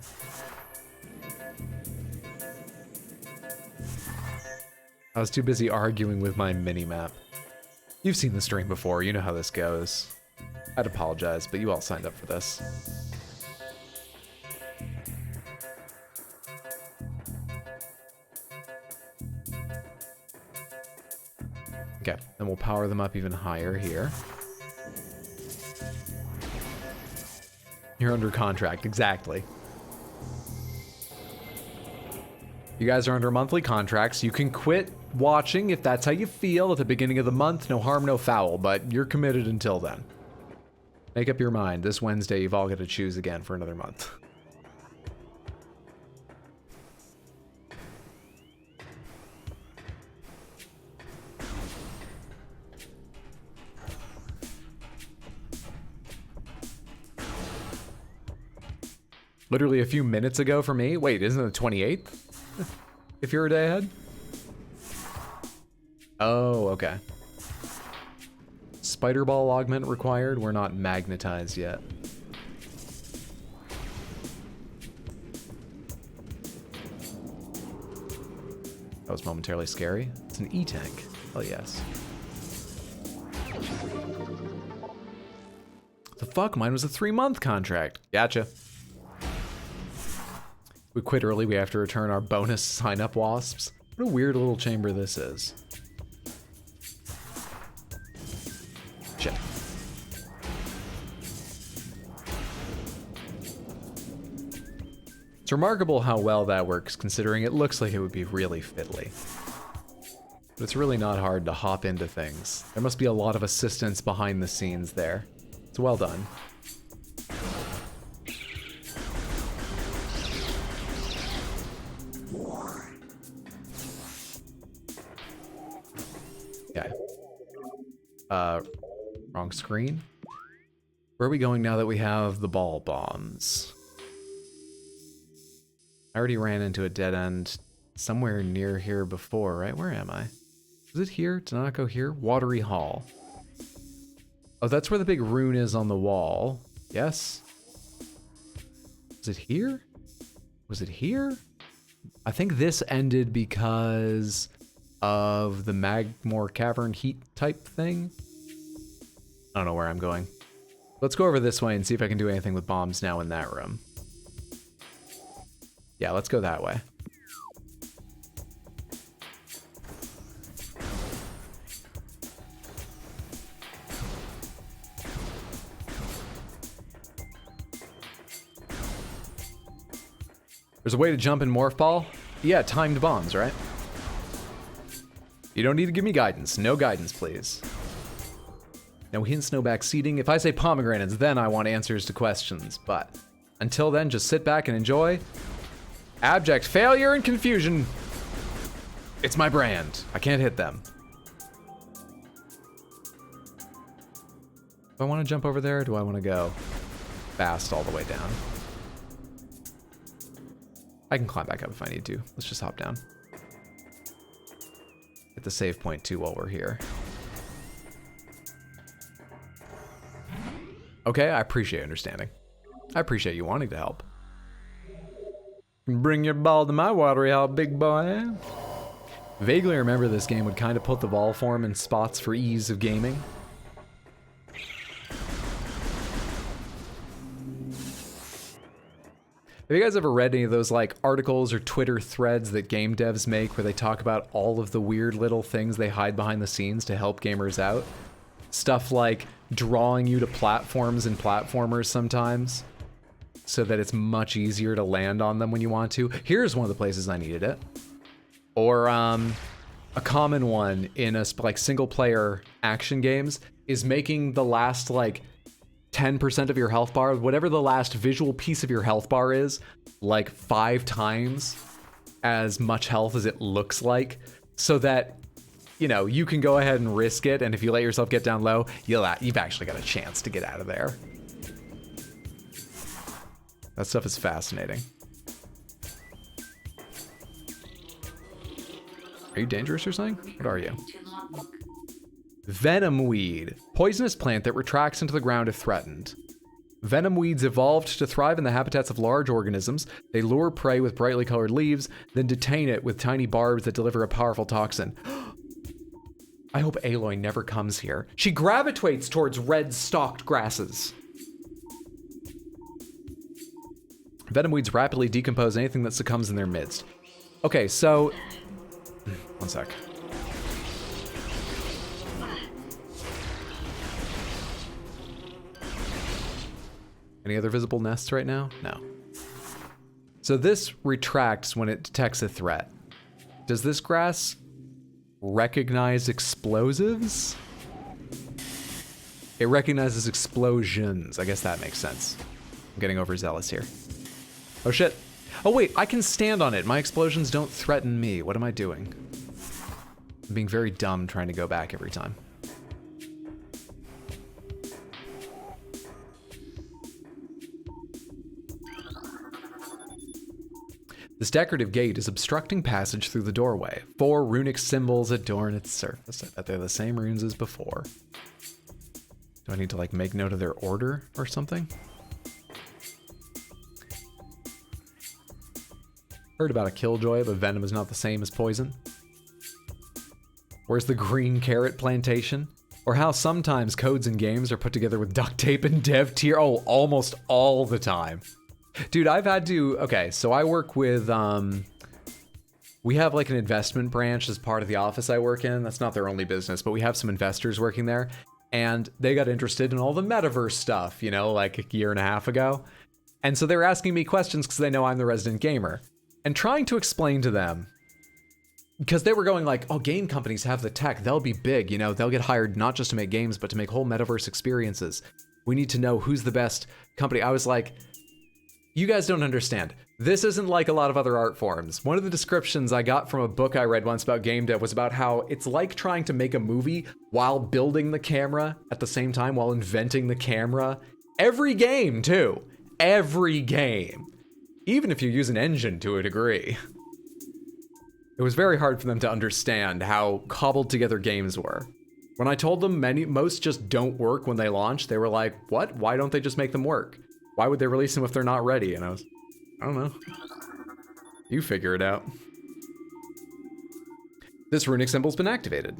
I was too busy arguing with my mini-map. You've seen the stream before, you know how this goes. I'd apologize, but you all signed up for this. Okay, then we'll power them up even higher here. You're under contract, exactly. You guys are under monthly contracts. You can quit watching if that's how you feel at the beginning of the month. No harm, no foul, but you're committed until then. Make up your mind. This Wednesday, you've all got to choose again for another month. Literally a few minutes ago for me. Wait, isn't it the 28th? If you're a day ahead? Oh, okay. Spider ball augment required. We're not magnetized yet. That was momentarily scary. It's an E-tank. Oh yes. The fuck? Mine was a 3-month contract. Gotcha. We quit early, we have to return our bonus sign-up wasps. What a weird little chamber this is. Shit. It's remarkable how well that works, considering it looks like it would be really fiddly. But it's really not hard to hop into things. There must be a lot of assistance behind the scenes there. It's well done. Okay. Wrong screen. Where are we going now that we have the ball bombs? I already ran into a dead end somewhere near here before, right? Where am I? Is it here? Did I not go here? Watery Hall. Oh, that's where the big rune is on the wall. Yes? Is it here? Was it here? I think this ended because of the Magmore Cavern heat type thing. I don't know where I'm going. Let's go over this way and see if I can do anything with bombs now in that room. Yeah, let's go that way. There's a way to jump in Morph Ball? Yeah, timed bombs, right? You don't need to give me guidance. No guidance, please. No hints, no backseating. If I say pomegranates, then I want answers to questions. But until then, just sit back and enjoy. Abject failure and confusion. It's my brand. I can't hit them. Do I want to jump over there, or do I want to go fast all the way down? I can climb back up if I need to. Let's just hop down. Hit the save point too while we're here. Okay, I appreciate understanding. I appreciate you wanting to help. Bring your ball to my watery hole, big boy. Vaguely remember this game would kind of put the ball form in spots for ease of gaming. Have you guys ever read any of those like articles or Twitter threads that game devs make where they talk about all of the weird little things they hide behind the scenes to help gamers out? Stuff like drawing you to platforms and platformers sometimes so that it's much easier to land on them when you want to. Here's one of the places I needed it. Or a common one in a like single player action games is making the last like 10% of your health bar, whatever the last visual piece of your health bar is, like 5 times as much health as it looks like, so that, you know, you can go ahead and risk it, and if you let yourself get down low, you've actually got a chance to get out of there. That stuff is fascinating. Are you dangerous or something? What are you? To logbook. Venom weed, poisonous plant that retracts into the ground if threatened. Venom weeds evolved to thrive in the habitats of large organisms. They lure prey with brightly colored leaves, then detain it with tiny barbs that deliver a powerful toxin. I hope Aloy never comes here. She gravitates towards red-stalked grasses. Venom weeds rapidly decompose anything that succumbs in their midst. Okay, so... One sec. Any other visible nests right now? No. So this retracts when it detects a threat. Does this grass recognize explosives? It recognizes explosions. I guess that makes sense. I'm getting overzealous here. Oh shit. Oh wait, I can stand on it. My explosions don't threaten me. What am I doing? I'm being very dumb trying to go back every time. This decorative gate is obstructing passage through the doorway. 4 runic symbols adorn its surface. I bet they're the same runes as before. Do I need to like make note of their order or something? Heard about a killjoy, but venom is not the same as poison. Where's the green carrot plantation? Or how sometimes codes in games are put together with duct tape and dev tier. Oh, almost all the time. Dude, I've had to, okay, so I work with, we have like an investment branch as part of the office I work in. That's not their only business, but we have some investors working there. And they got interested in all the metaverse stuff, you know, like a year and a half ago. And so they were asking me questions because they know I'm the resident gamer. And trying to explain to them, because they were going like, oh, game companies have the tech, they'll be big, you know, they'll get hired not just to make games, but to make whole metaverse experiences. We need to know who's the best company. I was like, you guys don't understand. This isn't like a lot of other art forms. One of the descriptions I got from a book I read once about game dev was about how it's like trying to make a movie while building the camera at the same time, while inventing the camera. Every game, too. Every game. Even if you use an engine to a degree. It was very hard for them to understand how cobbled together games were. When I told them most just don't work when they launch, they were like, what? Why don't they just make them work? Why would they release them if they're not ready? And I don't know. You figure it out. This runic symbol's been activated.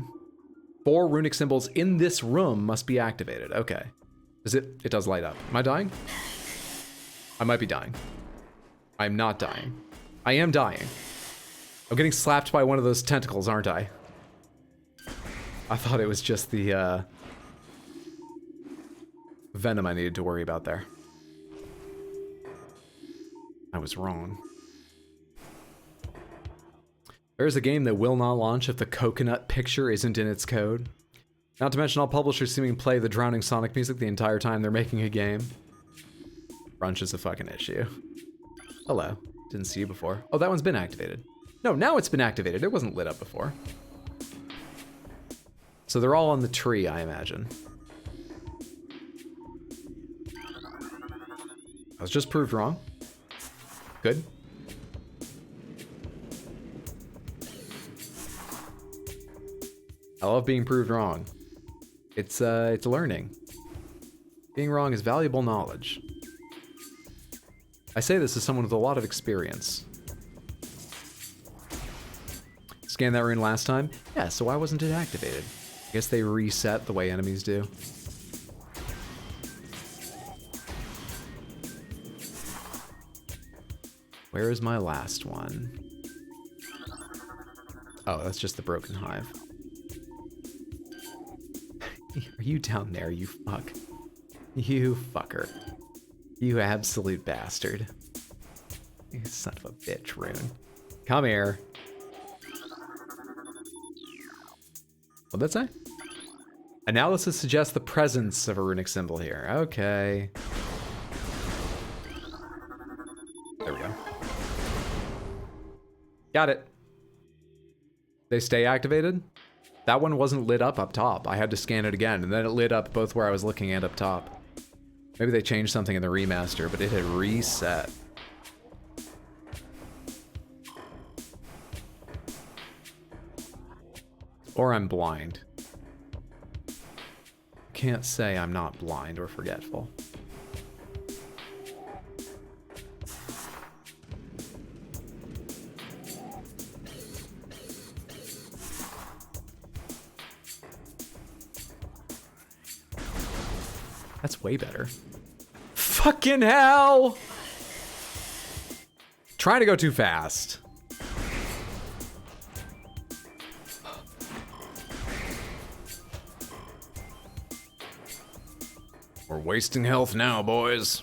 4 runic symbols in this room must be activated. Okay. It does light up. Am I dying? I might be dying. I'm not dying. I am dying. I'm getting slapped by one of those tentacles, aren't I? I thought it was just the venom I needed to worry about there. I was wrong. There's a game that will not launch if the coconut picture isn't in its code. Not to mention all publishers seeming to play the drowning Sonic music the entire time they're making a game. Crunch is a fucking issue. Hello. Didn't see you before. Oh, that one's been activated. No, now it's been activated. It wasn't lit up before. So they're all on the tree, I imagine. I was just proved wrong. Good. I love being proved wrong. It's learning. Being wrong is valuable knowledge. I say this as someone with a lot of experience. Scanned that rune last time? Yeah, so why wasn't it activated? I guess they reset the way enemies do. Where is my last one? Oh, that's just the broken hive. Are you down there, you fuck? You fucker. You absolute bastard. You son of a bitch, Rune. Come here. What'd that say? Analysis suggests the presence of a runic symbol here. Okay. There we go. Got it. They stay activated? That one wasn't lit up top. I had to scan it again, and then it lit up both where I was looking and up top. Maybe they changed something in the remaster, but it had reset. Or I'm blind. Can't say I'm not blind or forgetful. That's way better. Fucking hell! Trying to go too fast. We're wasting health now, boys.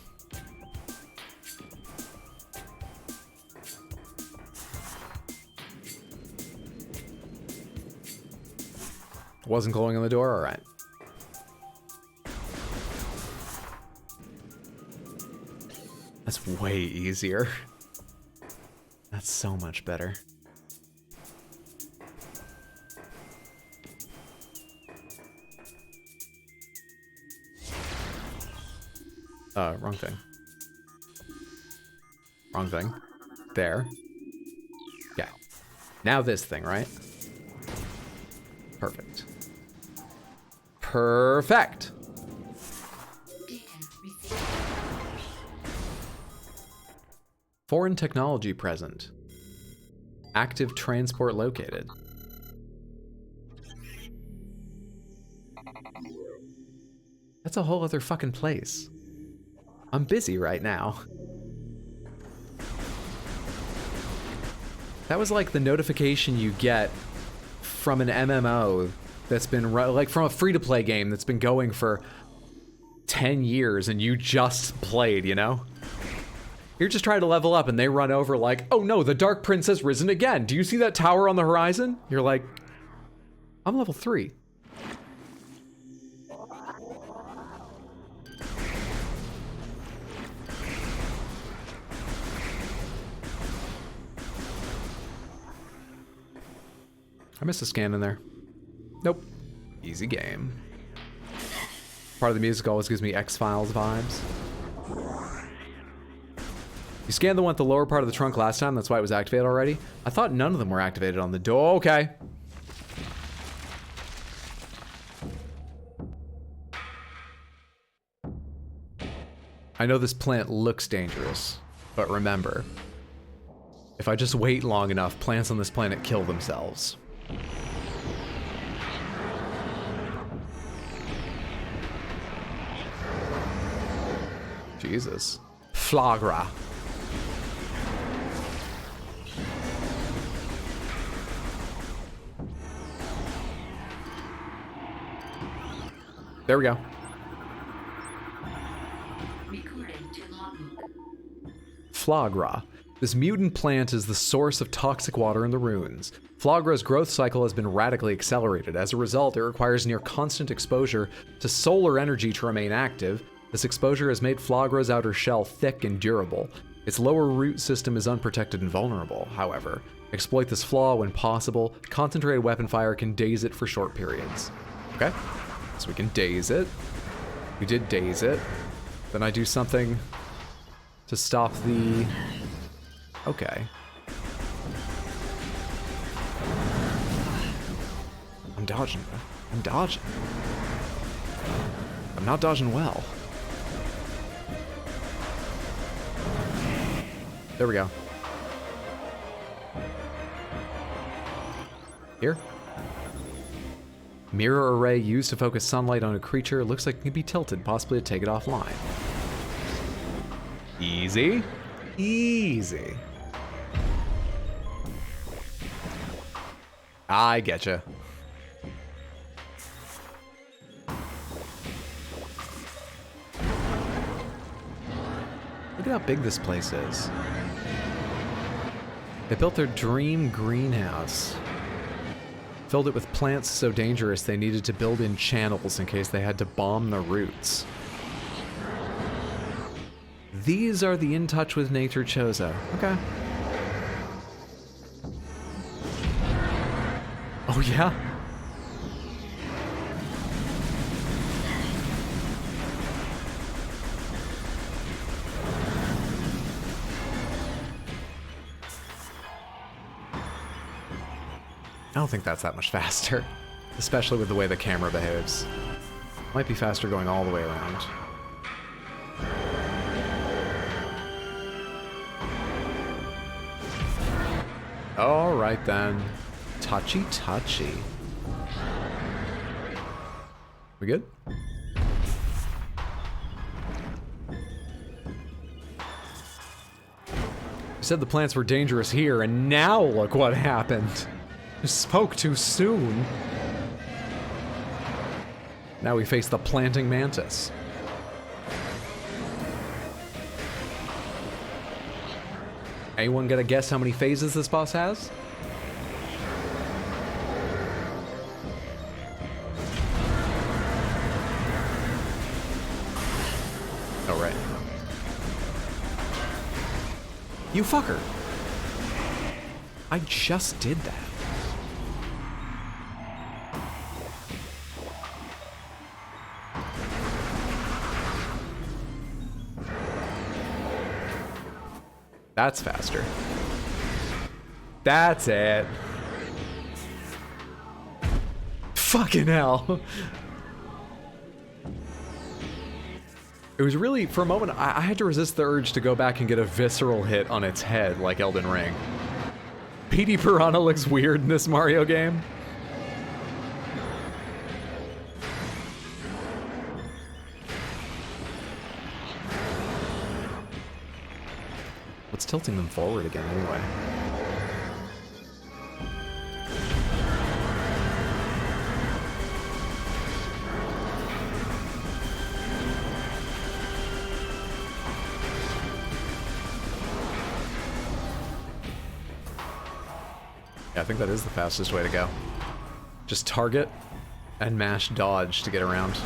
Wasn't glowing on the door? All right. That's way easier. That's so much better. Wrong thing. Wrong thing. There. Okay. Now this thing, right? Perfect. Perfect! Foreign technology present. Active transport located. That's a whole other fucking place. I'm busy right now. That was like the notification you get from an MMO that's been, like from a free-to-play game that's been going for 10 years and you just played, you know? You're just trying to level up and they run over like, oh no, the Dark Prince has risen again. Do you see that tower on the horizon? You're like, I'm level 3. I missed a scan in there. Nope. Easy game. Part of the music always gives me X-Files vibes. You scanned the one at the lower part of the trunk last time, that's why it was activated already? I thought none of them were activated on the door. Okay. I know this plant looks dangerous, but remember, if I just wait long enough, plants on this planet kill themselves. Jesus. Flagra. There we go. Flagra. This mutant plant is the source of toxic water in the ruins. Flagra's growth cycle has been radically accelerated. As a result, it requires near constant exposure to solar energy to remain active. This exposure has made Flagra's outer shell thick and durable. Its lower root system is unprotected and vulnerable, however. Exploit this flaw when possible. Concentrated weapon fire can daze it for short periods. Okay, so we can daze it. We did daze it. Then I do something to stop the... Okay. I'm dodging. I'm dodging. I'm not dodging well. There we go. Here. Mirror array used to focus sunlight on a creature. Looks like it can be tilted, possibly to take it offline. Easy. Easy. I getcha. Look at how big this place is. They built their dream greenhouse. Filled it with plants so dangerous they needed to build in channels in case they had to bomb the roots. These are the in touch with nature Chozo. Okay. Oh yeah? I don't think that's that much faster, especially with the way the camera behaves. Might be faster going all the way around. All right then. Touchy touchy. We good? You said the plants were dangerous here, and now look what happened. You spoke too soon. Now we face the planting mantis. Anyone gonna guess how many phases this boss has? Oh, right. You fucker. I just did that. That's faster. That's it. Fucking hell. It was really, for a moment, I had to resist the urge to go back and get a visceral hit on its head like Elden Ring. Petey Piranha looks weird in this Mario game. What's tilting them forward again anyway? Yeah, I think that is the fastest way to go. Just target and mash dodge to get around.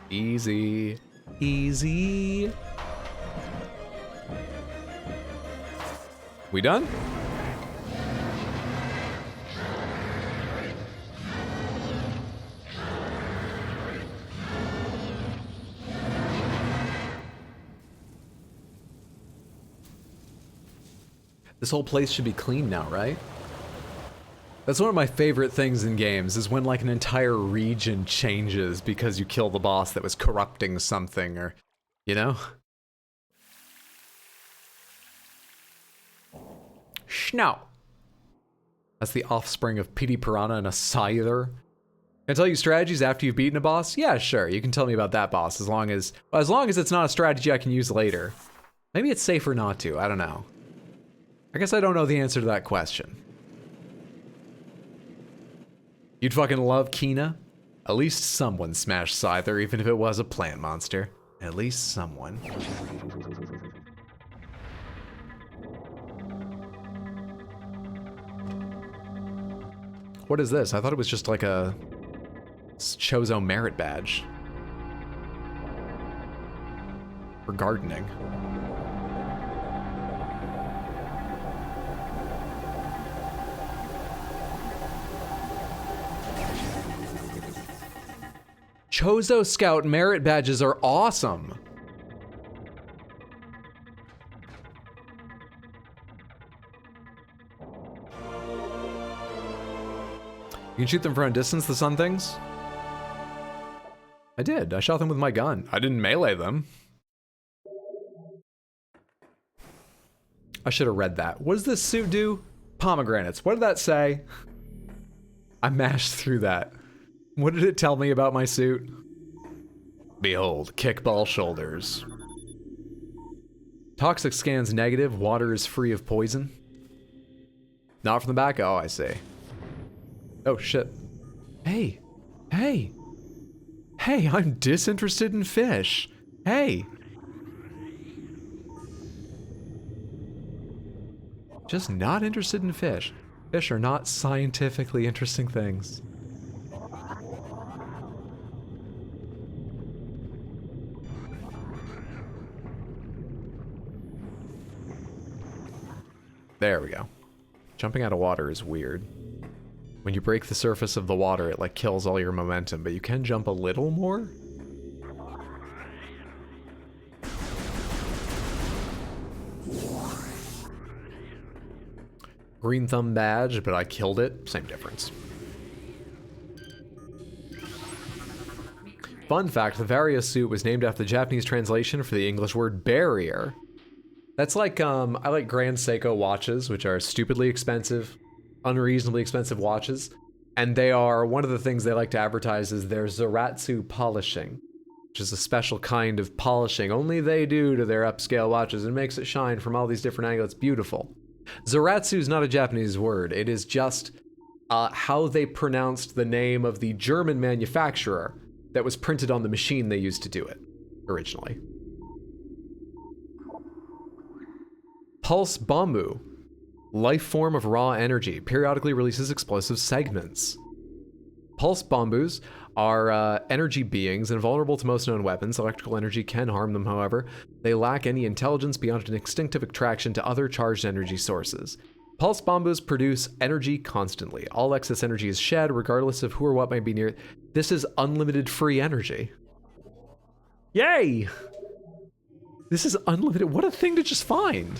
Easy. Easy. We done? This whole place should be clean now, right? That's one of my favorite things in games, is when like an entire region changes because you kill the boss that was corrupting something, or, you know? Schnout. That's the offspring of Petey Piranha and a Scyther. Can I tell you strategies after you've beaten a boss? Yeah, sure, you can tell me about that boss as long as it's not a strategy I can use later. Maybe it's safer not to, I don't know. I guess I don't know the answer to that question. You'd fucking love Kina? At least someone smashed Scyther, even if it was a plant monster. At least someone. What is this? I thought it was just like a Chozo merit badge. For gardening. Chozo Scout merit badges are awesome. You can shoot them from a distance, the sun things? I did. I shot them with my gun. I didn't melee them. I should have read that. What does this suit do? Pomegranates. What did that say? I mashed through that. What did it tell me about my suit? Behold, kickball shoulders. Toxic scans negative. Water is free of poison. Not from the back? Oh, I see. Oh, shit. Hey. Hey. Hey, I'm disinterested in fish. Hey. Just not interested in fish. Fish are not scientifically interesting things. There we go. Jumping out of water is weird. When you break the surface of the water, it like kills all your momentum, but you can jump a little more? Green thumb badge, but I killed it. Same difference. Fun fact, the Varia suit was named after the Japanese translation for the English word barrier. That's like, I like Grand Seiko watches, which are stupidly expensive, unreasonably expensive watches. And they are, one of the things they like to advertise is their Zaratsu polishing, which is a special kind of polishing only they do to their upscale watches and makes it shine from all these different angles. It's beautiful. Zaratsu is not a Japanese word. It is just how they pronounced the name of the German manufacturer that was printed on the machine they used to do it originally. Pulse Bambu, life form of raw energy, periodically releases explosive segments. Pulse Bambus are energy beings invulnerable to most known weapons. Electrical energy can harm them, however. They lack any intelligence beyond an instinctive attraction to other charged energy sources. Pulse Bambus produce energy constantly. All excess energy is shed, regardless of who or what might be near it. This is unlimited free energy. Yay! This is unlimited. What a thing to just find.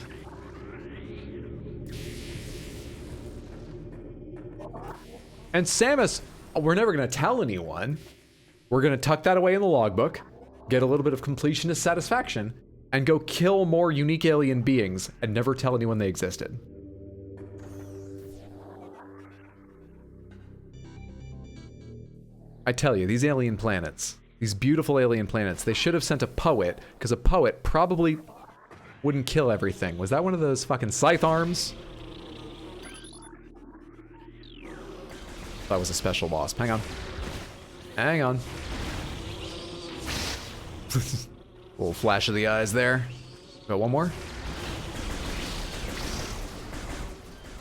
And Samus, we're never going to tell anyone. We're going to tuck that away in the logbook, get a little bit of completionist satisfaction, and go kill more unique alien beings and never tell anyone they existed. I tell you, these alien planets, these beautiful alien planets, they should have sent a poet, because a poet probably wouldn't kill everything. Was that one of those fucking scythe arms? That was a special wasp. Hang on. Hang on. Little flash of the eyes there. Got one more? Is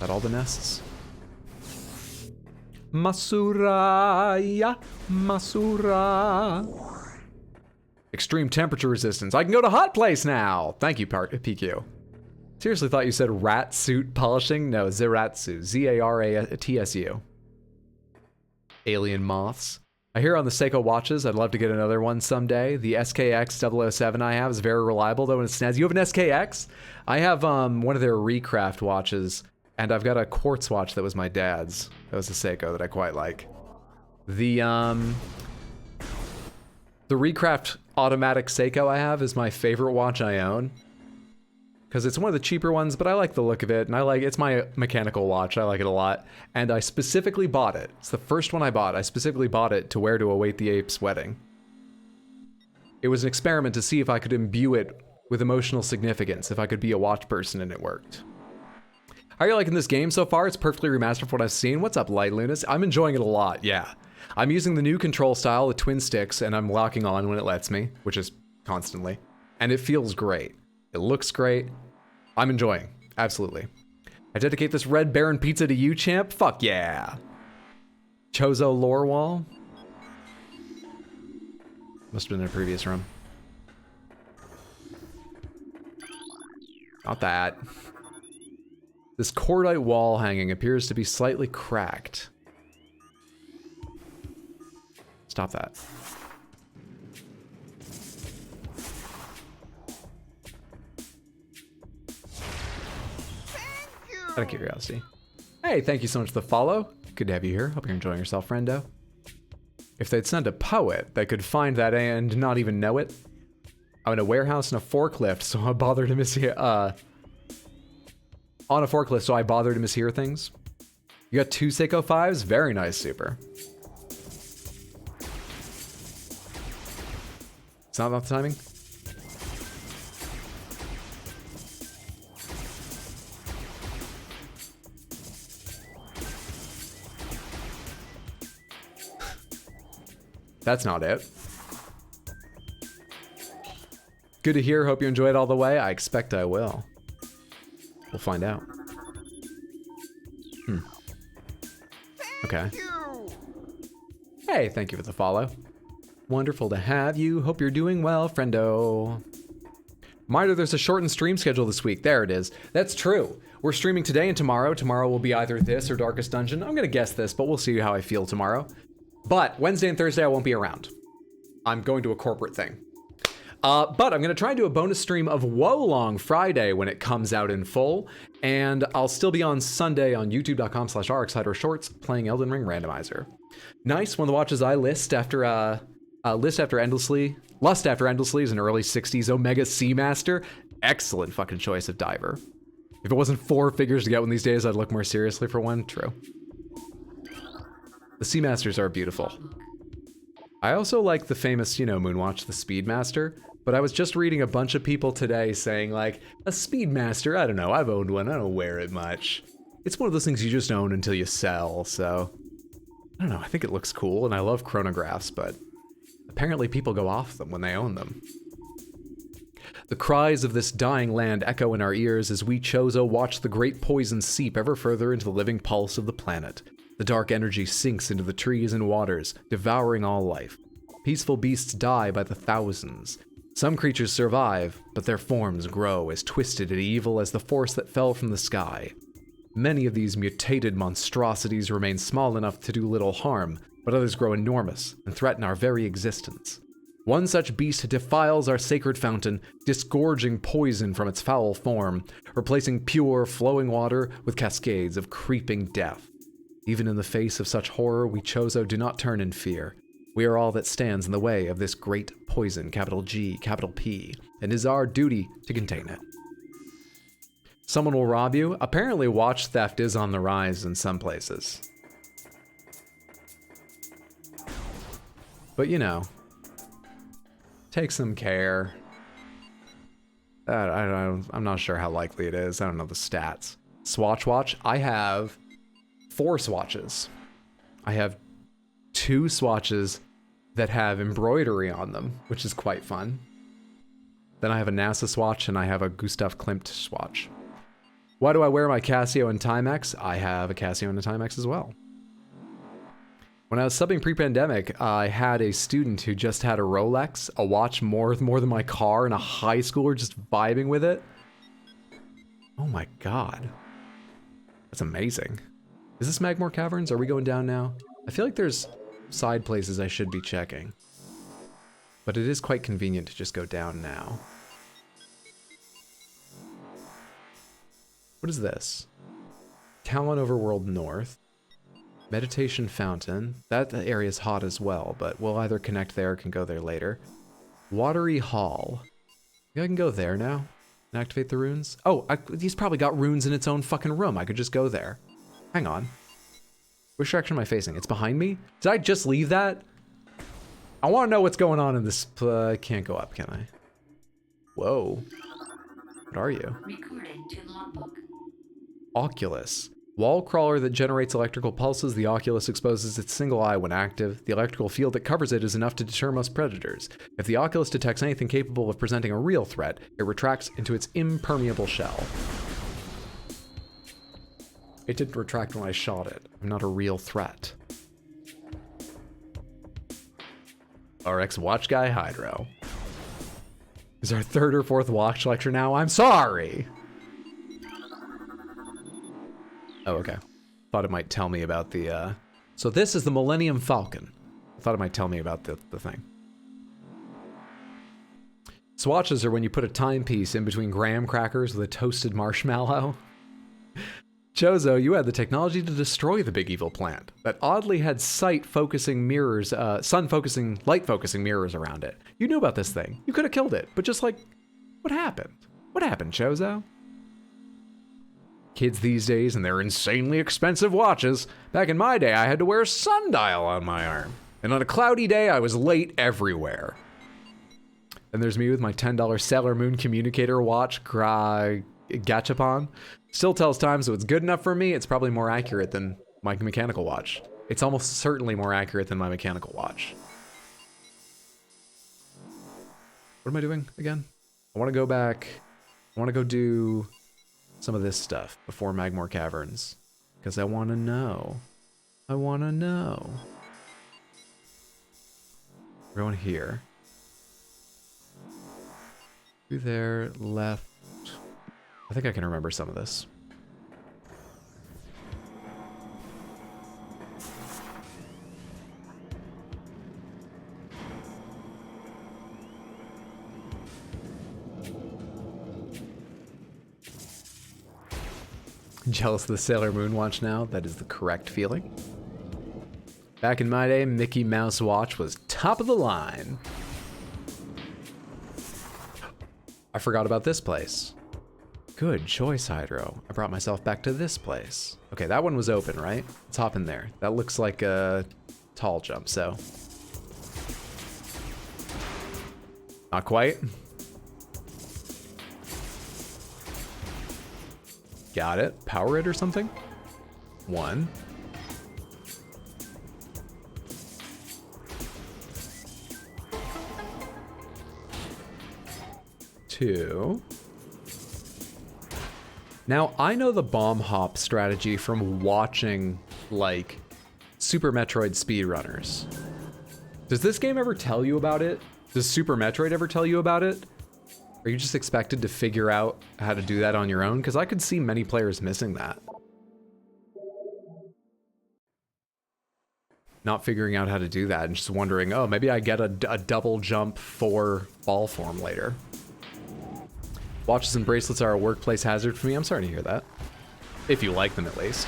that all the nests? Masuraya, Masura. Extreme temperature resistance. I can go to hot place now. Thank you, PQ. Seriously thought you said rat suit polishing? No, Zaratsu. Zaratsu. Alien moths. I hear on the Seiko watches, I'd love to get another one someday. The SKX 007 I have is very reliable though, and it's snazzy. You have an SKX? I have one of their Recraft watches, and I've got a quartz watch that was my dad's. That was a Seiko that I quite like. The Recraft automatic Seiko I have is my favorite watch I own. Because it's one of the cheaper ones, but I like the look of it, and it's my mechanical watch. I like it a lot, and I specifically bought it. It's the first one I bought. I specifically bought it to wear to await the ape's wedding. It was an experiment to see if I could imbue it with emotional significance, if I could be a watch person, and it worked. How are you liking this game so far? It's perfectly remastered from what I've seen. What's up, Light Lunas? I'm enjoying it a lot, yeah. I'm using the new control style, the twin sticks, and I'm locking on when it lets me, which is constantly, and it feels great. It looks great. I'm enjoying. Absolutely. I dedicate this Red Baron pizza to you, champ. Fuck yeah. Chozo lore wall. Must have been in a previous room. Not that. This cordite wall hanging appears to be slightly cracked. Stop that. Out of curiosity. Hey, thank you so much for the follow. Good to have you here. Hope you're enjoying yourself, friendo. If they'd sent a poet, they could find that and not even know it. I'm in a warehouse and a forklift, so I bother to mishear. On a forklift, so I bother to mishear things. You got 2 Seiko 5s? Very nice, super. It's not about the timing? That's not it. Good to hear. Hope you enjoyed all the way. I expect I will. We'll find out. Okay. Hey, thank you for the follow. Wonderful to have you. Hope you're doing well, friendo. Reminder, there's a shortened stream schedule this week. There it is. That's true. We're streaming today and tomorrow. Tomorrow will be either this or Darkest Dungeon. I'm gonna guess this, but we'll see how I feel tomorrow. But Wednesday and Thursday, I won't be around. I'm going to a corporate thing. But I'm gonna try and do a bonus stream of Wolong Friday when it comes out in full. And I'll still be on Sunday on youtube.com/rxhidershorts playing Elden Ring Randomizer. Nice, one of the watches I list after Lust After Endlessly is an early 60s Omega Seamaster. Excellent fucking choice of diver. If it wasn't 4 figures to get one these days, I'd look more seriously for one. True. The Seamasters are beautiful. I also like the famous, Moonwatch, the Speedmaster, but I was just reading a bunch of people today saying like, a Speedmaster, I don't know, I've owned one, I don't wear it much. It's one of those things you just own until you sell, so I don't know, I think it looks cool and I love chronographs, but apparently people go off them when they own them. The cries of this dying land echo in our ears as we Chozo watch the great poison seep ever further into the living pulse of the planet. The dark energy sinks into the trees and waters, devouring all life. Peaceful beasts die by the thousands. Some creatures survive, but their forms grow as twisted and evil as the force that fell from the sky. Many of these mutated monstrosities remain small enough to do little harm, but others grow enormous and threaten our very existence. One such beast defiles our sacred fountain, disgorging poison from its foul form, replacing pure, flowing water with cascades of creeping death. Even in the face of such horror, we Chozo do not turn in fear. We are all that stands in the way of this great poison, capital G, capital P, and it is our duty to contain it. Someone will rob you. Apparently watch theft is on the rise in some places. But take some care. I'm not sure how likely it is. I don't know the stats. Swatch watch. I have 4 swatches. I have 2 swatches that have embroidery on them, which is quite fun. Then I have a NASA swatch and I have a Gustav Klimt swatch. Why do I wear my Casio and Timex? I have a Casio and a Timex as well. When I was subbing pre-pandemic, I had a student who just had a Rolex, a watch more than my car, and a high schooler just vibing with it. Oh my god. That's amazing. Is this Magmore Caverns? Are we going down now? I feel like there's side places I should be checking. But it is quite convenient to just go down now. What is this? Talon Overworld North. Meditation Fountain. That area is hot as well, but we'll either connect there or can go there later. Watery Hall. Maybe I can go there now and activate the runes. Oh, he's probably got runes in its own fucking room. I could just go there. Hang on. Which direction am I facing? It's behind me? Did I just leave that? I want to know what's going on in this. I can't go up, can I? Whoa. What are you? Recording to logbook. Oculus. Wall crawler that generates electrical pulses. The Oculus exposes its single eye when active. The electrical field that covers it is enough to deter most predators. If the Oculus detects anything capable of presenting a real threat, it retracts into its impermeable shell. It didn't retract when I shot it. I'm not a real threat. RX Watch Guy Hydro. Is our 3rd or 4th watch lecture now? I'm sorry! Oh, okay. Thought it might tell me about the, So this is the Millennium Falcon. I thought it might tell me about the thing. Swatches are when you put a timepiece in between graham crackers with a toasted marshmallow. Chozo, you had the technology to destroy the big evil plant that oddly had sun-focusing mirrors around it. You knew about this thing. You could have killed it, but just like, what happened? What happened, Chozo? Kids these days and their insanely expensive watches. Back in my day, I had to wear a sundial on my arm. And on a cloudy day, I was late everywhere. And there's me with my $10 Sailor Moon communicator watch, Gachapon. Still tells time, so it's good enough for me. It's probably more accurate than my mechanical watch. It's almost certainly more accurate than my mechanical watch. What am I doing again? I want to go back. I want to go do some of this stuff before Magmore Caverns. Because I want to know. I want to know. We're going here. Through there, left. I think I can remember some of this. Jealous of the Sailor Moon watch now? That is the correct feeling. Back in my day, Mickey Mouse watch was top of the line. I forgot about this place. Good choice, Hydro. I brought myself back to this place. Okay, that one was open, right? Let's hop in there. That looks like a tall jump, so. Not quite. Got it. Power it or something? 1. 2. Now, I know the bomb hop strategy from watching, like, Super Metroid speedrunners. Does this game ever tell you about it? Does Super Metroid ever tell you about it? Are you just expected to figure out how to do that on your own? Because I could see many players missing that. Not figuring out how to do that and just wondering, oh, maybe I get a double jump for ball form later. Watches and bracelets are a workplace hazard for me. I'm sorry to hear that. If you like them, at least.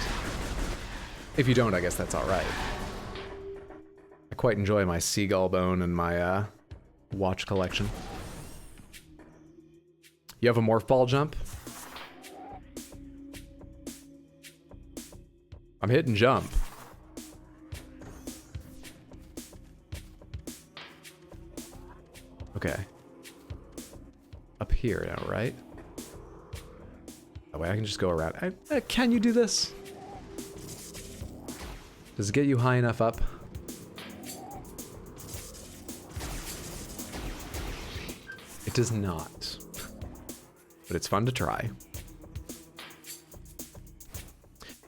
If you don't, I guess that's all right. I quite enjoy my seagull bone and my watch collection. You have a morph ball jump? I'm hitting jump. Okay. Up here now, right? That way I can just go around. Can you do this? Does it get you high enough up? It does not. But it's fun to try.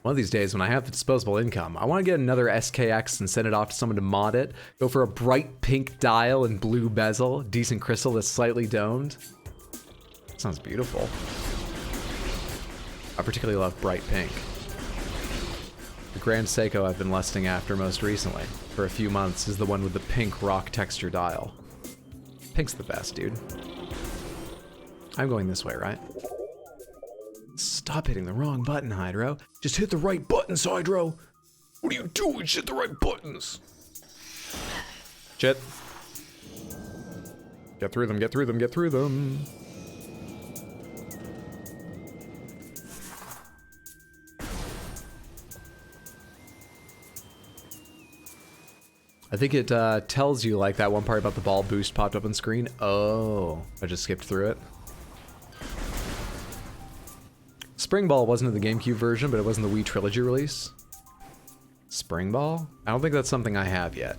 One of these days when I have the disposable income, I want to get another SKX and send it off to someone to mod it. Go for a bright pink dial and blue bezel, decent crystal that's slightly domed. Sounds beautiful. I particularly love bright pink. The Grand Seiko I've been lusting after most recently, for a few months, is the one with the pink rock texture dial. Pink's the best, dude. I'm going this way, right? Stop hitting the wrong button, Hydro. Just hit the right buttons, Hydro. What are you doing? Just hit the right buttons. Shit. Get through them, get through them, get through them. I think it tells you, like, that one part about the ball boost popped up on screen. Oh, I just skipped through it. Spring Ball wasn't in the GameCube version, but it was in the Wii Trilogy release. Spring Ball? I don't think that's something I have yet.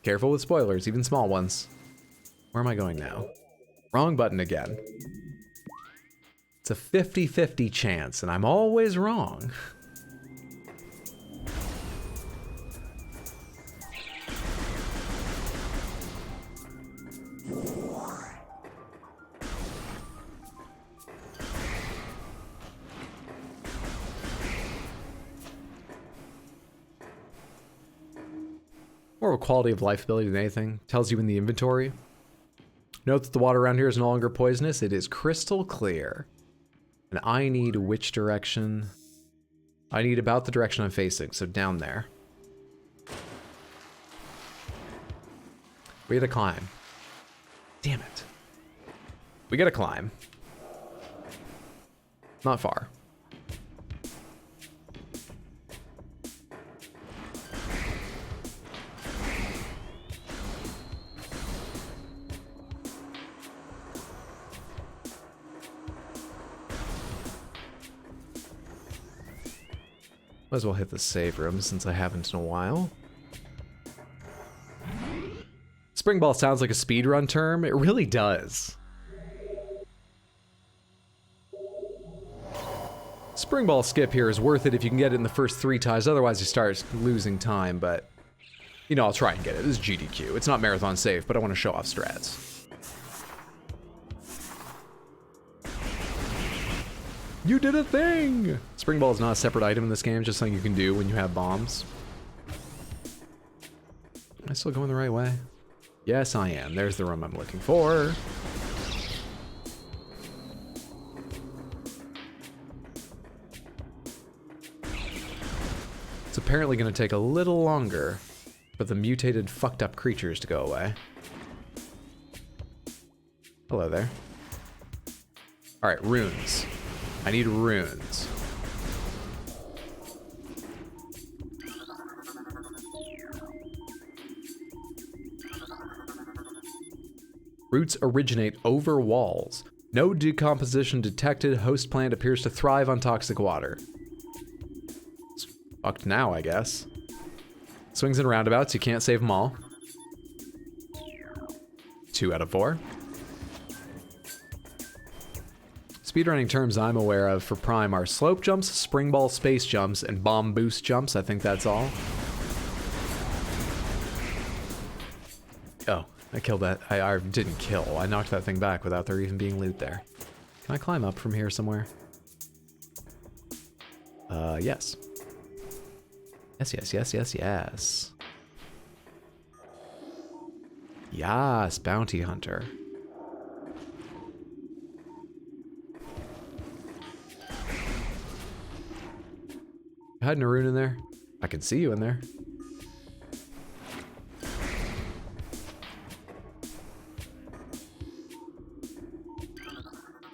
Careful with spoilers, even small ones. Where am I going now? Wrong button again. It's a 50-50 chance, and I'm always wrong. More of a quality of life ability than anything. Tells you in the inventory. Note that the water around here is no longer poisonous. It is crystal clear. And I need which direction? I need about the direction I'm facing, so down there. We gotta climb. Damn it. We gotta climb. Not far. Might as well hit the save room since I haven't in a while. Spring ball sounds like a speedrun term. It really does. Spring ball skip here is worth it if you can get it in the first 3 times. Otherwise, you start losing time, but... You know, I'll try and get it. This is GDQ. It's not marathon safe, but I want to show off strats. You did a thing! Spring ball is not a separate item in this game, just something you can do when you have bombs. Am I still going the right way? Yes, I am. There's the room I'm looking for. It's apparently going to take a little longer for the mutated, fucked up creatures to go away. Hello there. Alright, runes. I need runes. Roots originate over walls. No decomposition detected. Host plant appears to thrive on toxic water. It's fucked now, I guess. Swings and roundabouts, you can't save them all. 2 out of 4. Speedrunning terms I'm aware of for Prime are slope jumps, spring ball space jumps, and bomb boost jumps. I think that's all. Oh, I killed that. I didn't kill. I knocked that thing back without there even being loot there. Can I climb up from here somewhere? Yes. Yes. Yes, bounty hunter. Hiding a rune in there? I can see you in there.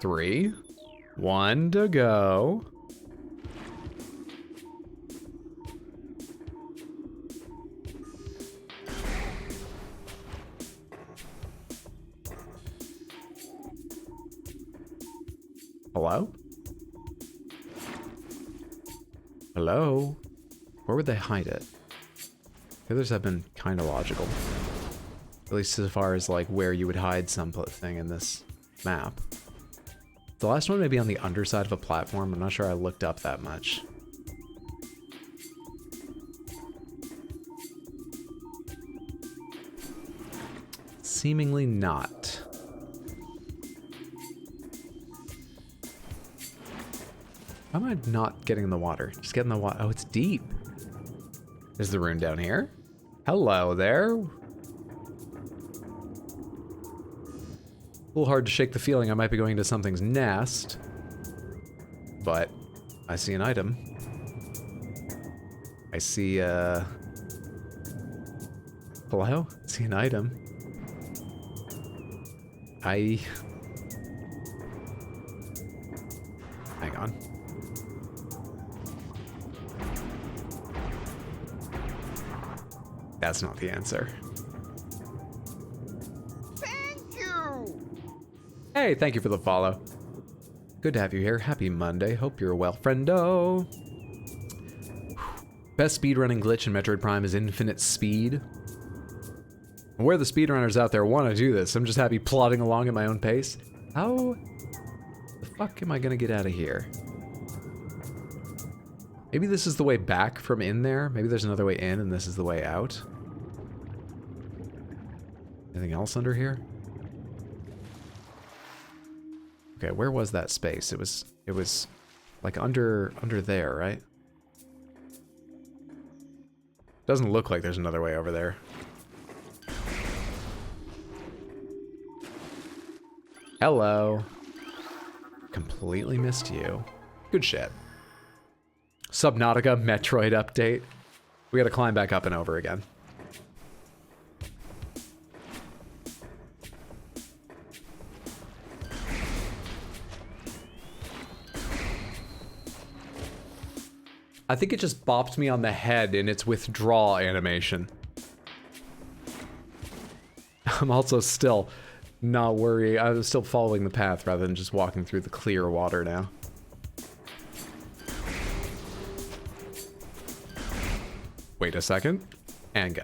Three, 1 to go. Hello? Hello? Where would they hide it? The others have been kind of logical. At least as far as like where you would hide some thing in this map. The last one may be on the underside of a platform. I'm not sure I looked up that much. Seemingly not. How am I not getting in the water? Just get in the water. Oh, it's deep. There's the rune down here. Hello there. A little hard to shake the feeling I might be going into something's nest. But I see an item. I see, hello? I see an item. Hang on. That's not the answer. Thank you! Hey, thank you for the follow. Good to have you here. Happy Monday. Hope you're well, friendo. Best speedrunning glitch in Metroid Prime is infinite speed. Where the speedrunners out there want to do this, I'm just happy plodding along at my own pace. How the fuck am I gonna get out of here? Maybe this is the way back from in there. Maybe there's another way in and this is the way out. Anything else under here? Okay, where was that space? It was like under there, right? Doesn't look like there's another way over there. Hello. Completely missed you. Good shit. Subnautica Metroid update. We gotta climb back up and over again. I think it just bopped me on the head in its withdrawal animation. I'm also still not worried. I was still following the path rather than just walking through the clear water now. Wait a second, and go.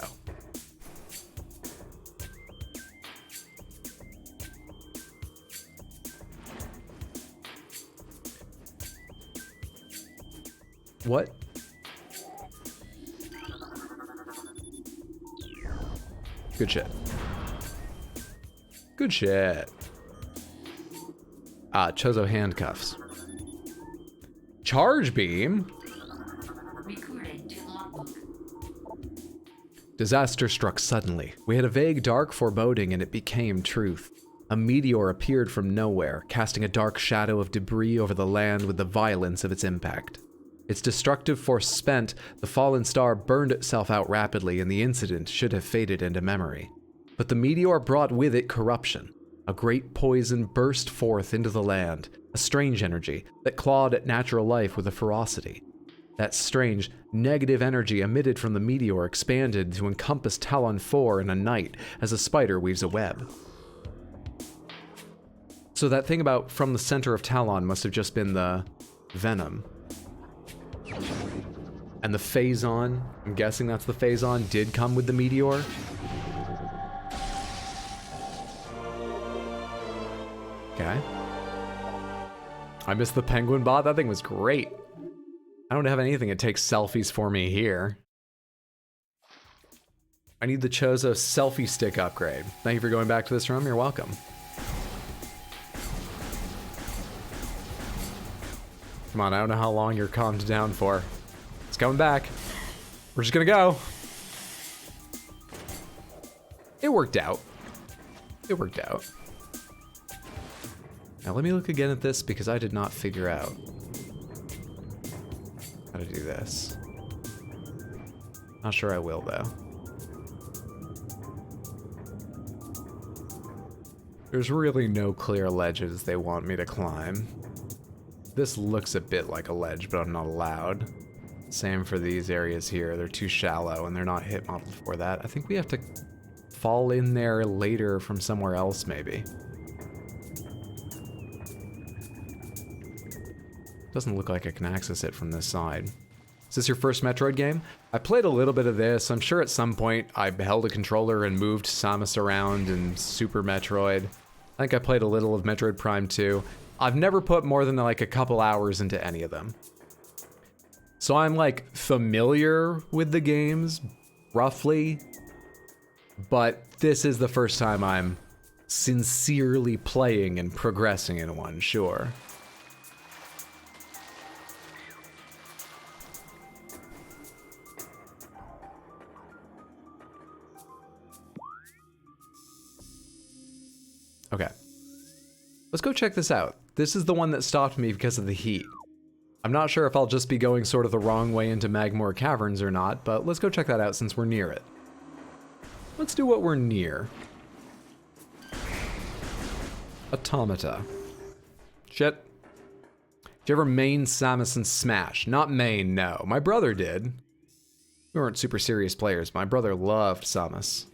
What? Good shit. Good shit. Chozo handcuffs. Charge beam? Recorded to logbook. Disaster struck suddenly. We had a vague, dark foreboding, and it became truth. A meteor appeared from nowhere, casting a dark shadow of debris over the land with the violence of its impact. Its destructive force spent, the fallen star burned itself out rapidly, and the incident should have faded into memory. But the meteor brought with it corruption. A great poison burst forth into the land, a strange energy that clawed at natural life with a ferocity. That strange, negative energy emitted from the meteor expanded to encompass Talon 4 in a night as a spider weaves a web. So that thing about from the center of Talon must have just been the venom. And the Phazon, I'm guessing that's the Phazon, did come with the meteor. Okay. I missed the penguin bot. That thing was great. I don't have anything that takes selfies for me here. I need the Chozo selfie stick upgrade. Thank you for going back to this room. You're welcome. Come on, I don't know how long you're calmed down for. It's coming back. We're just gonna go. It worked out. It worked out. Now let me look again at this because I did not figure out how to do this. Not sure I will though. There's really no clear ledges they want me to climb. This looks a bit like a ledge, but I'm not allowed. Same for these areas here. They're too shallow and they're not hit modeled for that. I think we have to fall in there later from somewhere else maybe. Doesn't look like I can access it from this side. Is this your first Metroid game? I played a little bit of this. I'm sure at some point I held a controller and moved Samus around in Super Metroid. I think I played a little of Metroid Prime 2. I've never put more than like a couple hours into any of them. So I'm like familiar with the games, roughly. But this is the first time I'm sincerely playing and progressing in one, sure. Okay. Let's go check this out. This is the one that stopped me because of the heat. I'm not sure if I'll just be going sort of the wrong way into Magmoor Caverns or not, but let's go check that out since we're near it. Let's do what we're near. Automata. Shit. Did you ever main Samus in Smash? Not main, no. My brother did. We weren't super serious players. My brother loved Samus.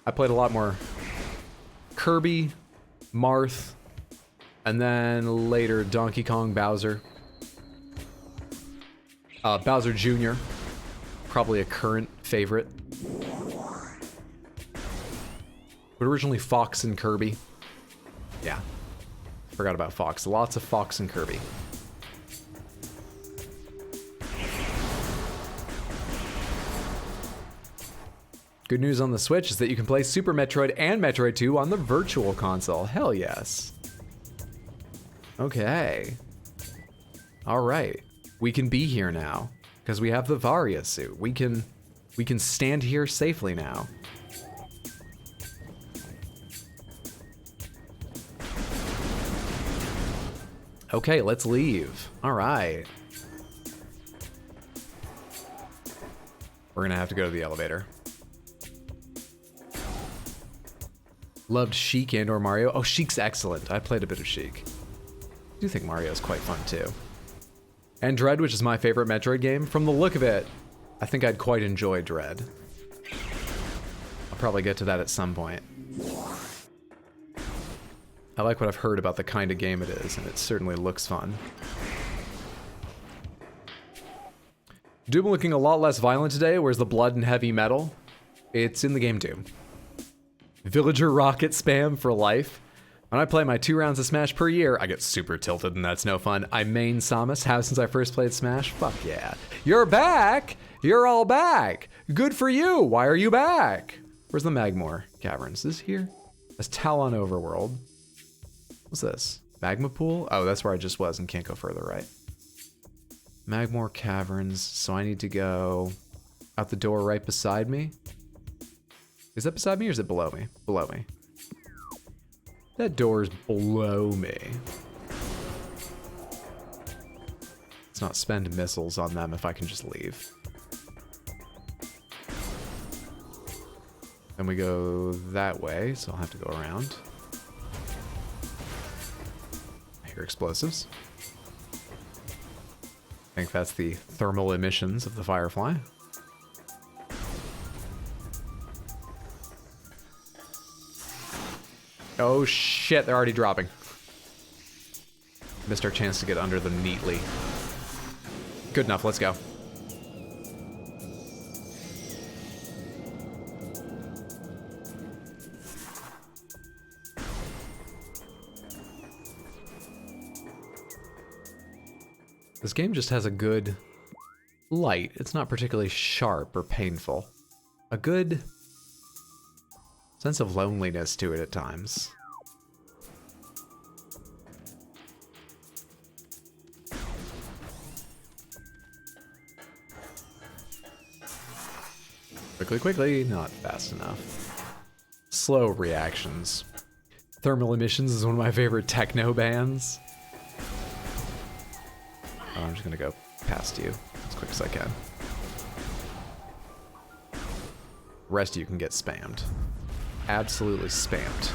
I played a lot more Kirby, Marth, and then later Donkey Kong Bowser. Bowser Jr., probably a current favorite. But originally Fox and Kirby. Yeah, forgot about Fox. Lots of Fox and Kirby. Good news on the Switch is that you can play Super Metroid and Metroid 2 on the Virtual Console. Hell yes. Okay. All right. We can be here now because we have the Varia suit. We can stand here safely now. Okay, let's leave. All right. We're gonna have to go to the elevator. Loved Sheik and or Mario. Oh, Sheik's excellent. I played a bit of Sheik. I do think Mario's quite fun too. And Dread, which is my favorite Metroid game. From the look of it, I think I'd quite enjoy Dread. I'll probably get to that at some point. I like what I've heard about the kind of game it is, and it certainly looks fun. Doom looking a lot less violent today. Where's the blood and heavy metal? It's in the game Doom. Villager rocket spam for life. I When I play my 2 rounds of Smash per year, I get super tilted and that's no fun. I main Samus, have since I first played Smash. Fuck yeah. You're back! You're all back! Good for you! Why are you back? Where's the Magmore Caverns? Is this here? That's Talon Overworld. What's this? Magma Pool? Oh, that's where I just was and can't go further right. Magmore Caverns, so I need to go out the door right beside me. Is that beside me or is it below me? Below me. That door's below me. Let's not spend missiles on them if I can just leave. Then we go that way, so I'll have to go around. I hear explosives. I think that's the thermal emissions of the Firefly. Oh shit, they're already dropping. Missed our chance to get under them neatly. Good enough, let's go. This game just has a good light. It's not particularly sharp or painful. A good sense of loneliness to it at times. Quickly, quickly, not fast enough. Slow reactions. Thermal Emissions is one of my favorite techno bands. Oh, I'm just gonna go past you as quick as I can. Rest of you can get spammed. Absolutely spammed.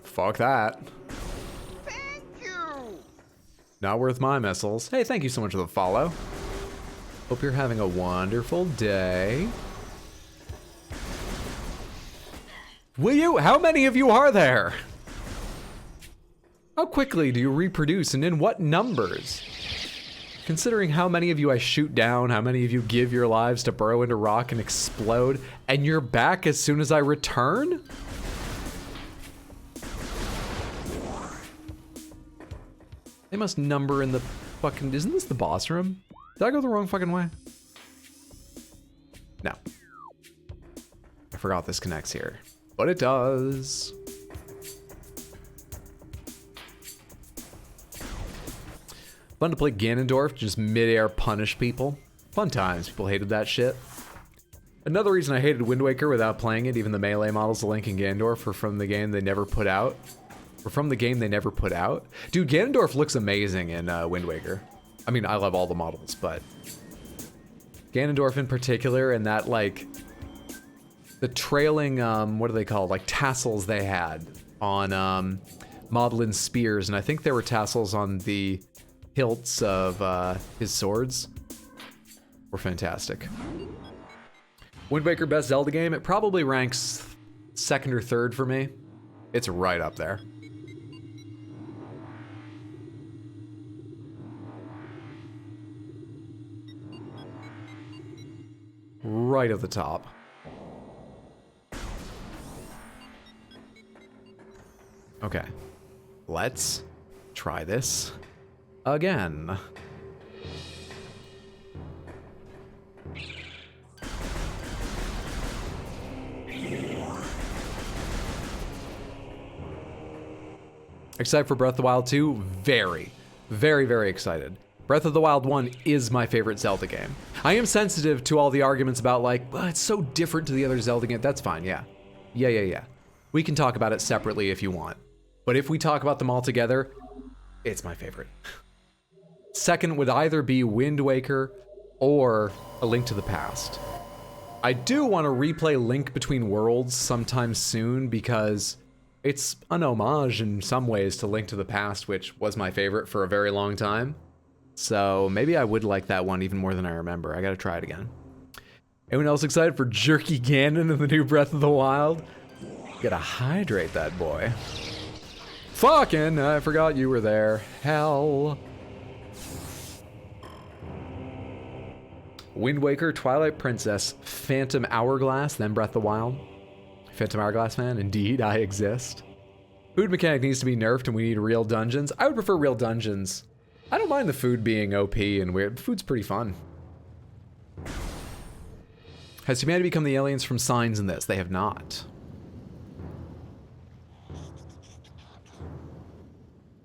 Fuck that. Thank you! Not worth my missiles. Hey, thank you so much for the follow. Hope you're having a wonderful day. Will you? How many of you are there? How quickly do you reproduce and in what numbers? Considering how many of you I shoot down, how many of you give your lives to burrow into rock and explode, and you're back as soon as I return? They must number in the fucking... Isn't this the boss room? Did I go the wrong fucking way? No. I forgot this connects here. But it does. Fun to play Ganondorf, just mid-air punish people. Fun times, people hated that shit. Another reason I hated Wind Waker without playing it, even the melee models of Link and Ganondorf were from the game they never put out. Dude, Ganondorf looks amazing in Wind Waker. I mean, I love all the models, but Ganondorf in particular, and that, like, the trailing, what are they called? Like, tassels they had on Moblin spears, and I think there were tassels on the hilts of his swords. Were fantastic. Wind Waker best Zelda game? It probably ranks second or third for me. It's right up there. Right at the top. Okay. Let's try this again. Excited for Breath of the Wild 2? Very, very, very excited. Breath of the Wild 1 is my favorite Zelda game. I am sensitive to all the arguments about, like, well, it's so different to the other Zelda game. That's fine, yeah. Yeah. We can talk about it separately if you want. But if we talk about them all together, it's my favorite. Second would either be Wind Waker or A Link to the Past. I do want to replay Link Between Worlds sometime soon because it's an homage in some ways to Link to the Past, which was my favorite for a very long time. So maybe I would like that one even more than I remember. I gotta try it again. Anyone else excited for Jerky Ganon in the new Breath of the Wild? Gotta hydrate that boy. Fucking, I forgot you were there. Hell. Wind Waker, Twilight Princess, Phantom Hourglass, then Breath of the Wild. Phantom Hourglass fan, indeed, I exist. Food mechanic needs to be nerfed and we need real dungeons. I would prefer real dungeons. I don't mind the food being OP and weird. Food's pretty fun. Has humanity become the aliens from Signs in this? They have not.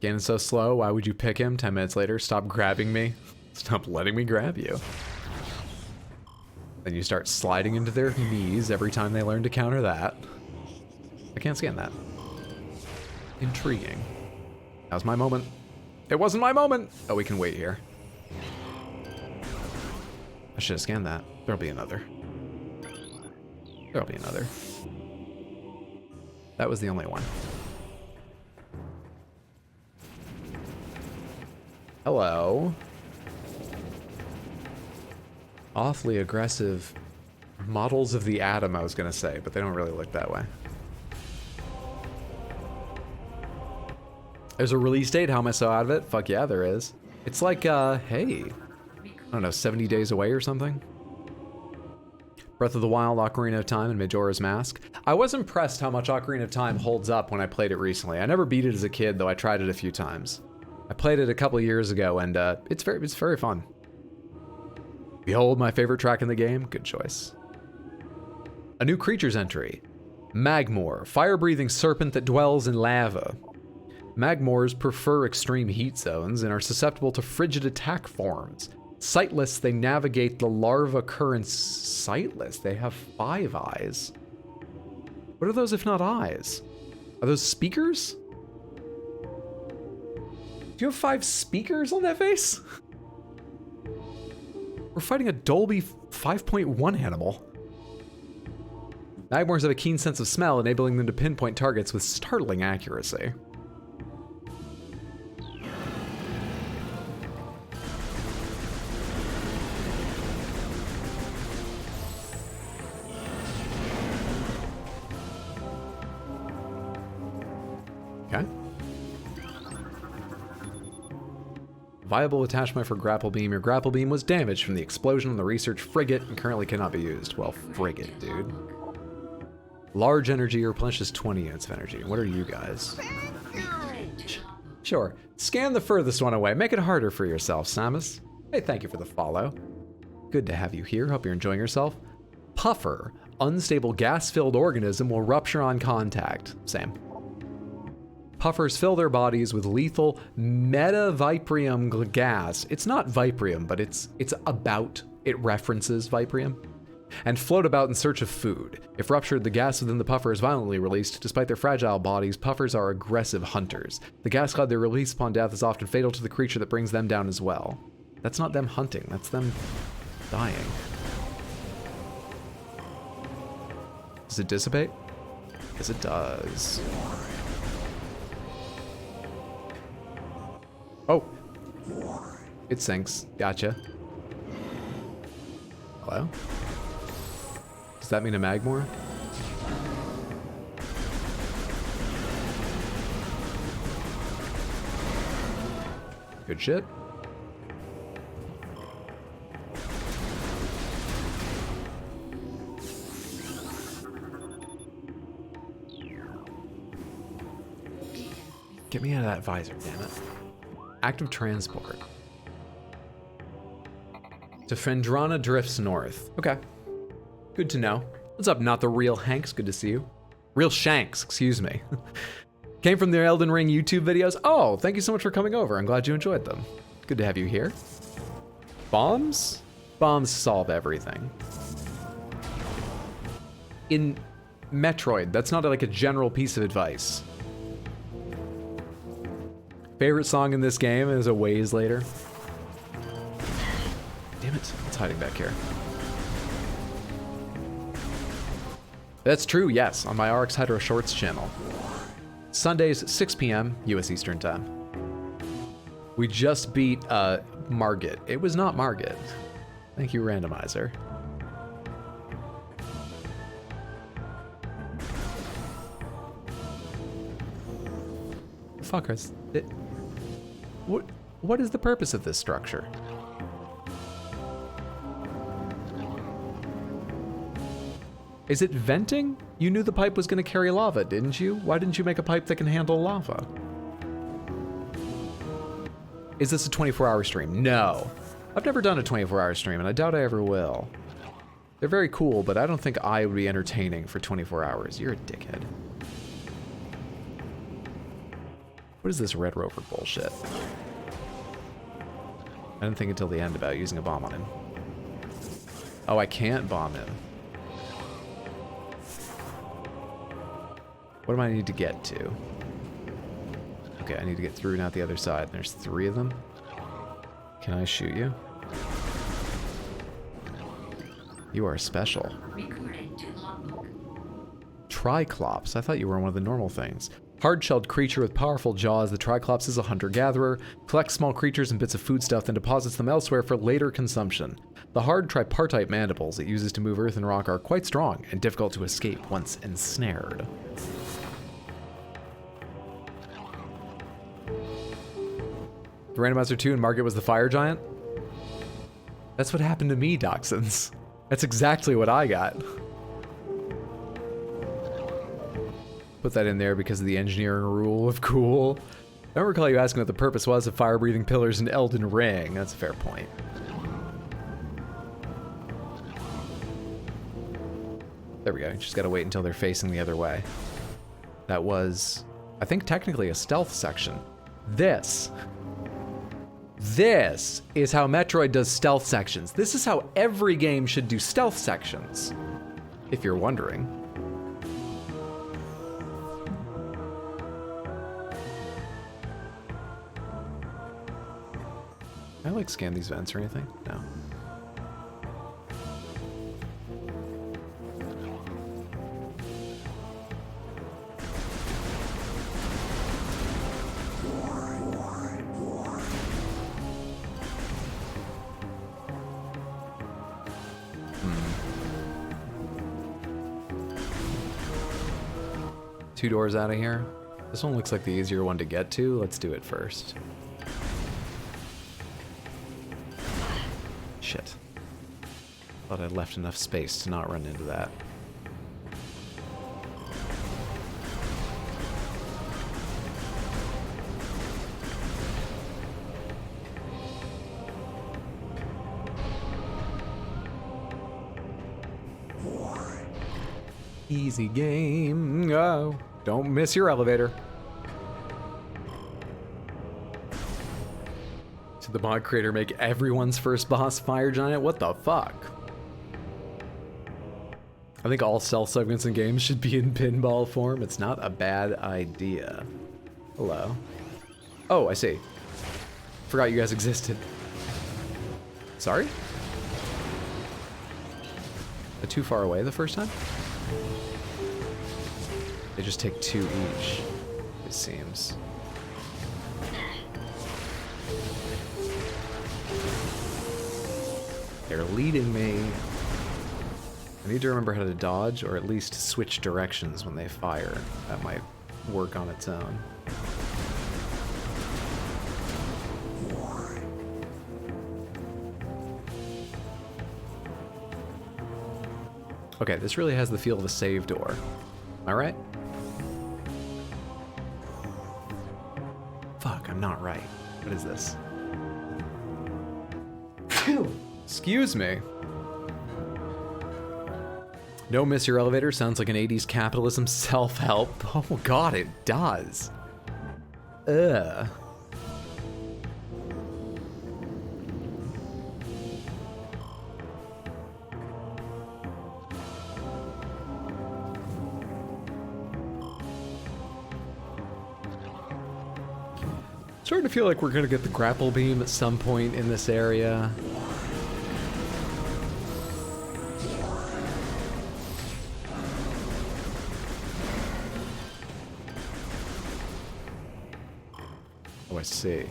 Ganon's so slow, why would you pick him? 10 minutes later, stop grabbing me. Stop letting me grab you. Then you start sliding into their knees every time they learn to counter that. I can't scan that. Intriguing. That was my moment. It wasn't my moment! Oh, we can wait here. I should have scanned that. There'll be another. There'll be another. That was the only one. Hello. Awfully aggressive models of the atom, I was gonna say, but they don't really look that way. There's a release date. How am I so out of it? Fuck yeah, there is. It's like, hey, I don't know, 70 days away or something? Breath of the Wild, Ocarina of Time, and Majora's Mask. I was impressed how much Ocarina of Time holds up when I played it recently. I never beat it as a kid, though I tried it a few times. I played it a couple of years ago, and it's very fun. Behold my favorite track in the game. Good choice. A new creatures entry. Magmor, fire-breathing serpent that dwells in lava. Magmors prefer extreme heat zones and are susceptible to frigid attack forms. Sightless, they navigate the larva currents. Sightless? They have 5 eyes. What are those if not eyes? Are those speakers? Do you have 5 speakers on that face? We're fighting a Dolby 5.1 animal. Magmors have a keen sense of smell, enabling them to pinpoint targets with startling accuracy. Okay. Viable attachment for grapple beam. Your grapple beam was damaged from the explosion on the research frigate and currently cannot be used. Well, frigate, dude. Large energy replenishes 20 units of energy. What are you guys? Sure. Scan the furthest one away. Make it harder for yourself, Samus. Hey, thank you for the follow. Good to have you here. Hope you're enjoying yourself. Puffer. Unstable gas-filled organism will rupture on contact. Same. Puffers fill their bodies with lethal metaviprium gas. It's not viprium, but it references viprium. And float about in search of food. If ruptured, the gas within the puffer is violently released. Despite their fragile bodies, puffers are aggressive hunters. The gas cloud they release upon death is often fatal to the creature that brings them down as well. That's not them hunting, that's them dying. Does it dissipate? Yes, it does. Oh. It sinks. Gotcha. Hello? Does that mean a Magmor? Good shit. Get me out of that visor, damn it. Active transport. To Fendrana drifts north. Okay. Good to know. What's up, not the real Hanks? Good to see you. Real Shanks, excuse me. Came from the Elden Ring YouTube videos. Oh, thank you so much for coming over. I'm glad you enjoyed them. Good to have you here. Bombs? Bombs solve everything. In Metroid, that's not like a general piece of advice. Favorite song in this game is A Ways Later. Damn it, it's hiding back here. That's true, yes, on my RX Hydro Shorts channel. Sundays, 6 p.m. US Eastern Time. We just beat Margit. It was not Margit. Thank you, randomizer. Fuckers. What is the purpose of this structure? Is it venting? You knew the pipe was going to carry lava, didn't you? Why didn't you make a pipe that can handle lava? Is this a 24-hour stream? No. I've never done a 24-hour stream, and I doubt I ever will. They're very cool, but I don't think I would be entertaining for 24 hours. You're a dickhead. What is this Red Rover bullshit? I didn't think until the end about using a bomb on him. Oh, I can't bomb him. What do I need to get to? Okay, I need to get through and out the other side. There's 3 of them. Can I shoot you? You are special. Recorded to logbook. Triclops. I thought you were one of the normal things. Hard-shelled creature with powerful jaws, the Triclops is a hunter-gatherer, collects small creatures and bits of foodstuff, then deposits them elsewhere for later consumption. The hard tripartite mandibles it uses to move earth and rock are quite strong and difficult to escape once ensnared. The Randomizer 2 and Market was the fire giant? That's what happened to me, Dachshunds. That's exactly what I got. Put that in there because of the engineering rule of cool. I don't recall you asking what the purpose was of fire-breathing pillars in Elden Ring. That's a fair point. There we go. Just gotta wait until they're facing the other way. That was, I think, technically a stealth section. This is how Metroid does stealth sections. This is how every game should do stealth sections, if you're wondering. Can I like scan these vents or anything? No. Two doors out of here. This one looks like the easier one to get to. Let's do it first. Shit. Thought I'd left enough space to not run into that. Easy game. Oh, don't miss your elevator. Did the mod creator make everyone's first boss fire giant? What the fuck? I think all stealth segments in games should be in pinball form. It's not a bad idea. Hello. Oh, I see. Forgot you guys existed. Sorry? Too far away the first time? They just take 2 each, it seems. They're leading me. I need to remember how to dodge, or at least switch directions when they fire. That might work on its own. Okay, this really has the feel of a save door. Am I right? Fuck, I'm not right. What is this? Excuse me. No miss your elevator sounds like an 80s capitalism self-help. Oh god, it does. Ugh. Starting to feel like we're gonna get the grapple beam at some point in this area. Oh, I see.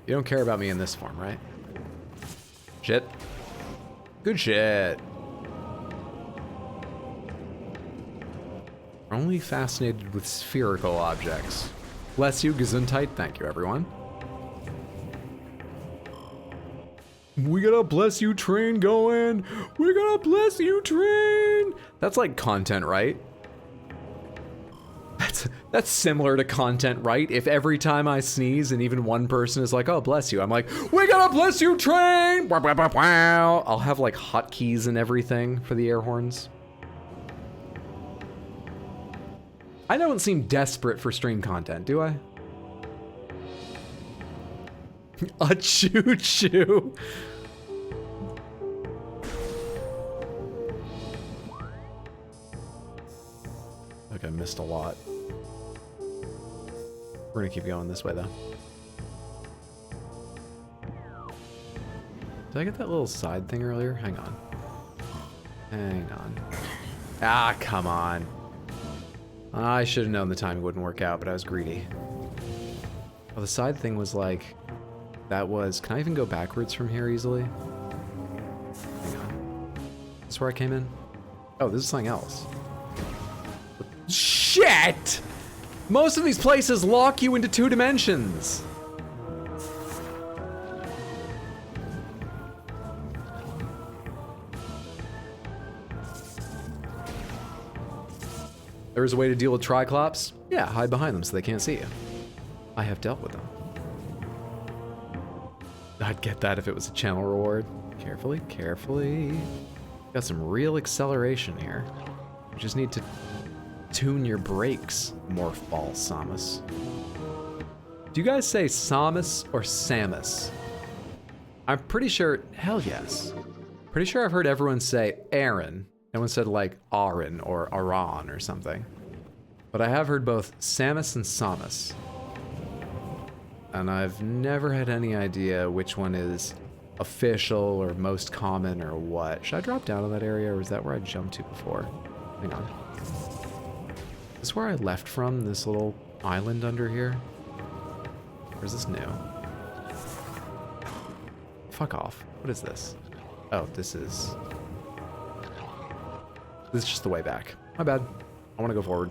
You don't care about me in this form, right? Shit. Good shit. Only fascinated with spherical objects. Bless you, Gesundheit. Thank you, everyone. We got a bless you train going. We got a bless you train. That's like content, right? That's similar to content, right? If every time I sneeze and even one person is like, oh, bless you, I'm like, we got a bless you train. I'll have like hotkeys and everything for the air horns. I don't seem desperate for stream content, do I? A choo-choo. Like I missed a lot. We're gonna keep going this way though. Did I get that little side thing earlier? Hang on. Hang on. Ah, come on. I should have known the timing wouldn't work out, but I was greedy. Oh, the side thing was like... That was... Can I even go backwards from here easily? Hang on. Is this where I came in? Oh, this is something else. Shit! Most of these places lock you into 2 dimensions. There is a way to deal with Triclops? Yeah, hide behind them so they can't see you. I have dealt with them. I'd get that if it was a channel reward. Carefully, carefully. Got some real acceleration here. You just need to tune your brakes, Morph Ball Samus. Do you guys say Samus or Samus? I'm pretty sure, hell yes. Pretty sure I've heard everyone say Aaron. No one said like Aaron or Aran or something. But I have heard both Samus and Samus. And I've never had any idea which one is official or most common or what. Should I drop down in that area, or is that where I jumped to before? Hang on. Is this where I left from, this little island under here? Or is this new? Fuck off. What is this? Oh, this is just the way back. My bad. I want to go forward.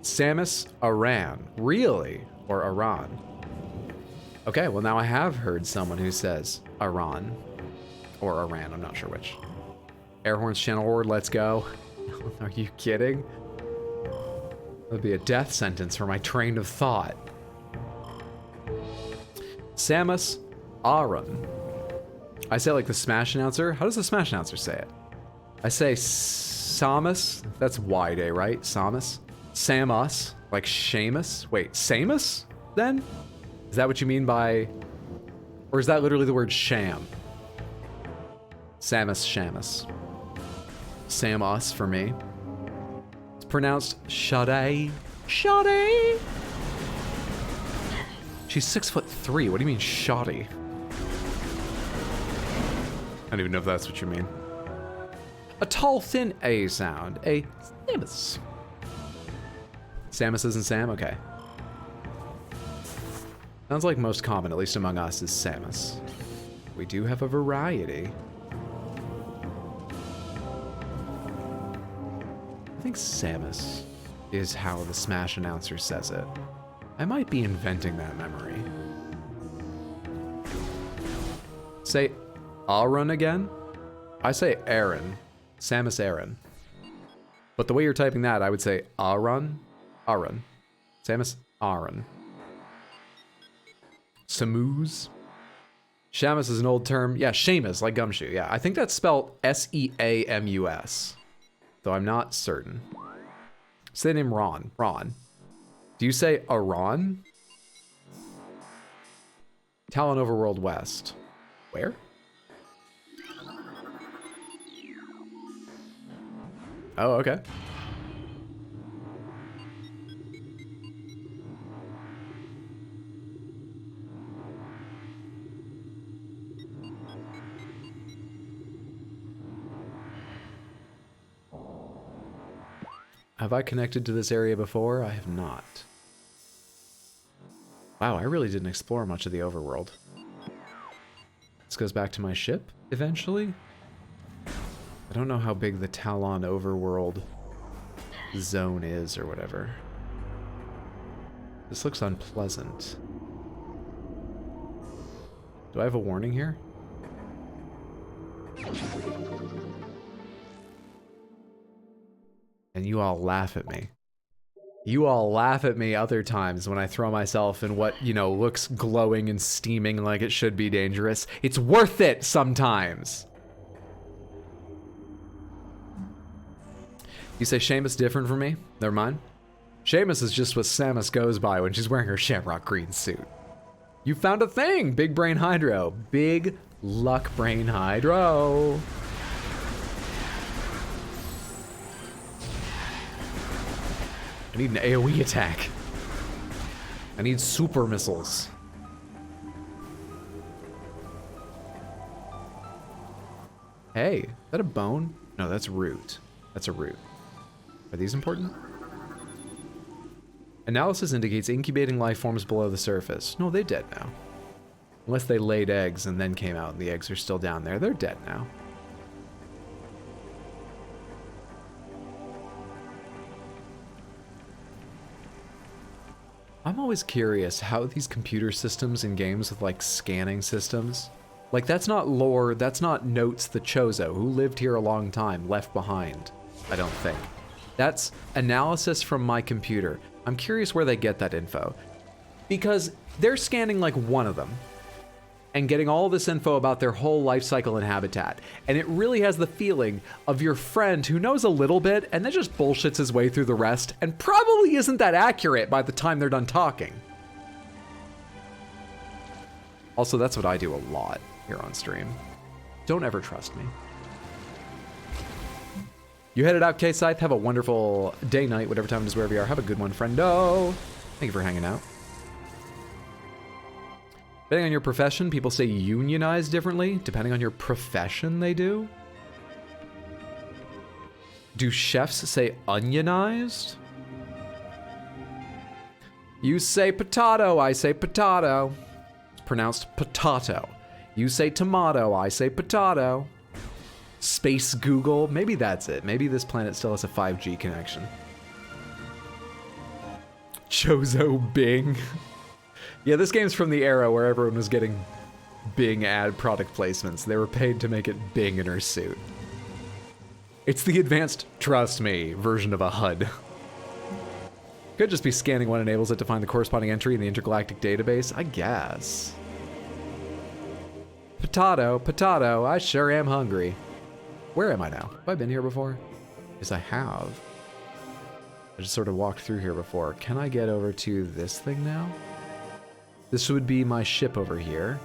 Samus Aran. Really? Or Aran? Okay, well now I have heard someone who says Aran. Or Aran, I'm not sure which. Airhorns channel ward, let's go. Are you kidding? That would be a death sentence for my train of thought. Samus Aran. I say it like the Smash announcer. How does the Smash announcer say it? I say Samus. That's Y-Day, right? Samus. Samus. Like Seamus. Wait, Samus? Then? Is that what you mean by... Or is that literally the word sham? Samus, Shamus. Samus for me. It's pronounced Sade. Sade! She's 6'3". What do you mean shoddy? I don't even know if that's what you mean. A tall, thin A sound. A Samus. Samus isn't Sam? Okay. Sounds like most common, at least among us, is Samus. We do have a variety. I think Samus is how the Smash announcer says it. I might be inventing that memory. Say Aaron again? I say Aaron. Samus Aran. But the way you're typing that, I would say Aaron. Aaron. Samus Aaron. Samus. Shamus is an old term. Yeah, Seamus, like gumshoe. Yeah, I think that's spelled S-E-A-M-U-S. Though I'm not certain. Say the name Ron. Ron. Do you say Aran? Talon Overworld West. Where? Oh, okay. Have I connected to this area before? I have not. Wow, I really didn't explore much of the overworld. This goes back to my ship, eventually? I don't know how big the Talon overworld zone is, or whatever. This looks unpleasant. Do I have a warning here? And you all laugh at me. You all laugh at me other times when I throw myself in what, you know, looks glowing and steaming like it should be dangerous. It's worth it sometimes. You say Samus different from me? Never mind. Samus is just what Samus goes by when she's wearing her shamrock green suit. You found a thing! Big Brain Hydro. Big Luck Brain Hydro. I need an AoE attack. I need super missiles. Hey, is that a bone? No, that's root. That's a root. Are these important? Analysis indicates incubating life forms below the surface. No, they're dead now. Unless they laid eggs and then came out and the eggs are still down there. They're dead now. I'm always curious how these computer systems in games with like scanning systems, like that's not lore, that's not Notes the Chozo, who lived here a long time, left behind, I don't think. That's analysis from my computer. I'm curious where they get that info. Because they're scanning like one of them and getting all this info about their whole life cycle and habitat. And it really has the feeling of your friend who knows a little bit and then just bullshits his way through the rest and probably isn't that accurate by the time they're done talking. Also, that's what I do a lot here on stream. Don't ever trust me. You headed out, K-Scythe. Have a wonderful day, night, whatever time it is, wherever you are. Have a good one, friendo. Thank you for hanging out. Depending on your profession, people say unionize differently. Depending on your profession, they do. Do chefs say onionized? You say potato, I say potato. It's pronounced potato. You say tomato, I say potato. Space Google, maybe that's it. Maybe this planet still has a 5G connection. Chozo Bing. Yeah, this game's from the era where everyone was getting Bing ad product placements. They were paid to make it Bing in her suit. It's the advanced, trust me, version of a HUD. Could just be scanning what enables it to find the corresponding entry in the intergalactic database, I guess. Potato, potato, I sure am hungry. Where am I now? Have I been here before? Yes, I have. I just sort of walked through here before. Can I get over to this thing now? This would be my ship over here.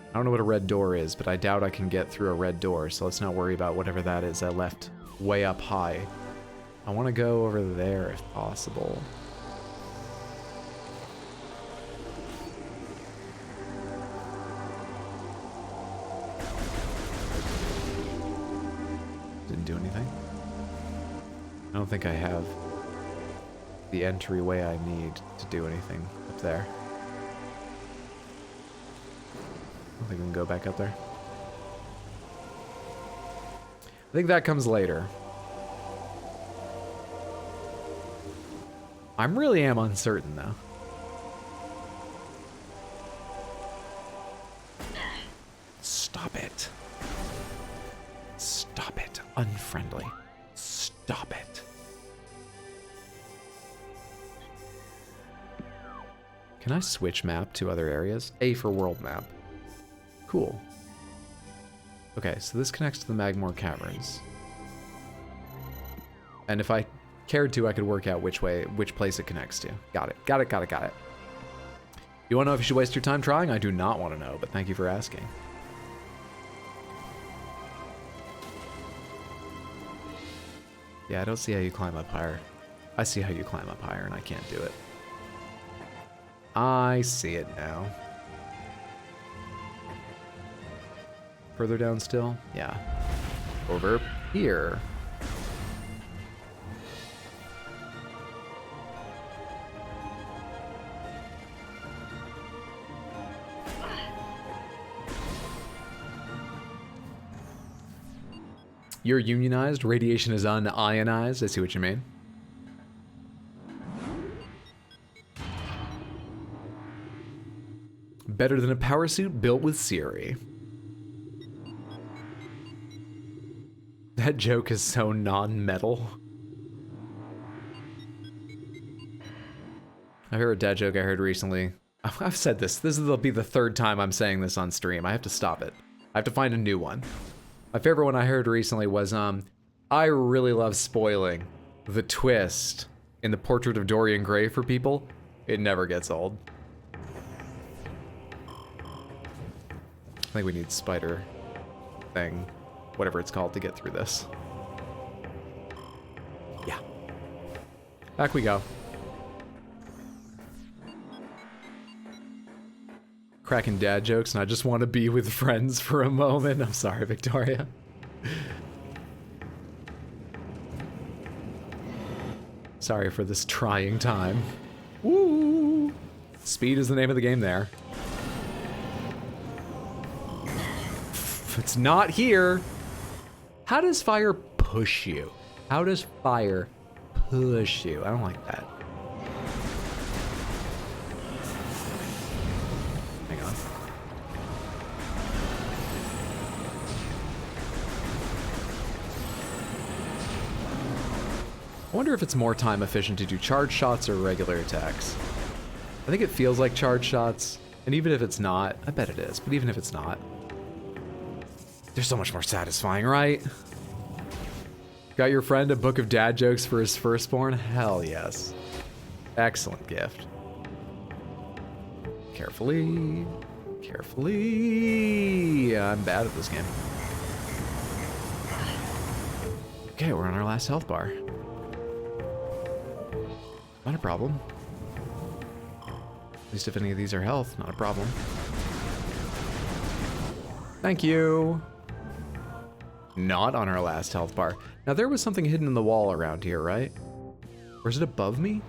I don't know what a red door is, but I doubt I can get through a red door, so let's not worry about whatever that is I left way up high. I want to go over there if possible. Didn't do anything. I don't think I have the entryway I need to do anything up there. I don't think we can go back up there. I think that comes later. I really am uncertain though. Stop it. Stop it. Unfriendly. Stop it. Can I switch map to other areas? A for world map. Cool. Okay, so this connects to the Magmore Caverns. And if I cared to, I could work out which place it connects to. Got it. Got it, got it, got it. You want to know if you should waste your time trying? I do not want to know, but thank you for asking. Yeah, I don't see how you climb up higher. I see how you climb up higher, and I can't do it. I see it now. Further down still? Yeah. Over here. You're unionized, radiation is unionized. I see what you mean. Better than a power suit built with Siri. That joke is so non-metal. I heard a dad joke I heard recently. I've said this. This will be the third time I'm saying this on stream. I have to stop it. I have to find a new one. My favorite one I heard recently was, I really love spoiling the twist in the Portrait of Dorian Gray for people. It never gets old. I think we need spider thing, whatever it's called, to get through this. Yeah. Back we go. Cracking dad jokes, and I just want to be with friends for a moment. I'm sorry, Victoria. Sorry for this trying time. Woo! Speed is the name of the game there. It's not here. How does fire push you? How does fire push you? I don't like that. Hang on. I wonder if it's more time efficient to do charge shots or regular attacks. I think it feels like charge shots, and even if it's not, I bet it is, but even if it's not, they're so much more satisfying, right? Got your friend a book of dad jokes for his firstborn? Hell yes. Excellent gift. Carefully. Carefully. I'm bad at this game. Okay, we're on our last health bar. Not a problem. At least if any of these are health, not a problem. Thank you. Not on our last health bar. Now there was something hidden in the wall around here, right? Or is it above me?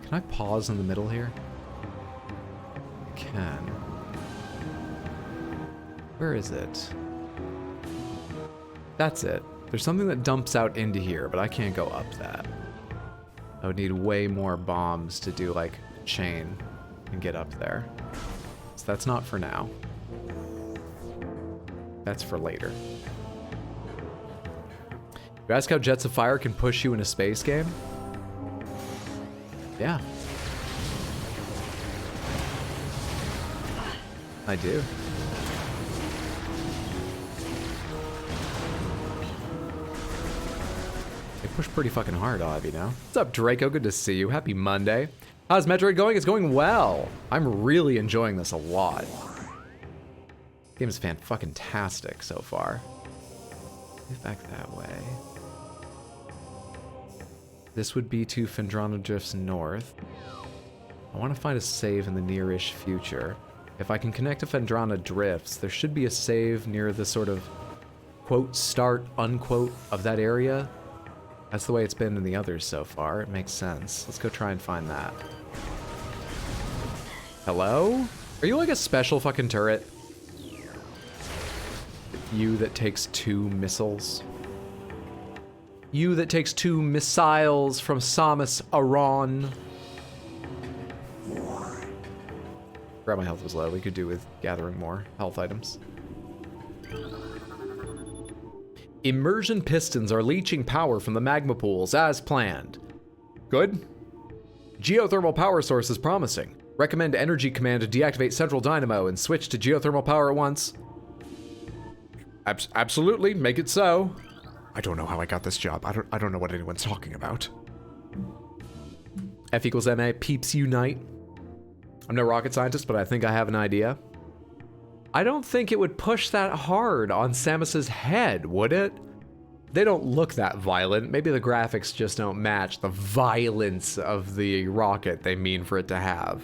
Can I pause in the middle here? I can. Where is it? That's it. There's something that dumps out into here, but I can't go up that. I would need way more bombs to do like a chain and get up there. So that's not for now. That's for later. You ask how jets of fire can push you in a space game? Yeah. I do. They push pretty fucking hard, I'll have you know. What's up, Draco? Good to see you. Happy Monday. How's Metroid going? It's going well. I'm really enjoying this a lot. The game is fan-fucking-tastic so far. Move back that way. This would be to Phendrana Drifts North. I want to find a save in the near-ish future. If I can connect to Phendrana Drifts, there should be a save near the sort of quote start unquote of that area. That's the way it's been in the others so far. It makes sense. Let's go try and find that. Hello? Are you like a special fucking turret? You that takes 2 missiles. You that takes 2 missiles from Samus Aran. Grab my health was low. We could do with gathering more health items. Immersion pistons are leaching power from the magma pools as planned. Good. Geothermal power source is promising. Recommend Energy Command to deactivate Central Dynamo and switch to geothermal power at once. Absolutely, make it so. I don't know how I got this job. I don't know what anyone's talking about. F equals MA, peeps unite. I'm no rocket scientist, but I think I have an idea. I don't think it would push that hard on Samus's head, would it? They don't look that violent. Maybe the graphics just don't match the violence of the rocket they mean for it to have.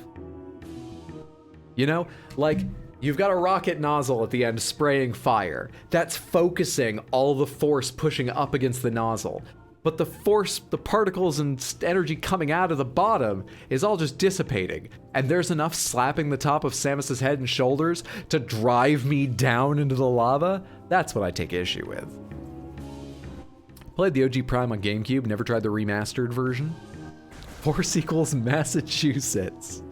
You know, like, you've got a rocket nozzle at the end spraying fire. That's focusing all the force pushing up against the nozzle. But the force, the particles and energy coming out of the bottom is all just dissipating. And there's enough slapping the top of Samus's head and shoulders to drive me down into the lava. That's what I take issue with. Played the OG Prime on GameCube, never tried the remastered version. Horse equals Massachusetts.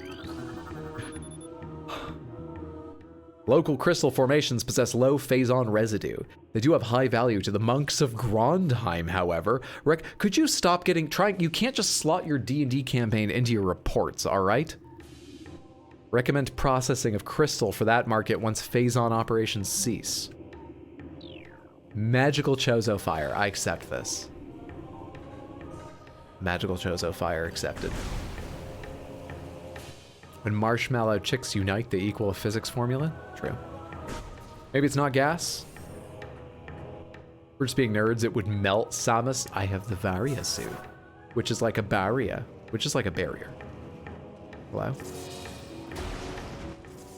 Local crystal formations possess low phazon residue. They do have high value to the monks of Grondheim, however. Rick, could you stop you can't just slot your D&D campaign into your reports, all right? Recommend processing of crystal for that market once phazon operations cease. Magical Chozo Fire, I accept this. Magical Chozo Fire accepted. When marshmallow chicks unite, they equal a physics formula? True. Maybe it's not gas? We're just being nerds, it would melt Samus. I have the Varia suit, which is like a barrier, which is like a barrier. Hello?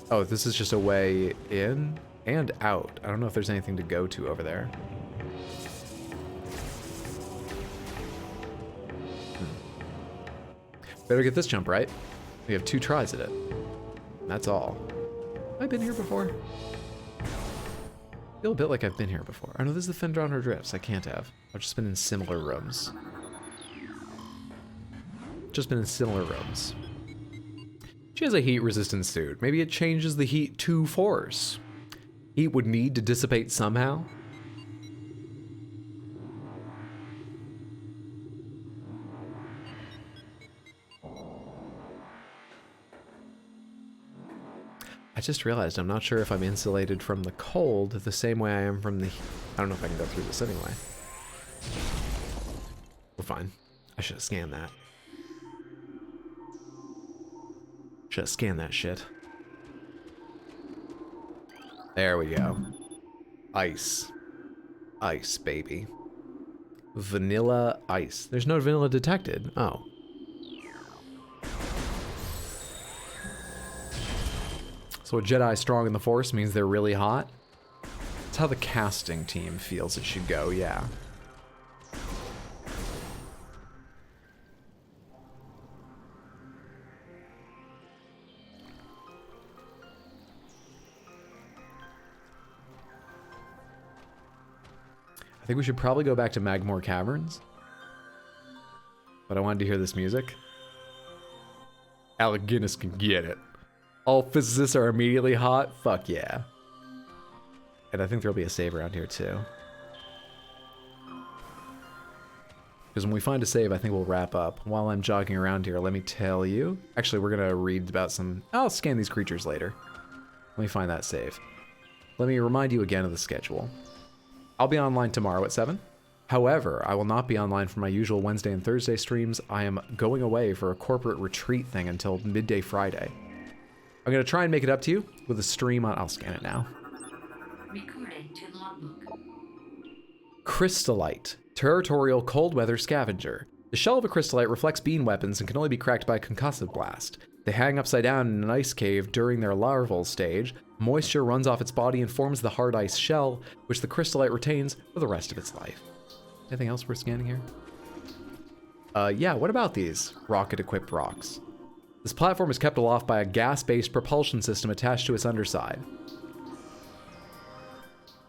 Oh, this is just a way in and out. I don't know if there's anything to go to over there. Better get this jump right. We have 2 tries at it. That's all. Have I been here before? I feel a bit like I've been here before. I know this is the Fendron Drifts. I can't have. I've just been in similar rooms. Just been in similar rooms. She has a heat-resistant suit. Maybe it changes the heat to force. Heat would need to dissipate somehow. I just realized I'm not sure if I'm insulated from the cold the same way I am from the... I don't know if I can go through this anyway. We're fine. I should have scanned that. Should have scanned that shit. There we go. Ice. Ice, baby. Vanilla ice. There's no vanilla detected. Oh. So a Jedi strong in the Force means they're really hot? That's how the casting team feels it should go, yeah. I think we should probably go back to Magmore Caverns. But I wanted to hear this music. Alec Guinness can get it. All physicists are immediately hot? Fuck yeah. And I think there'll be a save around here too. Because when we find a save, I think we'll wrap up. While I'm jogging around here, let me tell you. Actually, we're gonna read about some... I'll scan these creatures later. Let me find that save. Let me remind you again of the schedule. I'll be online tomorrow at 7. However, I will not be online for my usual Wednesday and Thursday streams. I am going away for a corporate retreat thing until midday Friday. I'm going to try and make it up to you with a stream on... I'll scan it now. Recording to logbook. Crystallite. Territorial cold weather scavenger. The shell of a crystallite reflects beam weapons and can only be cracked by a concussive blast. They hang upside down in an ice cave during their larval stage. Moisture runs off its body and forms the hard ice shell, which the crystallite retains for the rest of its life. Anything else we're scanning here? Yeah, what about these rocket-equipped rocks? This platform is kept aloft by a gas-based propulsion system attached to its underside.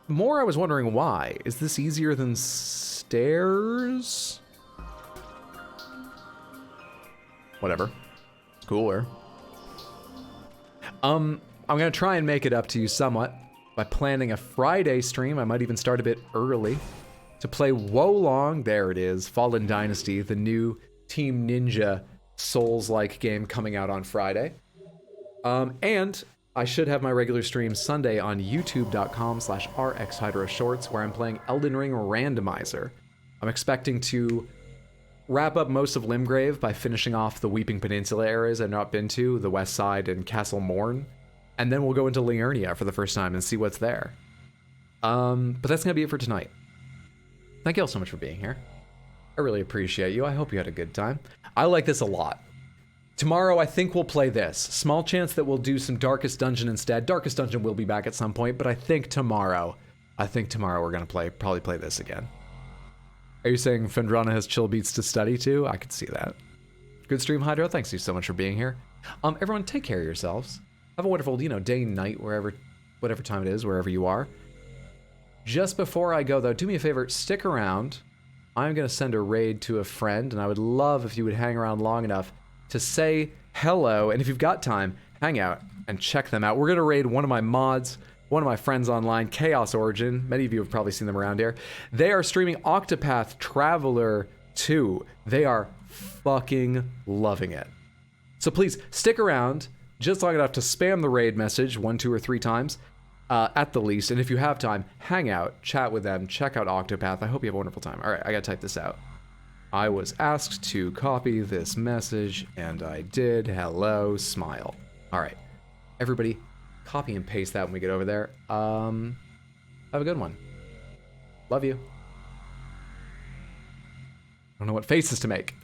More, I was wondering why. Is this easier than stairs? Whatever. Cooler. I'm gonna try and make it up to you somewhat by planning a Friday stream. I might even start a bit early to play Wolong. There it is, Fallen Dynasty, the new Team Ninja Souls-like game coming out on Friday. And I should have my regular stream Sunday on youtube.com/rxhydroshorts, where I'm playing Elden Ring Randomizer. I'm expecting to wrap up most of Limgrave by finishing off the Weeping Peninsula areas I've not been to, the West Side and Castle Morn, and then we'll go into Liurnia for the first time and see what's there. But that's gonna be it for tonight. Thank you all so much for being here. I really appreciate you. I hope you had a good time. I like this a lot. Tomorrow, I think we'll play this. Small chance that we'll do some Darkest Dungeon instead. Darkest Dungeon will be back at some point, but I think tomorrow we're gonna probably play this again. Are you saying Fendrana has chill beats to study to? I could see that. Good stream, Hydro. Thanks you so much for being here. Everyone, take care of yourselves. Have a wonderful, day, night, whatever time it is, wherever you are. Just before I go, though, do me a favor, stick around. I'm going to send a raid to a friend, and I would love if you would hang around long enough to say hello, and if you've got time, hang out and check them out. We're going to raid one of my mods, one of my friends online, Chaos Origin. Many of you have probably seen them around here. They are streaming Octopath Traveler 2. They are fucking loving it. So please stick around just long enough to spam the raid message 1, 2, or 3 times at the least. And if you have time, hang out, chat with them, check out Octopath. I hope you have a wonderful time. All right, I got to type this out. I was asked to copy this message, and I did. Hello, smile. All right, everybody, copy and paste that when we get over there. Have a good one. Love you. I don't know what faces to make.